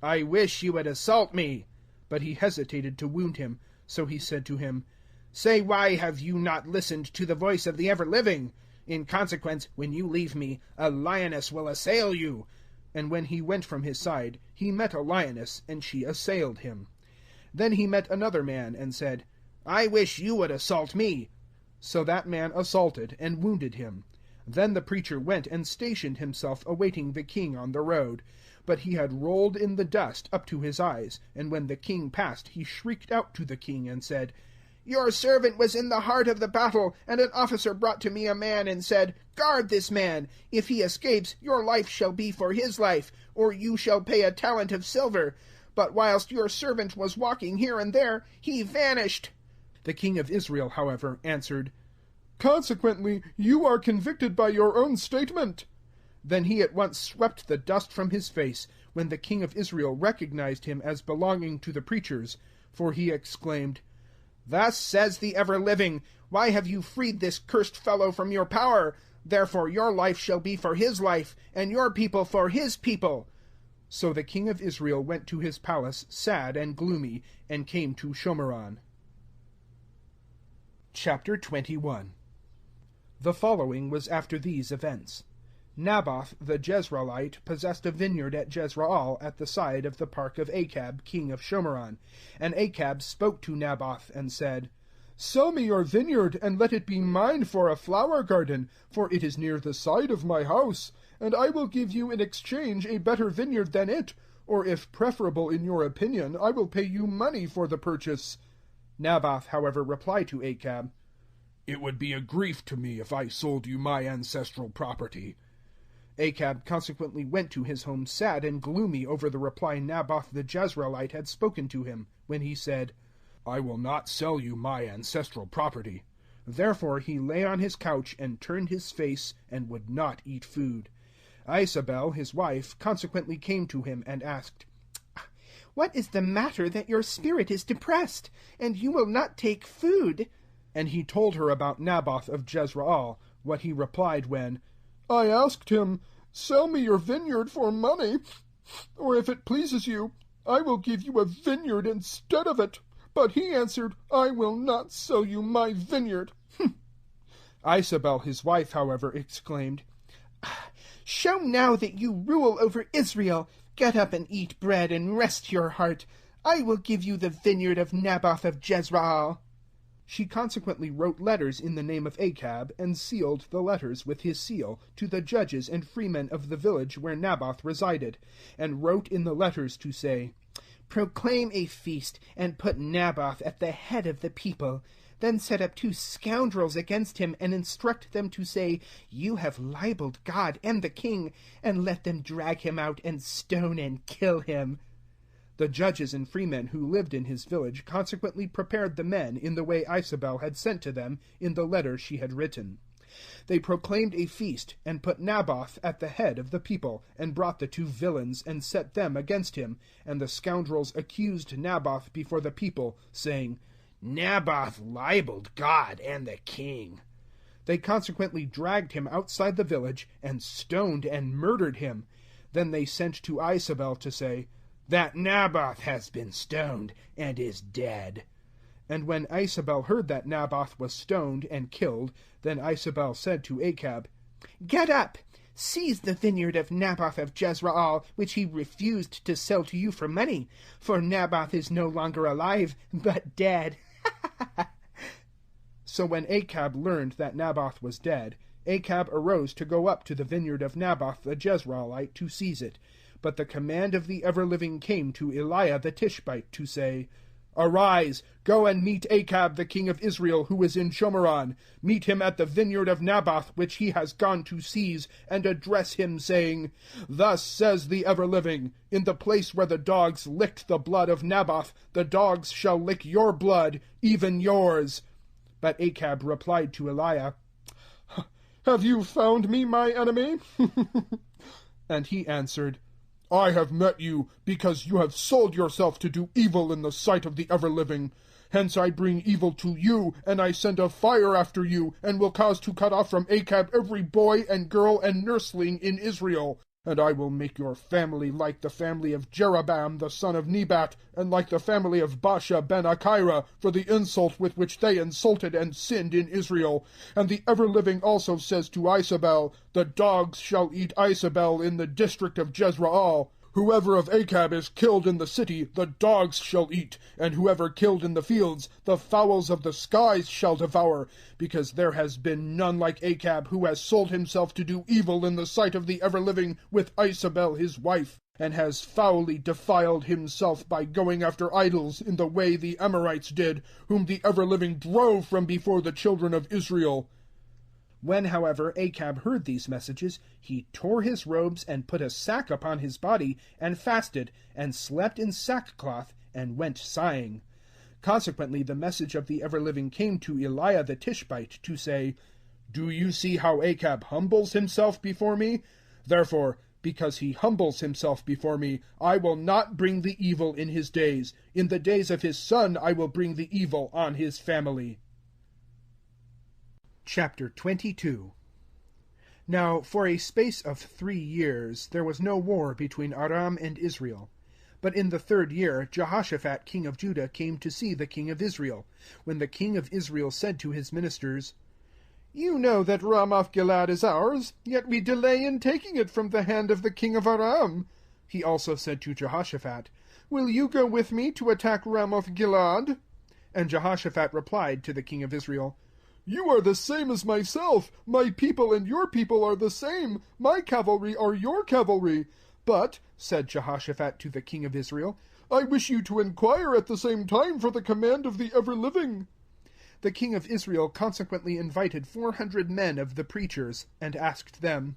Speaker 1: "I wish you would assault me." But he hesitated to wound him. So he said to him, "Say, why have you not listened to the voice of the ever-living? In consequence, when you leave me, a lioness will assail you." And when he went from his side, he met a lioness, and she assailed him. Then he met another man, and said, "I wish you would assault me." So that man assaulted, and wounded him. Then the preacher went and stationed himself awaiting the king on the road. But he had rolled in the dust up to his eyes, and when the king passed he shrieked out to the king, and said, "Your servant was in the heart of the battle, and an officer brought to me a man, and said, 'Guard this man. If he escapes, your life shall be for his life, or you shall pay a talent of silver.' But whilst your servant was walking here and there, he vanished." The king of Israel, however, answered, "Consequently, you are convicted by your own statement." Then he at once swept the dust from his face, when the king of Israel recognized him as belonging to the preachers, for he exclaimed, "Thus says the ever-living, why have you freed this cursed fellow from your power? Therefore your life shall be for his life, and your people for his people." So the king of Israel went to his palace sad and gloomy, and came to Shomeron. Chapter 21. The following was after these events. Naboth the Jezreelite possessed a vineyard at Jezreel at the side of the park of Achab, king of Shomeron. And Achab spoke to Naboth, and said, Sell me your vineyard, and let it be mine for a flower garden, for it is near the side of my house, and I will give you in exchange a better vineyard than it, or if preferable in your opinion, I will pay you money for the purchase. Naboth, however, replied to Achab, It would be a grief to me if I sold you my ancestral property. Achab consequently went to his home sad and gloomy over the reply Naboth the Jezreelite had spoken to him, when he said, I will not sell you my ancestral property. Therefore he lay on his couch and turned his face, and would not eat food. Isabel, his wife, consequently came to him and asked,
Speaker 2: What is the matter that your spirit is depressed, and you will not take food?
Speaker 1: And he told her about Naboth of Jezreel, what he replied when, I asked him, Sell me your vineyard for money, or if it pleases you, I will give you a vineyard instead of it. But he answered, I will not sell you my vineyard. Isabel, his wife, however, exclaimed,
Speaker 2: Show now that you rule over Israel. Get up and eat bread, and rest your heart. I will give you the vineyard of Naboth of Jezreel.
Speaker 1: She consequently wrote letters in the name of Achab, and sealed the letters with his seal, to the judges and freemen of the village where Naboth resided, and wrote in the letters to say,
Speaker 2: Proclaim a feast, and put Naboth at the head of the people. Then set up 2 scoundrels against him, and instruct them to say, You have libeled God and the king, and let them drag him out, and stone and kill him.
Speaker 1: The judges and freemen who lived in his village consequently prepared the men in the way Isabel had sent to them in the letter she had written. They proclaimed a feast, and put Naboth at the head of the people, and brought the 2 villains, and set them against him. And the scoundrels accused Naboth before the people, saying, Naboth libeled God and the king. They consequently dragged him outside the village, and stoned and murdered him. Then they sent to Isabel to say, That Naboth has been stoned, and is dead. And when Isabel heard that Naboth was stoned and killed, then Isabel said to Achab,
Speaker 2: Get up, seize the vineyard of Naboth of Jezreel, which he refused to sell to you for money, for Naboth is no longer alive, but dead.
Speaker 1: So when Achab learned that Naboth was dead, Achab arose to go up to the vineyard of Naboth the Jezreelite to seize it. But the command of the ever-living came to Eliah the Tishbite to say, Arise, go and meet Achab the king of Israel, who is in Shomeron. Meet him at the vineyard of Naboth, which he has gone to seize, and address him, saying, Thus says the ever-living, In the place where the dogs licked the blood of Naboth, the dogs shall lick your blood, even yours. But Achab replied to Eliah, Have you found me, my enemy? And he answered, I have met you, because you have sold yourself to do evil in the sight of the ever-living. Hence I bring evil to you, and I send a fire after you, and will cause to cut off from Achab every boy and girl and nursling in Israel. And I will make your family like the family of Jeroboam the son of Nebat, and like the family of Baasha ben Achira, for the insult with which they insulted and sinned in Israel. And the ever-living also says to Isabel, The dogs shall eat Isabel in the district of Jezreel. Whoever of Achab is killed in the city, the dogs shall eat, and whoever killed in the fields, the fowls of the skies shall devour, because there has been none like Achab, who has sold himself to do evil in the sight of the ever-living with Isabel his wife, and has foully defiled himself by going after idols in the way the Amorites did, whom the ever-living drove from before the children of Israel. When, however, Achab heard these messages, he tore his robes, and put a sack upon his body, and fasted, and slept in sackcloth, and went sighing. Consequently the message of the ever-living came to Eliah the Tishbite, to say, Do you see how Achab humbles himself before me? Therefore, because he humbles himself before me, I will not bring the evil in his days. In the days of his son I will bring the evil on his family. Chapter 22. Now for a space of 3 years there was no war between Aram and Israel. But in the 3rd year Jehoshaphat king of Judah came to see the king of Israel, when the king of Israel said to his ministers,
Speaker 3: You know that Ramoth-Gilead is ours, yet we delay in taking it from the hand of the king of Aram.
Speaker 1: He also said to Jehoshaphat,
Speaker 3: Will you go with me to attack Ramoth-Gilead?
Speaker 1: And Jehoshaphat replied to the king of Israel,
Speaker 3: You are the same as myself. My people and your people are the same. My cavalry are your cavalry. But, said Jehoshaphat to the king of Israel, I wish you to inquire at the same time for the command of the ever-living.
Speaker 1: The king of Israel consequently invited 400 men of the preachers, and asked them,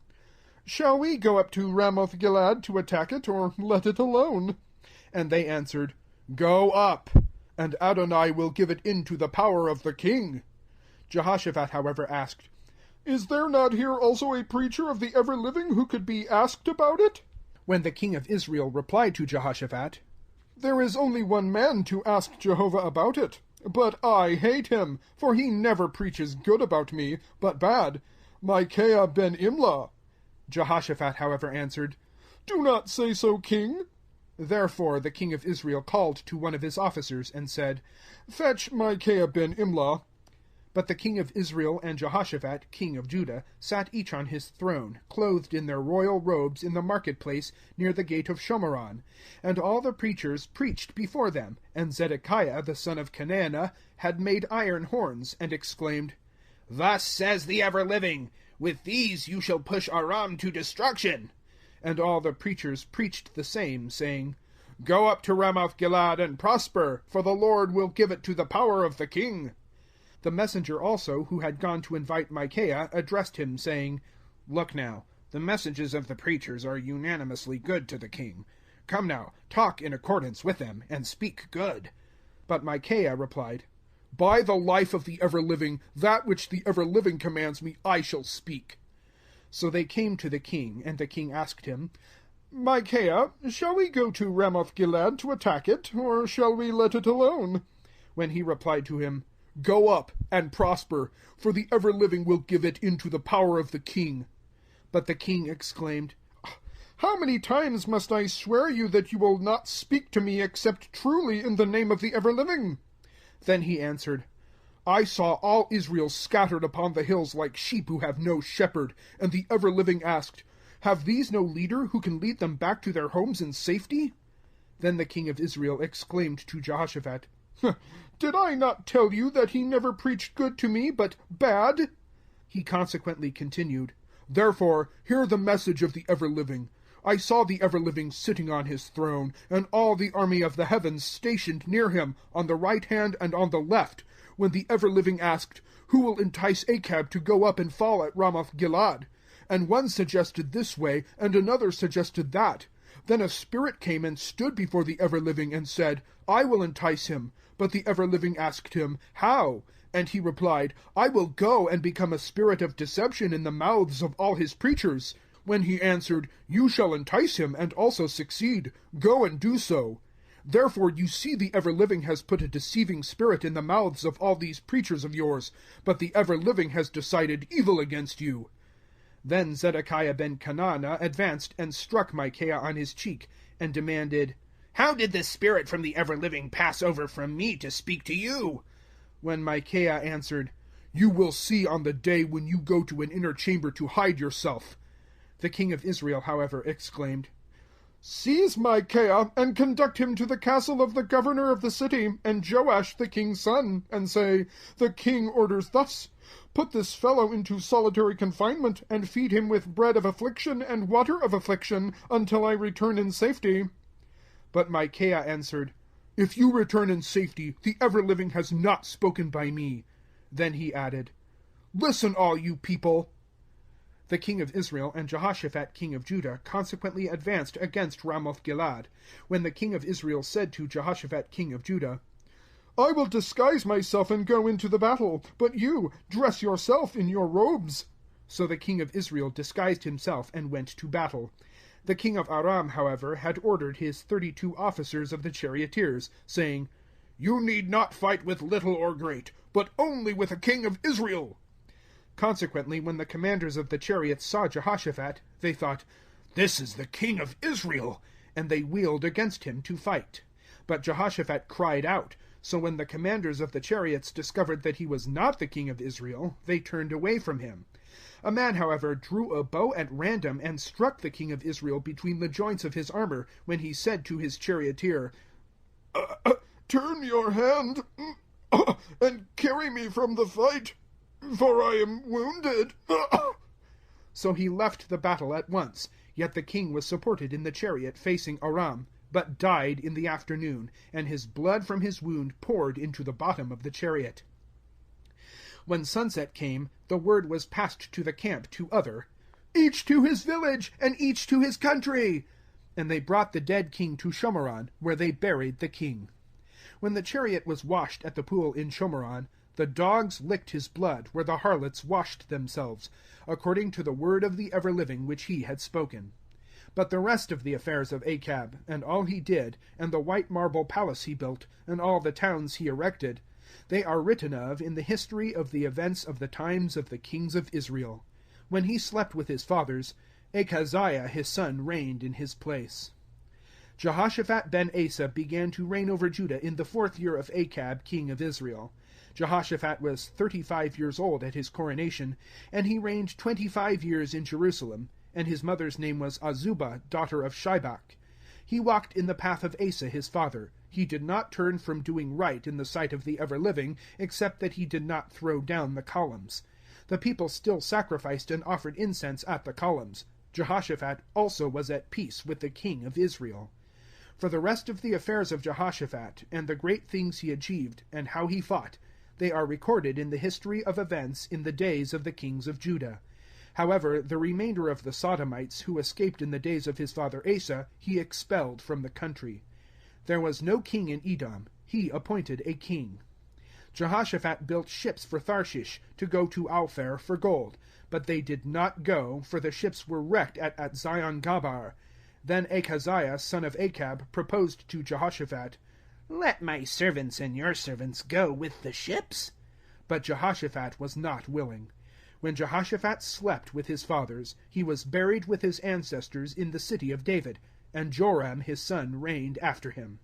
Speaker 3: Shall we go up to Ramoth-Gilead to attack it, or let it alone?
Speaker 1: And they answered, Go up, and Adonai will give it into the power of the king. Jehoshaphat, however, asked,
Speaker 3: Is there not here also a preacher of the ever-living who could be asked about it?
Speaker 1: When the king of Israel replied to Jehoshaphat,
Speaker 3: There is only one man to ask Jehovah about it. But I hate him, for he never preaches good about me, but bad. Micaiah ben Imlah.
Speaker 1: Jehoshaphat, however, answered,
Speaker 3: Do not say so, king.
Speaker 1: Therefore the king of Israel called to one of his officers, and said,
Speaker 3: Fetch Micaiah ben Imlah.
Speaker 1: But the king of Israel and Jehoshaphat, king of Judah, sat each on his throne, clothed in their royal robes in the marketplace near the gate of Shomeron. And all the preachers preached before them. And Zedekiah the son of Chenaanah had made iron horns, and exclaimed, Thus says the ever-living, With these you shall push Aram to destruction. And all the preachers preached the same, saying, Go up to Ramoth-Gilead and prosper, for the Lord will give it to the power of the king. The messenger also, who had gone to invite Micaiah, addressed him, saying, Look now, the messages of the preachers are unanimously good to the king. Come now, talk in accordance with them, and speak good. But Micaiah replied, By the life of the ever-living, that which the ever-living commands me, I shall speak. So they came to the king, and the king asked him,
Speaker 3: Micaiah, shall we go to Ramoth-Gilead to attack it, or shall we let it alone?
Speaker 1: When he replied to him, Go up and prosper, for the ever-living will give it into the power of the king. But the king exclaimed,
Speaker 3: How many times must I swear you that you will not speak to me except truly in the name of the ever-living?
Speaker 1: Then he answered, I saw all Israel scattered upon the hills like sheep who have no shepherd, and the ever-living asked, Have these no leader who can lead them back to their homes in safety? Then the king of Israel exclaimed to Jehoshaphat,
Speaker 3: Did I not tell you that he never preached good to me, but bad?
Speaker 1: He consequently continued, Therefore, hear the message of the ever-living. I saw the ever-living sitting on his throne, and all the army of the heavens stationed near him, on the right hand and on the left, when the ever-living asked, Who will entice Achab to go up and fall at Ramoth-Gilead? And one suggested this way, and another suggested that. Then a spirit came and stood before the ever-living, and said, I will entice him. But the ever-living asked him, How? And he replied, I will go and become a spirit of deception in the mouths of all his preachers. When he answered, You shall entice him, and also succeed. Go and do so. Therefore you see the ever-living has put a deceiving spirit in the mouths of all these preachers of yours, but the ever-living has decided evil against you. Then Zedekiah ben Chenaanah advanced and struck Micaiah on his cheek, and demanded, How did the spirit from the ever-living pass over from me to speak to you? When Micaiah answered, You will see on the day when you go to an inner chamber to hide yourself. The king of Israel, however, exclaimed,
Speaker 3: Seize Micaiah, and conduct him to the castle of the governor of the city, and Joash the king's son, and say, The king orders thus, Put this fellow into solitary confinement, and feed him with bread of affliction and water of affliction, until I return in safety.
Speaker 1: But Micaiah answered, If you return in safety, the ever-living has not spoken by me. Then he added, Listen, all you people. The king of Israel and Jehoshaphat king of Judah consequently advanced against Ramoth-Gilead, when the king of Israel said to Jehoshaphat king of Judah,
Speaker 3: I will disguise myself and go into the battle, but you dress yourself in your robes.
Speaker 1: So the king of Israel disguised himself and went to battle. The king of Aram, however, had ordered his 32 officers of the charioteers, saying, You need not fight with little or great, but only with a king of Israel. Consequently, when the commanders of the chariots saw Jehoshaphat, they thought, This is the king of Israel, and they wheeled against him to fight. But Jehoshaphat cried out, So when the commanders of the chariots discovered that he was not the king of Israel, they turned away from him. A man, however, drew a bow at random and struck the king of Israel between the joints of his armor, when he said to his charioteer,
Speaker 3: Turn your hand and carry me from the fight, for I am wounded.
Speaker 1: So he left the battle at once, yet the king was supported in the chariot facing Aram, but died in the afternoon, and his blood from his wound poured into the bottom of the chariot. When sunset came, the word was passed to the camp to other, Each to his village, and each to his country. And they brought the dead king to Shomeron, where they buried the king. When the chariot was washed at the pool in Shomeron, the dogs licked his blood where the harlots washed themselves, according to the word of the ever-living which he had spoken. But the rest of the affairs of Achab, and all he did, and the white marble palace he built, and all the towns he erected, they are written of in the history of the events of the times of the kings of Israel. When he slept with his fathers, Achaziah his son reigned in his place. Jehoshaphat ben Asa began to reign over Judah in the 4th year of Achab king of Israel. Jehoshaphat was 35 years old at his coronation, and he reigned 25 years in Jerusalem, and his mother's name was Azubah, daughter of Shibach. He walked in the path of Asa his father. He did not turn from doing right in the sight of the ever-living, except that he did not throw down the columns. The people still sacrificed and offered incense at the columns. Jehoshaphat also was at peace with the king of Israel. For the rest of the affairs of Jehoshaphat, and the great things he achieved, and how he fought, they are recorded in the history of events in the days of the kings of Judah. However, the remainder of the Sodomites who escaped in the days of his father Asa, he expelled from the country. There was no king in Edom. He appointed a king. Jehoshaphat built ships for Tarshish, to go to Alphar for gold. But they did not go, for the ships were wrecked at Zion-Gabar. Then Achaziah, son of Achab, proposed to Jehoshaphat, Let my servants and your servants go with the ships. But Jehoshaphat was not willing. When Jehoshaphat slept with his fathers, he was buried with his ancestors in the city of David, and Joram his son reigned after him.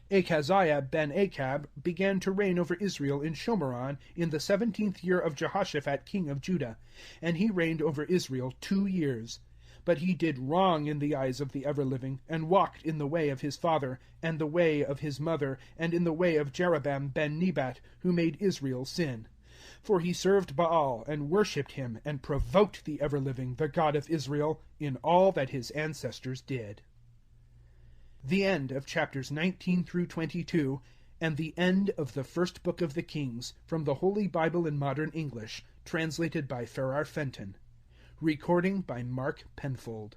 Speaker 1: Achaziah ben Achab began to reign over Israel in Shomeron in the 17th year of Jehoshaphat king of Judah, and he reigned over Israel 2 years. But he did wrong in the eyes of the ever-living, and walked in the way of his father, and the way of his mother, and in the way of Jeroboam ben Nebat, who made Israel sin. For he served Baal, and worshipped him, and provoked the ever-living, the God of Israel, in all that his ancestors did. The end of chapters 19 through 22, and the end of the first book of the Kings, from the Holy Bible in Modern English, translated by Farrar Fenton. Recording by Mark Penfold.